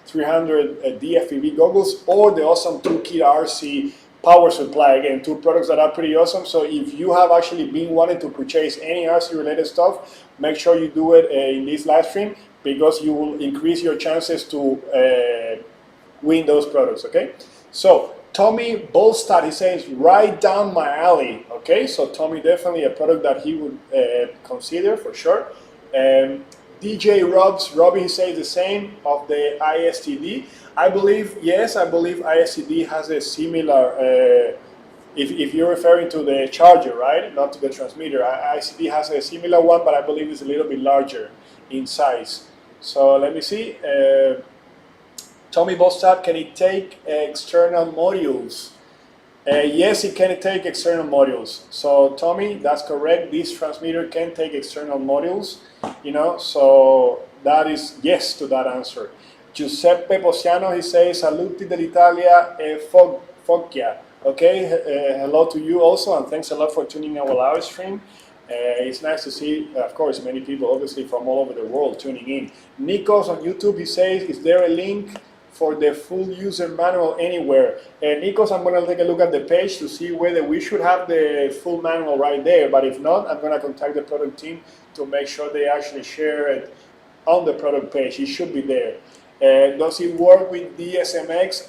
300 Fpv Goggles or the awesome toolkit RC power supply. Again, two products that are pretty awesome. So if you have actually been wanting to purchase any RC related stuff, make sure you do it in this live stream, because you will increase your chances to win those products. Okay, so Tommy Bolstad, he says, right down my alley. Okay, so Tommy, definitely a product that he would consider for sure. DJ Robbie, he says the same of the ISTD. I believe ISTD has a similar, if you're referring to the charger, right? Not to the transmitter. ISTD has a similar one, but I believe it's a little bit larger in size. So let me see. Tommy Bostad, can it take external modules? Yes, it can take external modules. So Tommy, that's correct. This transmitter can take external modules, so that is yes to that answer. Giuseppe Posiano, he says, saluti dell'Italia e Foggia. Okay, hello to you also, and thanks a lot for tuning our live stream. It's nice to see, of course, many people obviously from all over the world tuning in. Nikos on YouTube, he says, is there a link for the full user manual anywhere? Nikos, I'm going to take a look at the page to see whether we should have the full manual right there, but if not, I'm going to contact the product team to make sure they actually share it on the product page. It should be there. Does it work with DSMX?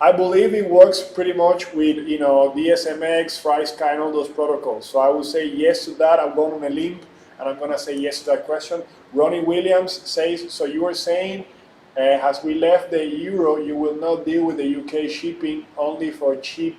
I believe it works pretty much with DSMX, FlySky, and all those protocols. So I will say yes to that. I'm going on a limb, and I'm going to say yes to that question. Ronnie Williams says, so you were saying As we left the euro, you will not deal with the UK shipping only for cheap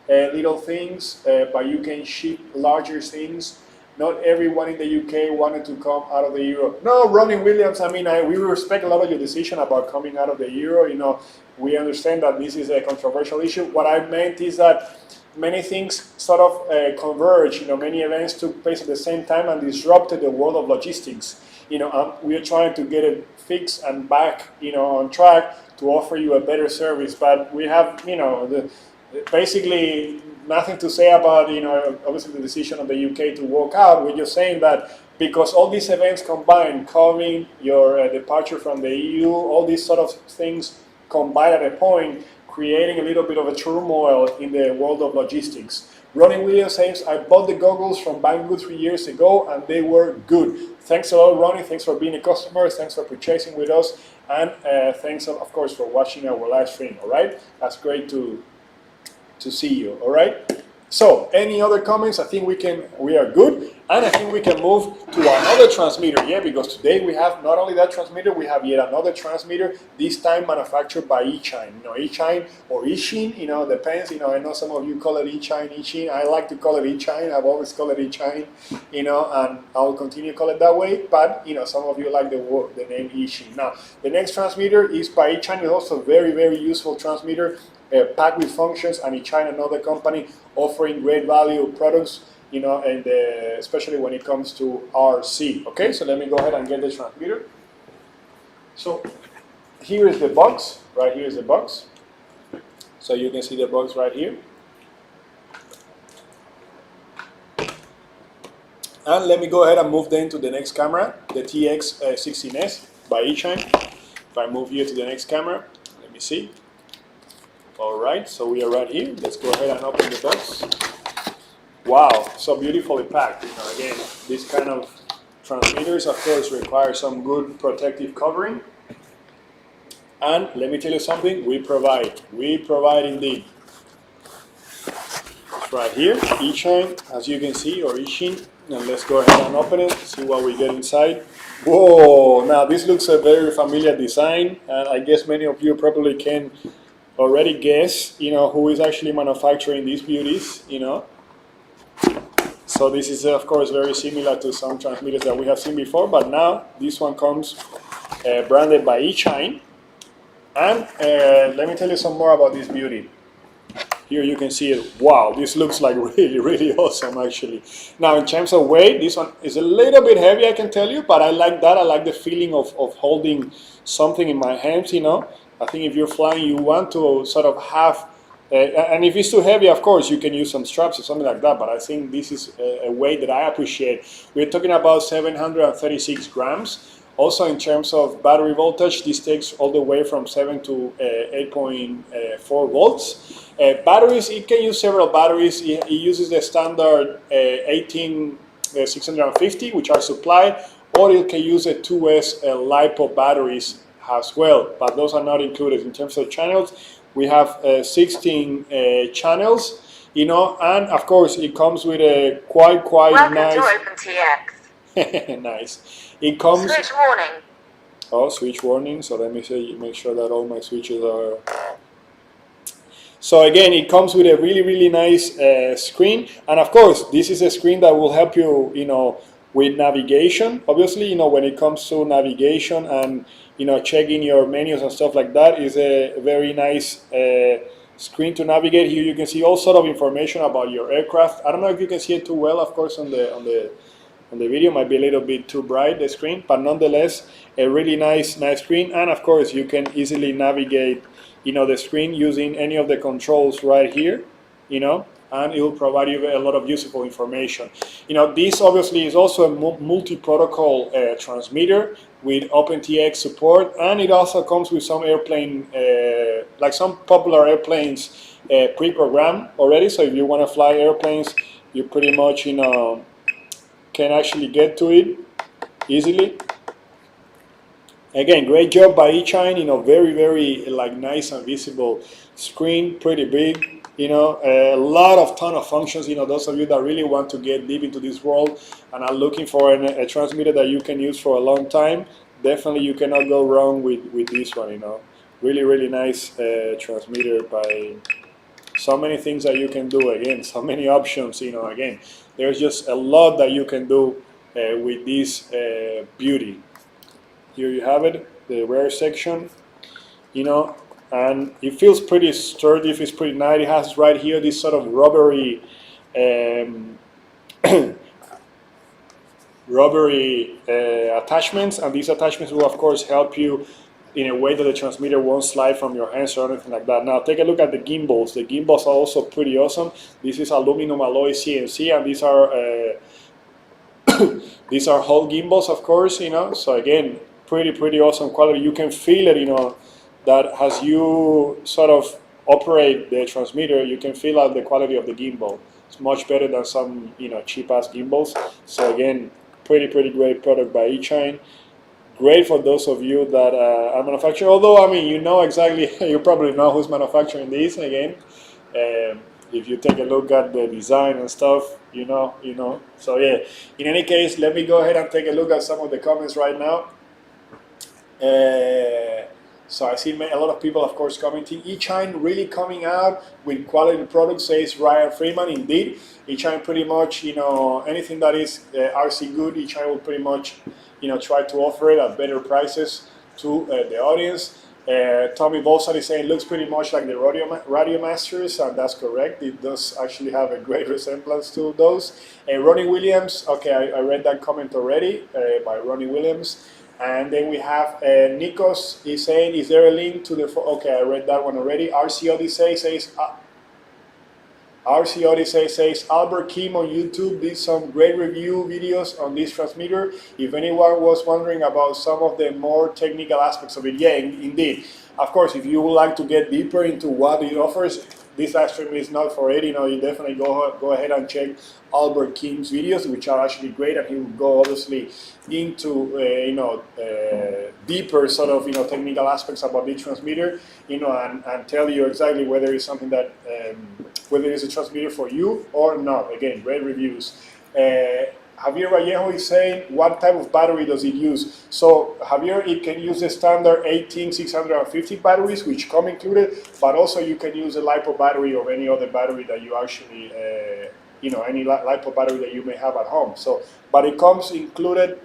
little things, but you can ship larger things. Not everyone in the UK wanted to come out of the euro. No, Ronnie Williams, I mean, we respect a lot of your decision about coming out of the euro. You know, we understand that this is a controversial issue. What I meant is that many things sort of converge. You know, many events took place at the same time and disrupted the world of logistics. You know, we are trying to get it fixed and back, you know, on track to offer you a better service. But we have, you know, basically nothing to say about, you know, obviously the decision of the UK to walk out. We're just saying that because all these events combined, covering your departure from the EU, all these sort of things combined at a point, creating a little bit of a turmoil in the world of logistics. Ronnie Williams says, I bought the goggles from Banggood 3 years ago and they were good. Thanks a lot, Ronnie. Thanks for being a customer. Thanks for purchasing with us. And thanks, of course, for watching our live stream, all right? That's great to see you, all right? So, any other comments? I think we are good, and I think we can move to another transmitter, yeah, because today we have not only that transmitter, we have yet another transmitter, this time manufactured by eChine. You know, eChine or eChine, you know, depends, you know, I know some of you call it eChine, I like to call it eChine, I've always called it eChine, you know, and I'll continue to call it that way, but, you know, some of you like the name eChine. Now, the next transmitter is by eChine, it's also a very, very useful transmitter, packed with functions, and eChine, another company offering great value products, you know, and especially when it comes to RC. Okay, so let me go ahead and get the transmitter. So here is the box, right here is the box. So you can see the box right here. And let me go ahead and move then to the next camera, the TX16S by eChine. If I move here to the next camera, let me see. All right, so we are right here. Let's go ahead and open the box. Wow, so beautifully packed. You know, again, this kind of transmitters, of course, require some good protective covering. And let me tell you something, we provide indeed. It's right here, eChine, as you can see, or eChine. And let's go ahead and open it, see what we get inside. Whoa, now this looks a very familiar design, and I guess many of you probably can already guess, you know, who is actually manufacturing these beauties, you know. So this is, of course, very similar to some transmitters that we have seen before, but now this one comes branded by eChine. And let me tell you some more about this beauty. Here you can see it. Wow, this looks like really, really awesome, actually. Now, in terms of weight, this one is a little bit heavy, I can tell you, but I like that. I like the feeling of holding something in my hands, you know. I think if you're flying, you want to sort of have, and if it's too heavy, of course, you can use some straps or something like that, but I think this is a weight that I appreciate. We're talking about 736 grams. Also, in terms of battery voltage, this takes all the way from 7 to 8.4 volts. Batteries, it can use several batteries. It uses the standard 18650, which are supplied, or it can use a 2S LiPo batteries as well, but those are not included. In terms of channels, we have 16 channels, you know, and of course it comes with a quite Welcome nice. Welcome to OpenTX. Nice. It comes. Switch warning. Oh, switch warning. So let me make sure that all my switches are. So again, it comes with a really, really nice screen, and of course, this is a screen that will help you, you know, with navigation. Obviously, you know, when it comes to navigation and, you know, checking your menus and stuff like that, is a very nice screen to navigate. Here you can see all sort of information about your aircraft. I don't know if you can see it too well, of course, on the video. Might be a little bit too bright, the screen, but nonetheless, a really nice screen. And of course, you can easily navigate, you know, the screen using any of the controls right here, you know, and it will provide you a lot of useful information. You know, this obviously is also a multi-protocol transmitter with OpenTX support, and it also comes with some airplane, like some popular airplanes pre-programmed already. So if you want to fly airplanes, you pretty much, you know, can actually get to it easily. Again, great job by eChine, you know, very, very like nice and visible screen, pretty big. You know, a ton of functions. You know, those of you that really want to get deep into this world and are looking for a transmitter that you can use for a long time, definitely you cannot go wrong with this one, you know. Really, really nice transmitter by so many things that you can do. Again, so many options, you know. Again, there's just a lot that you can do with this beauty. Here you have it, the rear section, you know, and it feels pretty sturdy, it feels pretty nice. It has right here this sort of rubbery rubbery attachments, and these attachments will of course help you in a way that the transmitter won't slide from your hands or anything like that. Now take a look at the gimbals. The gimbals are also pretty awesome. This is aluminum alloy CNC, and these are these are whole gimbals, of course, you know. So again, pretty awesome quality. You can feel it, you know, that as you sort of operate the transmitter, you can feel out the quality of the gimbal. It's much better than some, you know, cheap ass gimbals. So again, pretty great product by eChine. Great for those of you that are manufacturing. Although, I mean, you know exactly, you probably know who's manufacturing these. Again, if you take a look at the design and stuff, you know. So yeah. In any case, let me go ahead and take a look at some of the comments right now. So I see a lot of people, of course, commenting. eChine really coming out with quality products, says Ryan Freeman. Indeed, eChine pretty much, you know, anything that is RC good, eChine will pretty much, you know, try to offer it at better prices to the audience. Tommy Bolsat is saying looks pretty much like the Radio Masters, and that's correct. It does actually have a great resemblance to those. Ronnie Williams, okay, I read that comment already by Ronnie Williams. And then we have Nikos is saying, is there a link to the, okay, I read that one already. RC Odyssey says, Albert Kim on YouTube did some great review videos on this transmitter. If anyone was wondering about some of the more technical aspects of it, yeah, indeed. Of course, if you would like to get deeper into what it offers, this live stream is not for it. You know, you definitely go ahead and check Albert Kim's videos, which are actually great, and he will go obviously into deeper sort of, you know, technical aspects about the transmitter, you know, and tell you exactly whether it's something that whether it's a transmitter for you or not. Again, great reviews. Javier Vallejo is saying, what type of battery does it use? So Javier, it can use the standard 18650 batteries, which come included, but also you can use a LiPo battery or any other battery that you actually, any LiPo battery that you may have at home. So, but it comes included,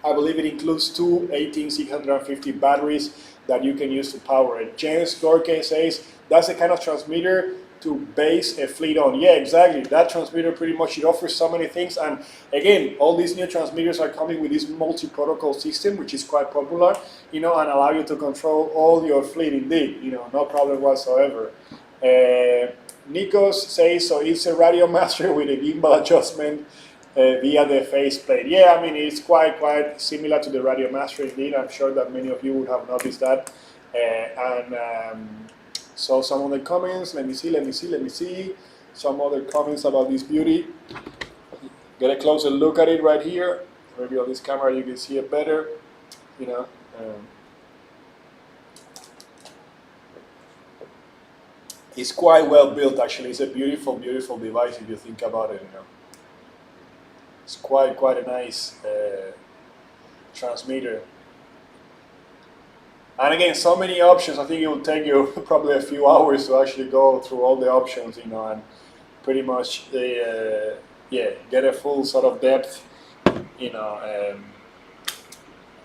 I believe it includes two 18650 batteries that you can use to power it. James Gorke says, that's the kind of transmitter to base a fleet on. Yeah, exactly. That transmitter pretty much, it offers so many things. And again, all these new transmitters are coming with this multi-protocol system, which is quite popular, you know, and allow you to control all your fleet indeed, you know, no problem whatsoever. Nikos says, so it's a Radio Master with a gimbal adjustment via the faceplate. Yeah, I mean, it's quite similar to the Radio Master indeed. I'm sure that many of you would have noticed that. So some of the comments, let me see. Some other comments about this beauty. Get a closer look at it right here. Maybe on this camera you can see it better, you know. It's quite well built actually. It's a beautiful device if you think about it, you know. It's quite a nice transmitter. And again, so many options. I think it will take you probably a few hours to actually go through all the options, you know, and pretty much, get a full sort of depth, you know,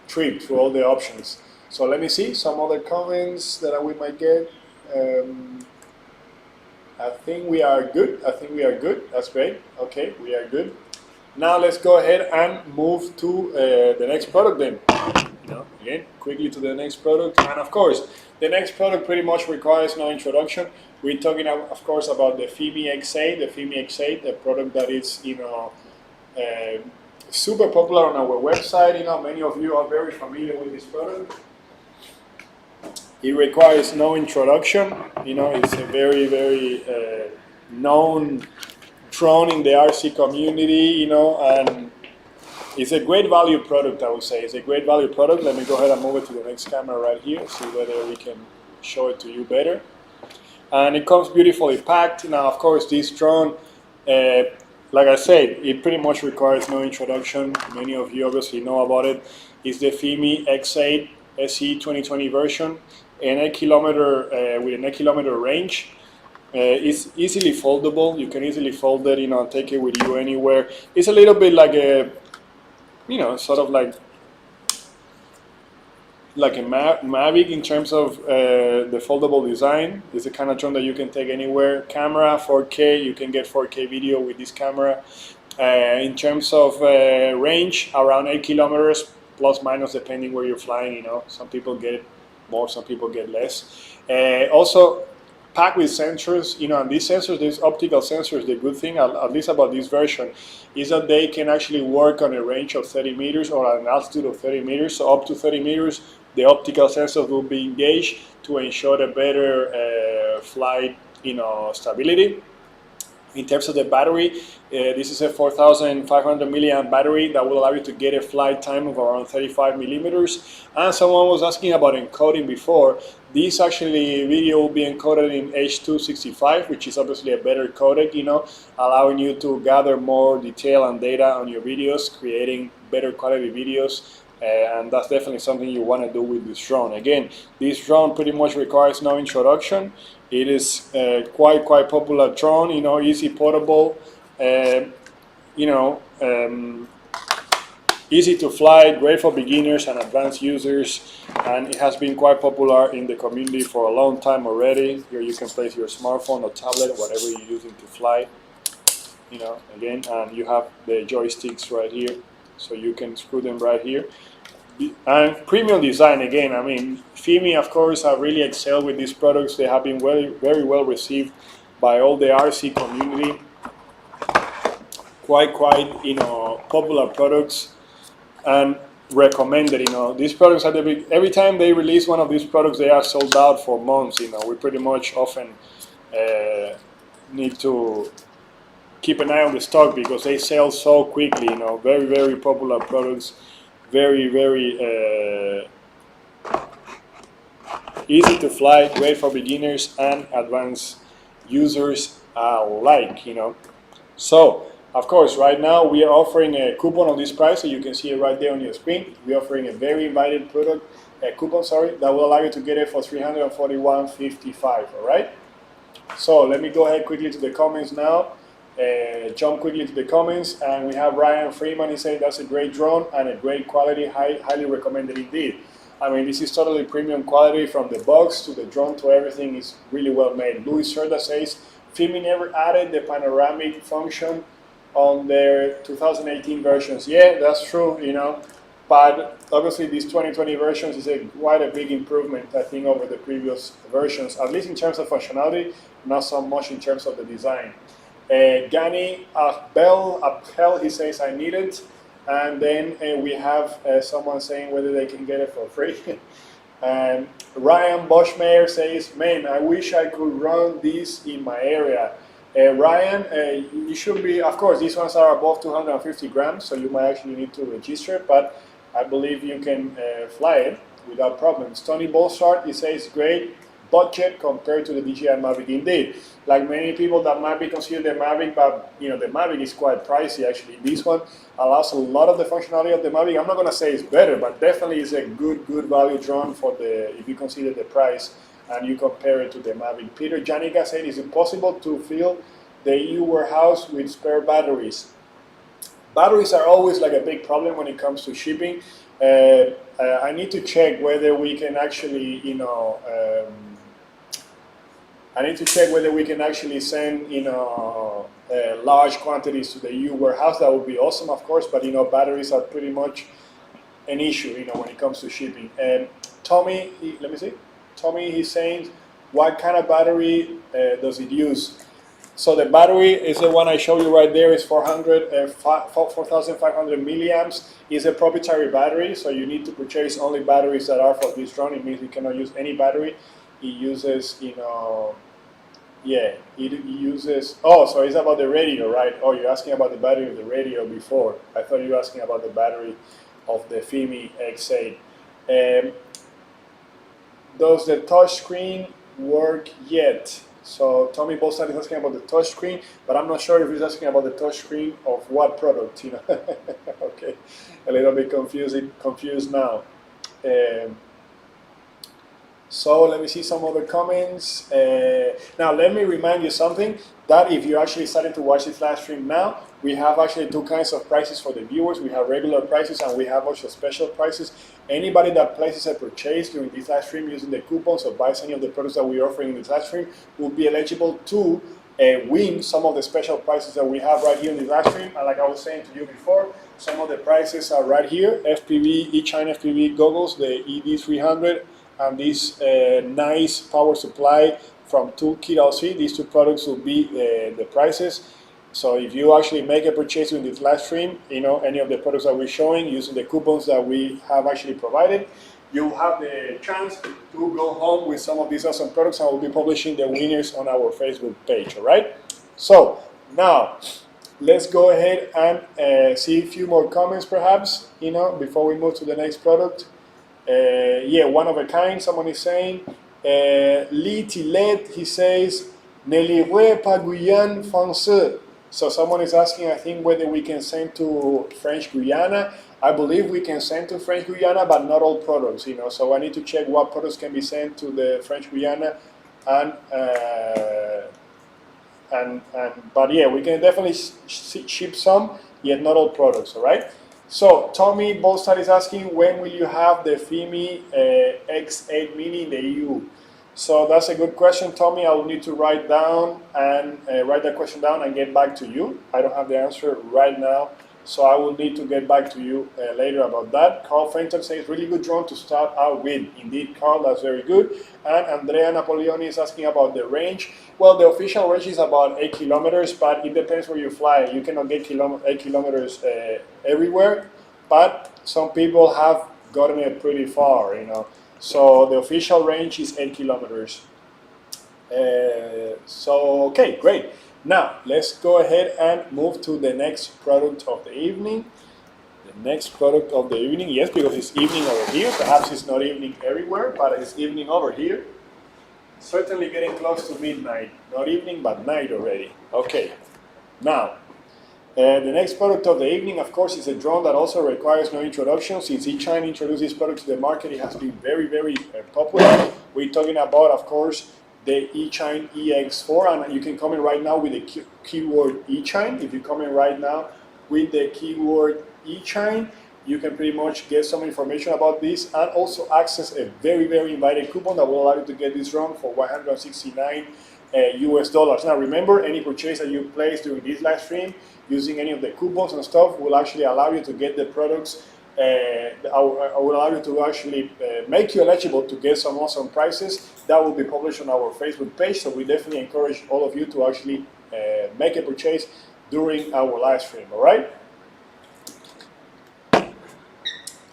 trip through all the options. So let me see some other comments that we might get. I think we are good. That's great. Okay, we are good. Now let's go ahead and move to the next product then. You know, again, quickly to the next product. And of course, the next product pretty much requires no introduction. We're talking, of course, about the Fpv X8. The Fpv X8, a product that is, you know, super popular on our website. You know, many of you are very familiar with this product. It requires no introduction. You know, it's a very known drone in the RC community, you know, and it's a great value product, I would say. It's a great value product. Let me go ahead and move it to the next camera right here, see whether we can show it to you better. And it comes beautifully packed. Now, of course, this drone, like I said, it pretty much requires no introduction. Many of you obviously know about it. is the Fimi X8 SE 2020 version, an 8 kilometer with an 8 kilometer range. It's easily foldable. You can easily fold it, take it with you anywhere. It's a little bit like a, sort of like a Mavic in terms of the foldable design. It's the kind of drone that you can take anywhere. Camera, 4K, you can get 4K video with this camera. In terms of range, around 8 kilometers, plus minus depending where you're flying. Some people get more, some people get less. Also, packed with sensors, and these sensors, these optical sensors, the good thing, at least about this version, is that they can actually work on a range of 30 meters or an altitude of 30 meters. So up to 30 meters, the optical sensors will be engaged to ensure a better flight, stability. In terms of the battery, this is a 4,500 milliamp battery that will allow you to get a flight time of around 35 millimeters. And someone was asking about encoding before. This actually video will be encoded in H.265, which is obviously a better codec, allowing you to gather more detail and data on your videos, creating better quality videos. And that's definitely something you want to do with this drone. Again, this drone pretty much requires no introduction. It is quite popular drone, easy portable, easy to fly, great for beginners and advanced users, and it has been quite popular in the community for a long time already. Here you can place your smartphone or tablet, whatever you're using to fly, again, and you have the joysticks right here, so you can screw them right here. And premium design, again, Fimi, of course, have really excelled with these products. They have been very well received by all the RC community. Quite popular products and recommended. These products are every time they release one of these products, they are sold out for months. We pretty much often need to keep an eye on the stock because they sell so quickly. Very popular products. Very easy to fly, great for beginners and advanced users alike. So, of course, right now we are offering a coupon on this price, so you can see it right there on your screen. We're offering a very invited coupon, that will allow you to get it for $341.55. All right. So let me go ahead quickly to the comments now. Jump quickly to the comments, and we have Ryan Freeman. He said that's a great drone and a great quality, highly recommended indeed. This is totally premium quality from the box to the drone to everything is really well made. Louis Serda says Fimi never added the panoramic function on their 2018 versions. Yeah, that's true, but obviously these 2020 versions is quite a big improvement, I think, over the previous versions, at least in terms of functionality, not so much in terms of the design. Gani Abhel, he says, I need it. And then we have someone saying whether they can get it for free. And Ryan Boschmeyer says, man, I wish I could run this in my area. Ryan, you should be, of course, these ones are above 250 grams, so you might actually need to register, but I believe you can fly it without problems. Tony Bolsart, he says, great budget compared to the DJI Mavic. Indeed, like many people, that might be considered the Mavic, but the Mavic is quite pricey actually. This one allows a lot of the functionality of the Mavic. I'm not going to say it's better, but definitely is a good value drone for if you consider the price and you compare it to the Mavic. Peter Janica said, is it possible to fill the EU warehouse with spare batteries? Batteries are always like a big problem when it comes to shipping. I need to check whether we can actually, send, large quantities to the EU warehouse. That would be awesome, of course, but batteries are pretty much an issue, when it comes to shipping. And Tommy, let me see. Tommy, he's saying, what kind of battery does it use? So the battery is the one I showed you right there. Is 4,500 milliamps. Is a proprietary battery, so you need to purchase only batteries that are for this drone. It means you cannot use any battery. It uses, it uses. Oh, so it's about the radio, right? Oh, you're asking about the battery of the radio before. I thought you were asking about the battery of the Fimi X8. Does the touch screen work yet? So Tommy Bolstad is asking about the touch screen, but I'm not sure if he's asking about the touch screen of what product, you know. Okay, a little bit confused now. So let me see some other comments. Now let me remind you something, that if you're actually starting to watch this live stream now, we have actually two kinds of prices for the viewers. We have regular prices and we have also special prices. Anybody that places a purchase during this live stream using the coupons or buys any of the products that we're offering in this live stream will be eligible to win some of the special prices that we have right here in the live stream. And like I was saying to you before, some of the prices are right here. FPV, E-Chine FPV goggles, the ED300, and this nice power supply from Toolkit LC. These two products will be the prices. So if you actually make a purchase in this live stream, you know, any of the products that we're showing using the coupons that we have actually provided, you'll have the chance to go home with some of these awesome products, and we'll be publishing the winners on our Facebook page, all right? So now let's go ahead and see a few more comments perhaps, you know, before we move to the next product. Yeah, one of a kind, someone is saying. Lee Tillet, he says, ne livrez pas Guyane français. So someone is asking, I think, whether we can send to French Guyana. I believe we can send to French Guyana, but not all products, you know. So I need to check what products can be sent to the French Guyana, but yeah, we can definitely ship some, yet not all products. All right. So Tommy Bolstad is asking, when will you have the FIMI X8 Mini in the EU? So that's a good question, Tommy. I will need to write that question down and get back to you. I don't have the answer right now, so I will need to get back to you later about that. Carl Fenton says, really good drone to start out with. Indeed, Carl, that's very good. And Andrea Napoleoni is asking about the range. Well, the official range is about 8 kilometers, but it depends where you fly. You cannot get 8 kilometers everywhere, but some people have gotten it pretty far, you know. So the official range is 8 kilometers. So, okay, great. Now, let's go ahead and move to the next product of the evening. The next product of the evening, yes, because it's evening over here. Perhaps it's not evening everywhere, but it's evening over here. Certainly getting close to midnight. Not evening, but night already. Okay, now, the next product of the evening, of course, is a drone that also requires no introduction. Since E-Chine introduced this product to the market, it has been very, very popular. We're talking about, of course, the E-Chine EX4, and you can comment right now with the keyword E-Chine. If you comment right now with the keyword E-Chine, you can pretty much get some information about this and also access a very, very invited coupon that will allow you to get this drone for $169 US dollars. Now remember, any purchase that you place during this live stream using any of the coupons and stuff will actually allow you to get the products. I will allow you to actually make you eligible to get some awesome prices that will be published on our Facebook page. So we definitely encourage all of you to actually make a purchase during our live stream. All right.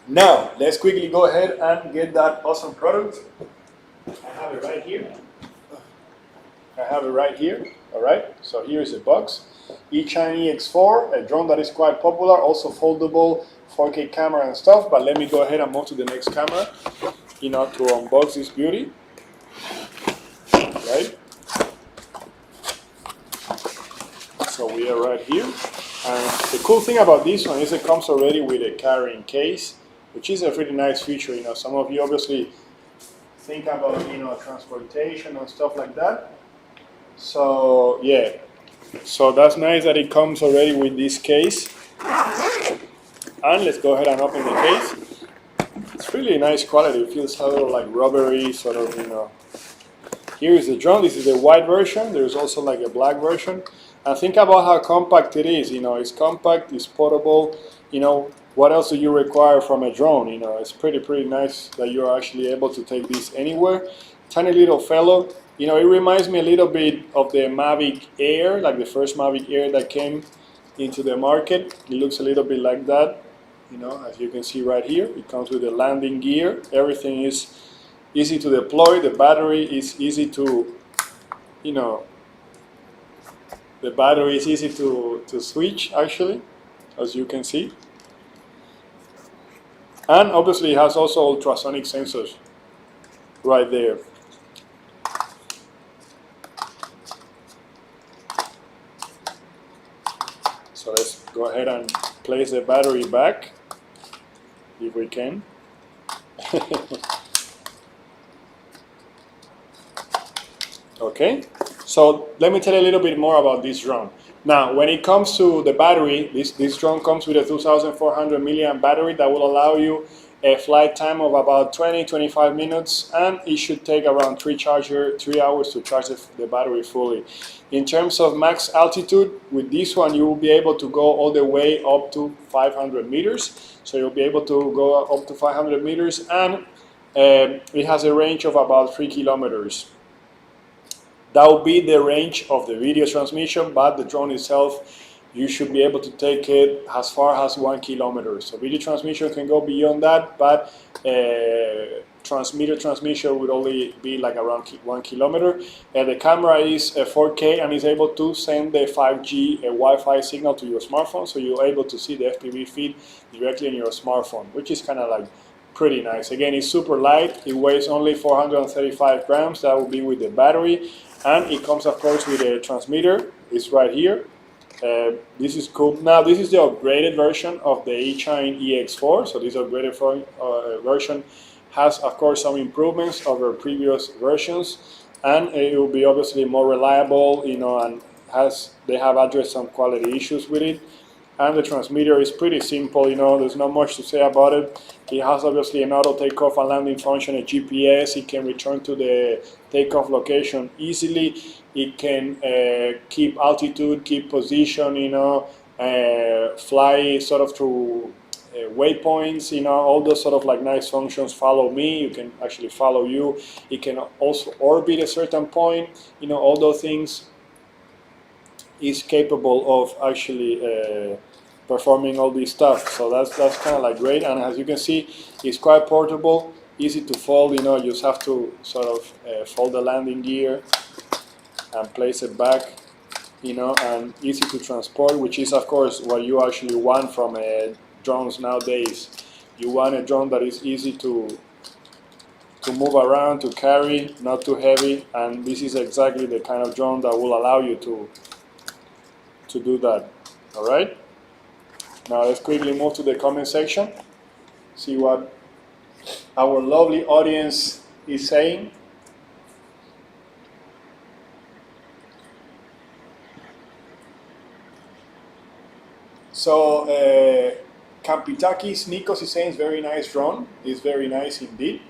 Now let's quickly go ahead and get that awesome product. I have it right here. All right. So here's the box. E-Chine EX4, a drone that is quite popular, also foldable, 4K camera and stuff. But let me go ahead and move to the next camera, you know, to unbox this beauty. Right. So we are right here, and the cool thing about this one is it comes already with a carrying case, which is a pretty nice feature. You know, some of you obviously think about, you know, transportation and stuff like that. So yeah, so that's nice that it comes already with this case. And let's go ahead and open the case. It's really nice quality. It feels a little like rubbery, sort of, you know. Here is the drone. This is the white version. There's also like a black version. And think about how compact it is. You know, it's compact, it's portable. You know, what else do you require from a drone? You know, it's pretty nice that you're actually able to take this anywhere. Tiny little fellow. You know, it reminds me a little bit of the Mavic Air, like the first Mavic Air that came into the market. It looks a little bit like that. You know, as you can see right here, it comes with the landing gear. Everything is easy to deploy. The battery is easy to, you know, the battery is easy to switch, actually, as you can see. And obviously it has also ultrasonic sensors right there. go ahead and place the battery back, if we can. Okay, so let me tell you a little bit more about this drone. Now, when it comes to the battery, this drone comes with a 2,400 milliamp battery that will allow you a flight time of about 20-25 minutes, and it should take around 3 hours to charge the battery fully. In terms of max altitude, with this one you will be able to go all the way up to 500 meters. So you'll be able to go up to 500 meters, and it has a range of about 3 kilometers. That will be the range of the video transmission, but the drone itself, you should be able to take it as far as 1 kilometer. So video transmission can go beyond that, but transmitter transmission would only be like around 1 kilometer. The camera is 4K and is able to send the 5G Wi-Fi signal to your smartphone, so you're able to see the FPV feed directly in your smartphone, which is kind of like pretty nice. Again, it's super light. It weighs only 435 grams. That will be with the battery. And it comes, of course, with a transmitter. It's right here. This is cool. Now, this is the upgraded version of the eChine EX4. So this upgraded version has, of course, some improvements over previous versions. And it will be obviously more reliable, you know, and they have addressed some quality issues with it. And the transmitter is pretty simple, you know, there's not much to say about it. It has obviously an auto takeoff and landing function, a GPS. It can return to the takeoff location easily. It can keep altitude, keep position, you know, fly sort of through waypoints, you know, all those sort of like nice functions. Follow me, you can actually follow you. It can also orbit a certain point, you know, all those things. Is capable of actually performing all this stuff, so that's kind of like great. And as you can see, it's quite portable, easy to fold. You know, you just have to sort of fold the landing gear and place it back, you know, and easy to transport, which is of course what you actually want from drones nowadays. You want a drone that is easy to move around, to carry, not too heavy, and this is exactly the kind of drone that will allow you to do that. All right, now let's quickly move to the comment section, see what our lovely audience is saying. So Kampitakis Nikos is saying it's very nice drone. It's very nice indeed.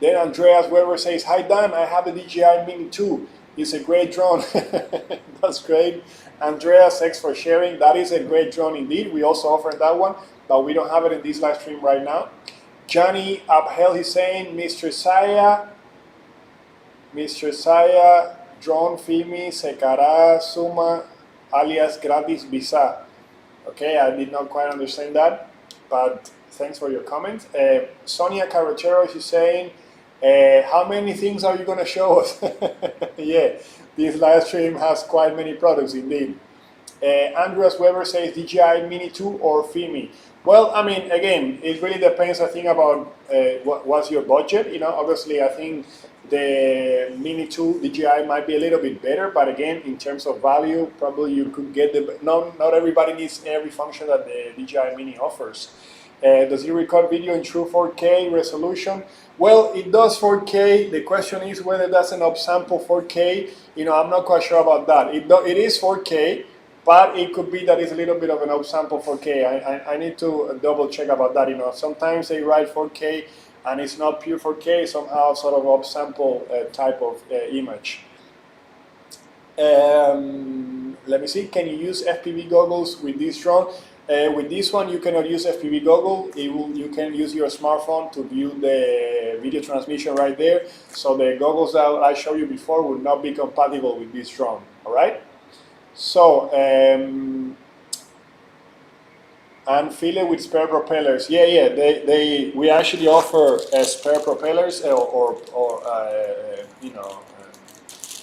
Then Andreas Weber says, hi Dan, I have a DJI Mini 2. It's a great drone. That's great. Andreas, thanks for sharing. That is a great drone indeed. We also offer that one, but we don't have it in this live stream right now. Johnny Abhel is saying, Mr. Saya, drone Fimi, Secara, Suma, alias Gratis Visa. Okay, I did not quite understand that, but thanks for your comment. Sonia Carreteros is saying, how many things are you going to show us? Yeah, this live stream has quite many products indeed. Andreas Weber says DJI Mini 2 or Fimi. Well, I mean, again, it really depends, I think, about what's your budget. You know, obviously, I think the Mini 2 DJI might be a little bit better, but again, in terms of value, probably you could get not everybody needs every function that the DJI Mini offers. Does it record video in true 4K resolution? Well, it does 4K. The question is whether that's an upsample 4K. You know, I'm not quite sure about that. It is 4K, but it could be that it's a little bit of an upsample 4K. I need to double check about that. You know, sometimes they write 4K and it's not pure 4K, somehow sort of upsample type of image. Let me see. Can you use FPV goggles with this drone? With this one, you cannot use FPV goggle. You can use your smartphone to view the video transmission right there. So the goggles that I showed you before would not be compatible with this drone. All right. So and fill it with spare propellers. Yeah. We actually offer spare propellers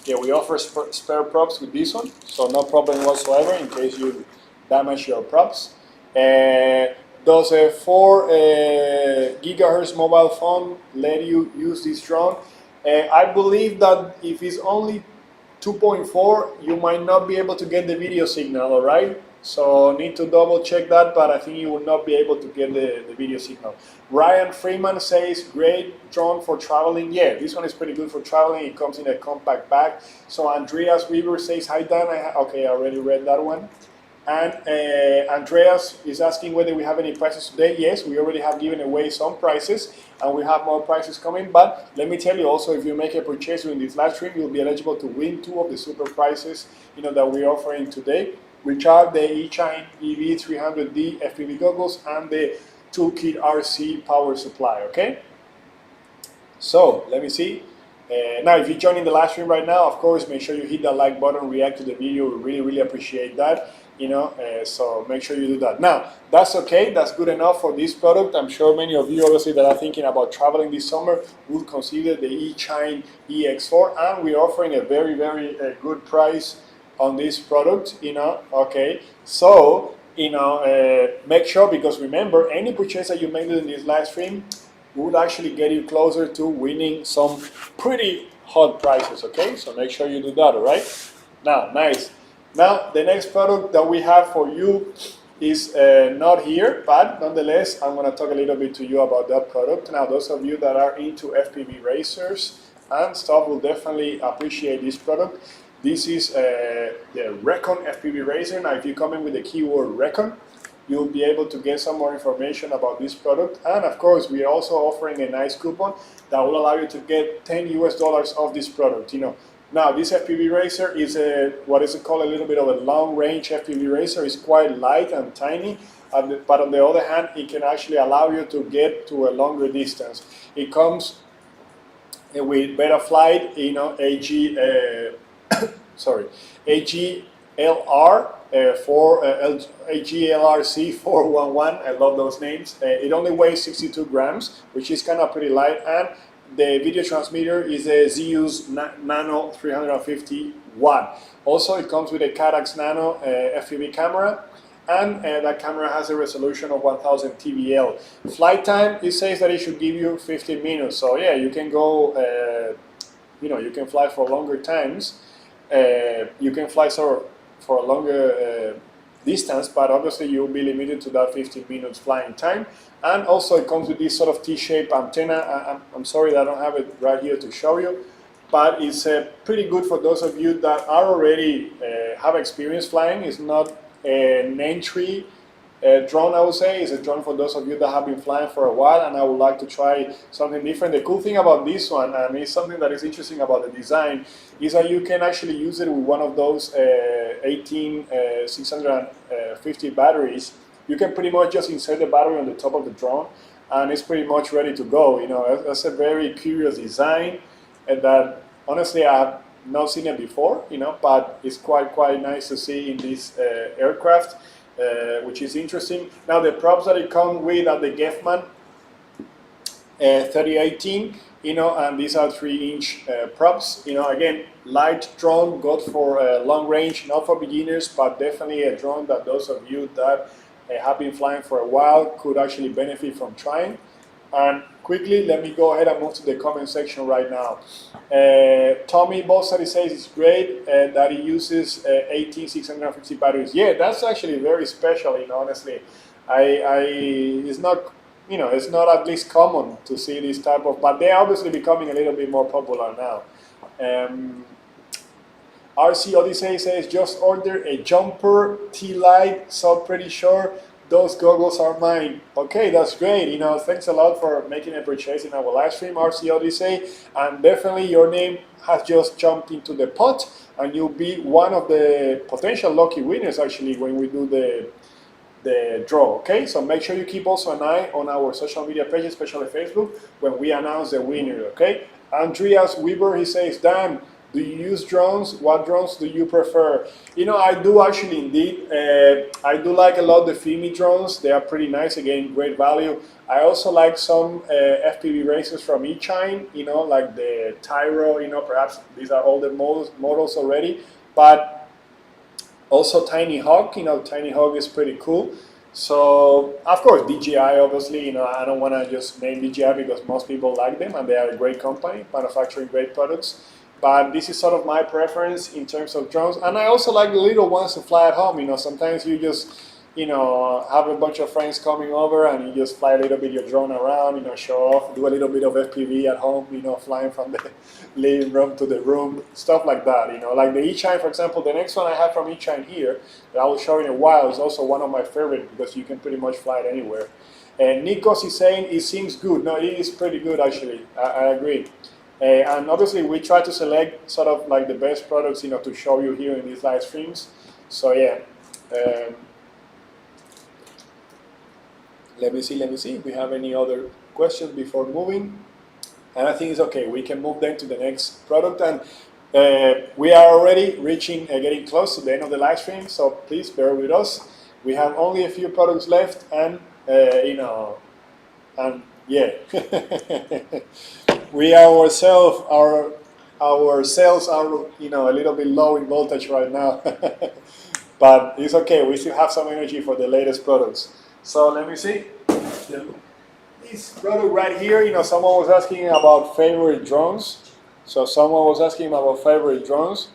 yeah, we offer spare props with this one. So no problem whatsoever in case you damage your props. Does a 4 gigahertz mobile phone let you use this drone? I believe that if it's only 2.4, you might not be able to get the video signal, all right? So need to double check that, but I think you will not be able to get the video signal. Ryan Freeman says, great drone for traveling. Yeah, this one is pretty good for traveling. It comes in a compact bag. So Andreas Weaver says, hi Dan. Okay, I already read that one. And Andreas is asking whether we have any prices today. Yes, we already have given away some prices, and we have more prices coming. But let me tell you also, if you make a purchase during this live stream, you'll be eligible to win 2 of the super prizes, that we're offering today, which are the eChine EV300D Fpv Goggles and the Toolkit RC power supply. Okay. So let me see. Now, if you're joining the live stream right now, of course, make sure you hit that like button, react to the video. We really, really appreciate that. So make sure you do that. Now, that's okay. That's good enough for this product. I'm sure many of you, obviously, that are thinking about traveling this summer will consider the eChine EX4, and we're offering a very, very good price on this product. Okay. So, make sure, because remember, any purchase that you make in this live stream would actually get you closer to winning some pretty hot prizes. Okay, so make sure you do that. All right. Now, nice. Now, the next product that we have for you is not here, but nonetheless, I'm going to talk a little bit to you about that product. Now, those of you that are into FPV racers and stuff will definitely appreciate this product. This is the Recon FPV Racer. Now, if you come in with the keyword Recon, you'll be able to get some more information about this product. And of course, we are also offering a nice coupon that will allow you to get $10 US off this product. Now, this FPV Racer is what is called a little bit of a long-range FPV Racer. It's quite light and tiny, but on the other hand, it can actually allow you to get to a longer distance. It comes with Betaflight, AGLR. AGLRC 411, I love those names. It only weighs 62 grams, which is kind of pretty light, and the video transmitter is a Zeus Nano 350 watt. Also, it comes with a Cadax Nano FPV camera, and that camera has a resolution of 1000 TBL. Flight time, it says that it should give you 15 minutes. So yeah, you can go, you can fly for longer times. You can fly for a longer distance, but obviously you'll be limited to that 15 minutes flying time. And also it comes with this sort of T-shaped antenna. I'm sorry that I don't have it right here to show you, but it's pretty good for those of you that are already have experience flying. It's not an entry drone, I would say. It's a drone for those of you that have been flying for a while and I would like to try something different. The cool thing about this one, and it's something that is interesting about the design, is that you can actually use it with one of those 18650 batteries. You can pretty much just insert the battery on the top of the drone and it's pretty much ready to go. That's a very curious design, and that honestly I have not seen it before, but it's quite nice to see in this aircraft, which is interesting. Now, the props that it comes with are the Gefman 3018, and these are 3-inch props. Again, light drone, good for long range, not for beginners, but definitely a drone that those of you that have been flying for a while could actually benefit from trying. And quickly, let me go ahead and move to the comment section right now. Tommy Bolsari says it's great that it uses 18650 batteries. Yeah, that's actually very special. Honestly, it's not, it's not at least common to see this type of, but they're obviously becoming a little bit more popular now. RC Odyssey says just order a jumper T-Light, so pretty sure those goggles are mine. Okay, that's great. Thanks a lot for making a purchase in our live stream, RC Odyssey. And definitely your name has just jumped into the pot, and you'll be one of the potential lucky winners actually when we do the draw. Okay, so make sure you keep also an eye on our social media pages, especially Facebook, when we announce the winner. Okay, Andreas Weber, he says, Dan, do you use drones? What drones do you prefer? I do actually indeed. I do like a lot the Fpv drones. They are pretty nice. Again, great value. I also like some FPV racers from eChine, like the Tyro, perhaps these are older models already. But also Tiny Hawk, Tiny Hawk is pretty cool. So, of course, DJI, obviously, I don't want to just name DJI because most people like them and they are a great company, manufacturing great products. but this is sort of my preference in terms of drones. And I also like the little ones to fly at home. You know, sometimes you just, you know, have a bunch of friends coming over and you just fly a little bit your drone around, you know, show off, do a little bit of FPV at home, you know, flying from the living room to the room, stuff like that, you know. Like the E-Chime, for example, the next one I have from E-Chime here that I will show in a while is also one of my favorite because you can pretty much fly it anywhere. And Nikos is saying it seems good. No, it is pretty good actually. I agree. And obviously we try to select sort of like the best products, you know, to show you here in these live streams. So yeah. Let me see if we have any other questions before moving. And I think it's okay. We can move then to the next product. And we are already reaching, getting close to the end of the live stream. So please bear with us. We have only a few products left, and you know, and yeah, we ourselves, our cells are, you know, a little bit low in voltage right now, but it's okay. We still have some energy for the latest products. So let me see. This product right here, you know, someone was asking about favorite drones. So someone was asking about favorite drones.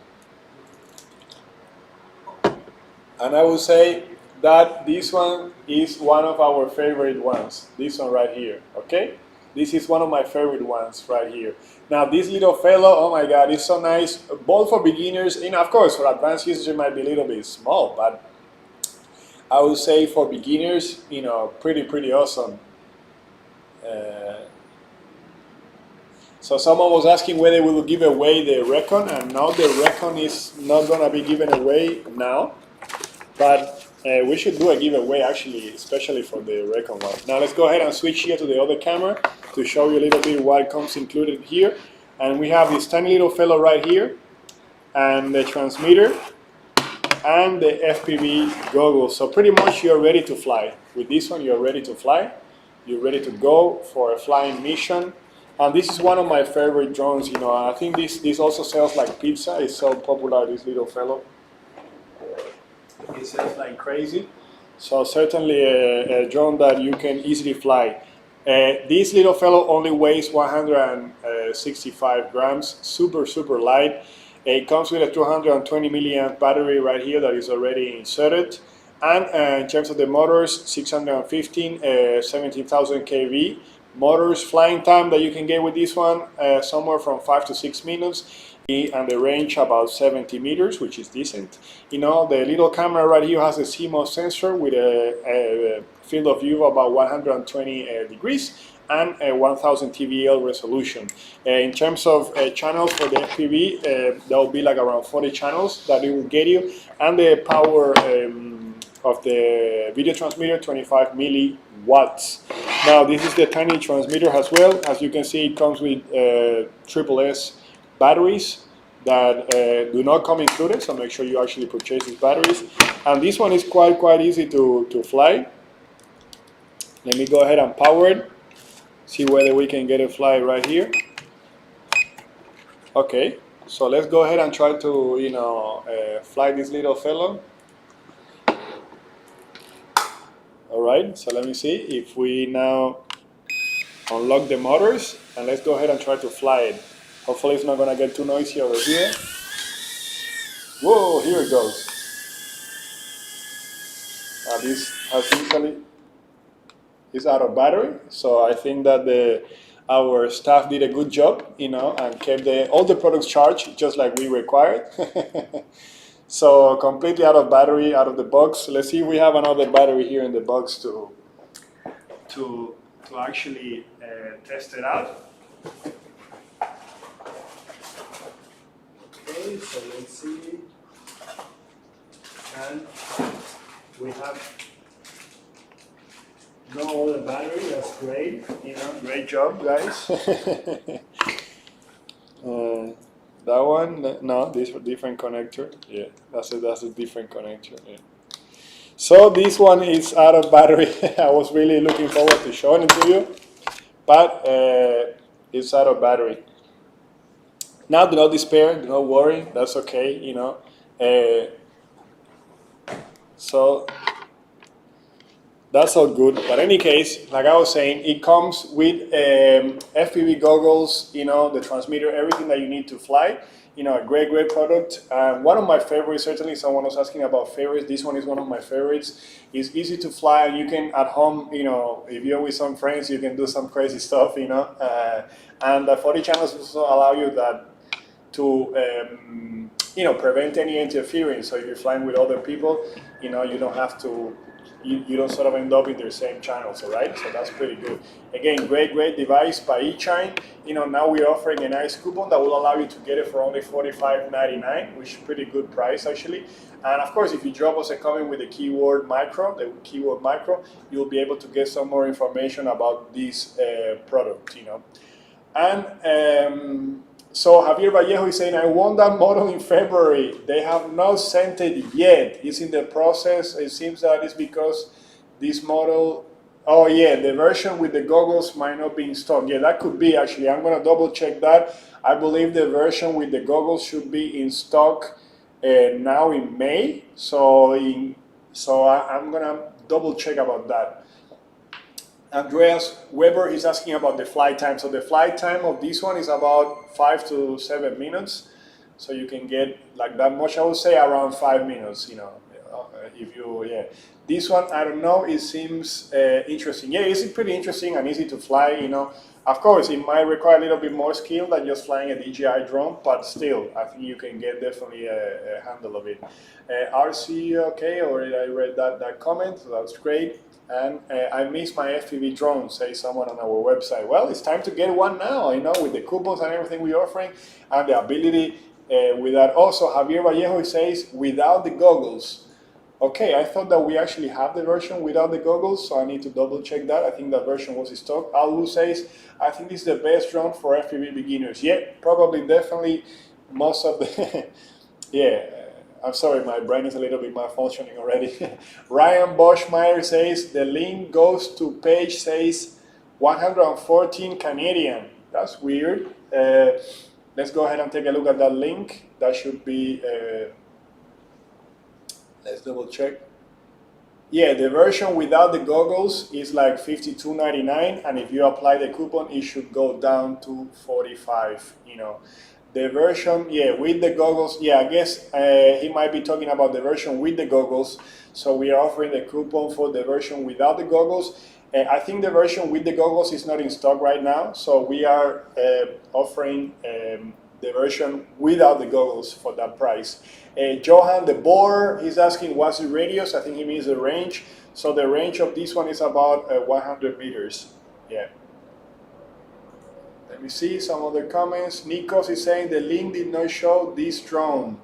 And I would say that this one is one of our favorite ones. This one right here, okay? This is one of my favorite ones right here. Now this little fellow, oh my God, it's so nice. Both for beginners, you know, of course, for advanced users it might be a little bit small, but I would say for beginners, you know, pretty awesome. So someone was asking whether we will give away the Recon, and no, the Recon is not going to be given away now, but we should do a giveaway actually, especially for the Recon one. Now let's go ahead and switch here to the other camera to show you a little bit what comes included here. And we have this tiny little fellow right here, and the transmitter, and the FPV goggles. So pretty much you're ready to fly. With this one, you're ready to fly. You're ready to go for a flying mission. And this is one of my favorite drones. You know, I think this also sells like pizza. It's so popular, this little fellow. It sells like crazy. So certainly a drone that you can easily fly. This little fellow only weighs 165 grams, super light. It comes with a 220 milliamp battery right here that is already inserted. And in terms of the motors, 615, 17,000 kV motors. Flying time that you can get with this one, somewhere from 5 to 6 minutes. And the range about 70 meters, which is decent. You know, the little camera right here has a CMOS sensor with a field of view of about 120 degrees and a 1000 TVL resolution. In terms of channels for the FPV, there will be like around 40 channels that it will get you, and the power of the video transmitter, 25 milliwatts. Now this is the tiny transmitter as well. As you can see, it comes with triple S batteries that do not come included, so make sure you actually purchase these batteries. And this one is quite easy to fly. Let me go ahead and power it, see whether we can get it fly right here. Okay, so let's go ahead and try to, you know, fly this little fellow. Alright, so let me see if we now unlock the motors, and let's go ahead and try to fly it. Hopefully it's not going to get too noisy over here. Whoa, here it goes. Now this has usually is out of battery, so I think that our staff did a good job, you know, and kept all the products charged just like we required. So completely out of battery, out of the box. Let's see if we have another battery here in the box to actually test it out. Okay, so let's see. And we have no other battery. That's great. You know, great job, guys. That one, no, this is a different connector. Yeah, that's a different connector. Yeah. So this one is out of battery. I was really looking forward to showing it to you, but it's out of battery. Now, do not despair. Do not worry. That's okay. You know. So That's all good. But in any case, like I was saying, it comes with FPV goggles, you know, the transmitter, everything that you need to fly. You know, a great, great product. One of my favorites, certainly someone was asking about favorites. This one is one of my favorites. It's easy to fly, and you can at home, you know, if you're with some friends, you can do some crazy stuff, you know. And the 40 channels also allow you that to you know, prevent any interference. So if you're flying with other people, you know, you don't have to, you don't sort of end up in their same channels, all right? So that's pretty good. Again, great, great device by eChime. You know, now we're offering a nice coupon that will allow you to get it for only $45.99, which is pretty good price actually. And of course, if you drop us a comment with the keyword micro, you'll be able to get some more information about this product, you know. And so Javier Vallejo is saying, I won that model in February. They have not sent it yet. It's in the process. It seems that it's because this model, oh yeah, the version with the goggles might not be in stock. Yeah, that could be actually. I'm going to double check that. I believe the version with the goggles should be in stock now in May. So I'm going to double check about that. Andreas Weber is asking about the flight time. So the flight time of this one is about 5 to 7 minutes. So you can get like that much. I would say around 5 minutes, you know, if you, yeah. This one, I don't know, it seems interesting. Yeah, it's pretty interesting and easy to fly, you know. Of course, it might require a little bit more skill than just flying a DJI drone, but still, I think you can get definitely a handle of it. RC, okay, already I read that comment, so that's great. And I miss my FPV drone, says someone on our website. Well, it's time to get one now, you know, with the coupons and everything we're offering, and the ability with that. Also, Javier Vallejo says, without the goggles. Okay, I thought that we actually have the version without the goggles, so I need to double check that. I think that version was in stock. Alu says, I think this is the best drone for FPV beginners. Yeah, probably, definitely, most of the, yeah. I'm sorry, my brain is a little bit malfunctioning already. Ryan Boschmeyer says, the link goes to page says 114 Canadian. That's weird. Let's go ahead and take a look at that link. That should be, let's double check. Yeah, the version without the goggles is like $52.99, and if you apply the coupon, it should go down to $45, you know. The version, yeah, with the goggles, yeah, I guess he might be talking about the version with the goggles. So we are offering the coupon for the version without the goggles. I think the version with the goggles is not in stock right now. So we are offering the version without the goggles for that price. Johan de Boer, he's asking what's the radius? I think he means the range. So the range of this one is about 100 meters. Yeah. Let me see some other comments. Nikos is saying the link did not show this drone.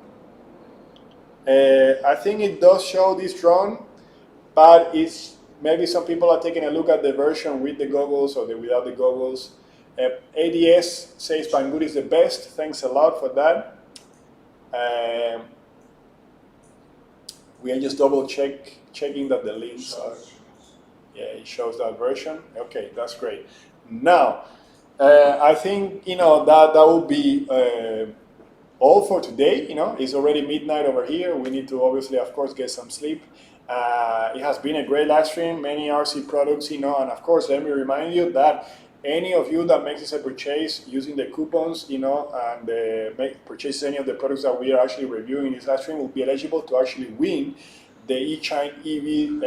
I think it does show this drone, but it's maybe some people are taking a look at the version with the goggles or the without the goggles. ADS says Banggood is the best. Thanks a lot for that. We are just double checking that the links are. Yeah, it shows that version. Okay, that's great. Now, I think, you know, that will be all for today. You know, it's already midnight over here. We need to obviously, of course, get some sleep. It has been a great live stream, many RC products, you know, and of course, let me remind you that any of you that makes a purchase using the coupons, you know, and purchase any of the products that we are actually reviewing in this live stream will be eligible to actually win the eChime EV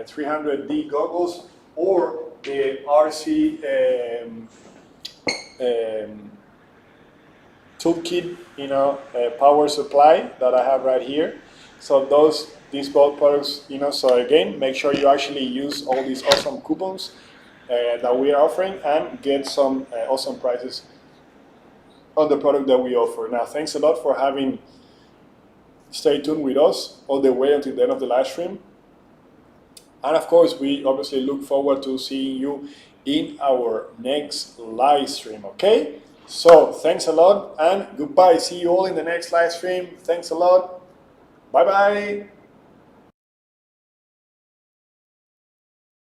300D goggles or the RC toolkit, you know, power supply that I have right here. So these both products, you know, so again, make sure you actually use all these awesome coupons that we are offering and get some awesome prices on the product that we offer. Now, thanks a lot for having stayed tuned with us all the way until the end of the live stream. And of course, we obviously look forward to seeing you in our next live stream, okay? So, thanks a lot and goodbye. See you all in the next live stream. Thanks a lot. Bye-bye.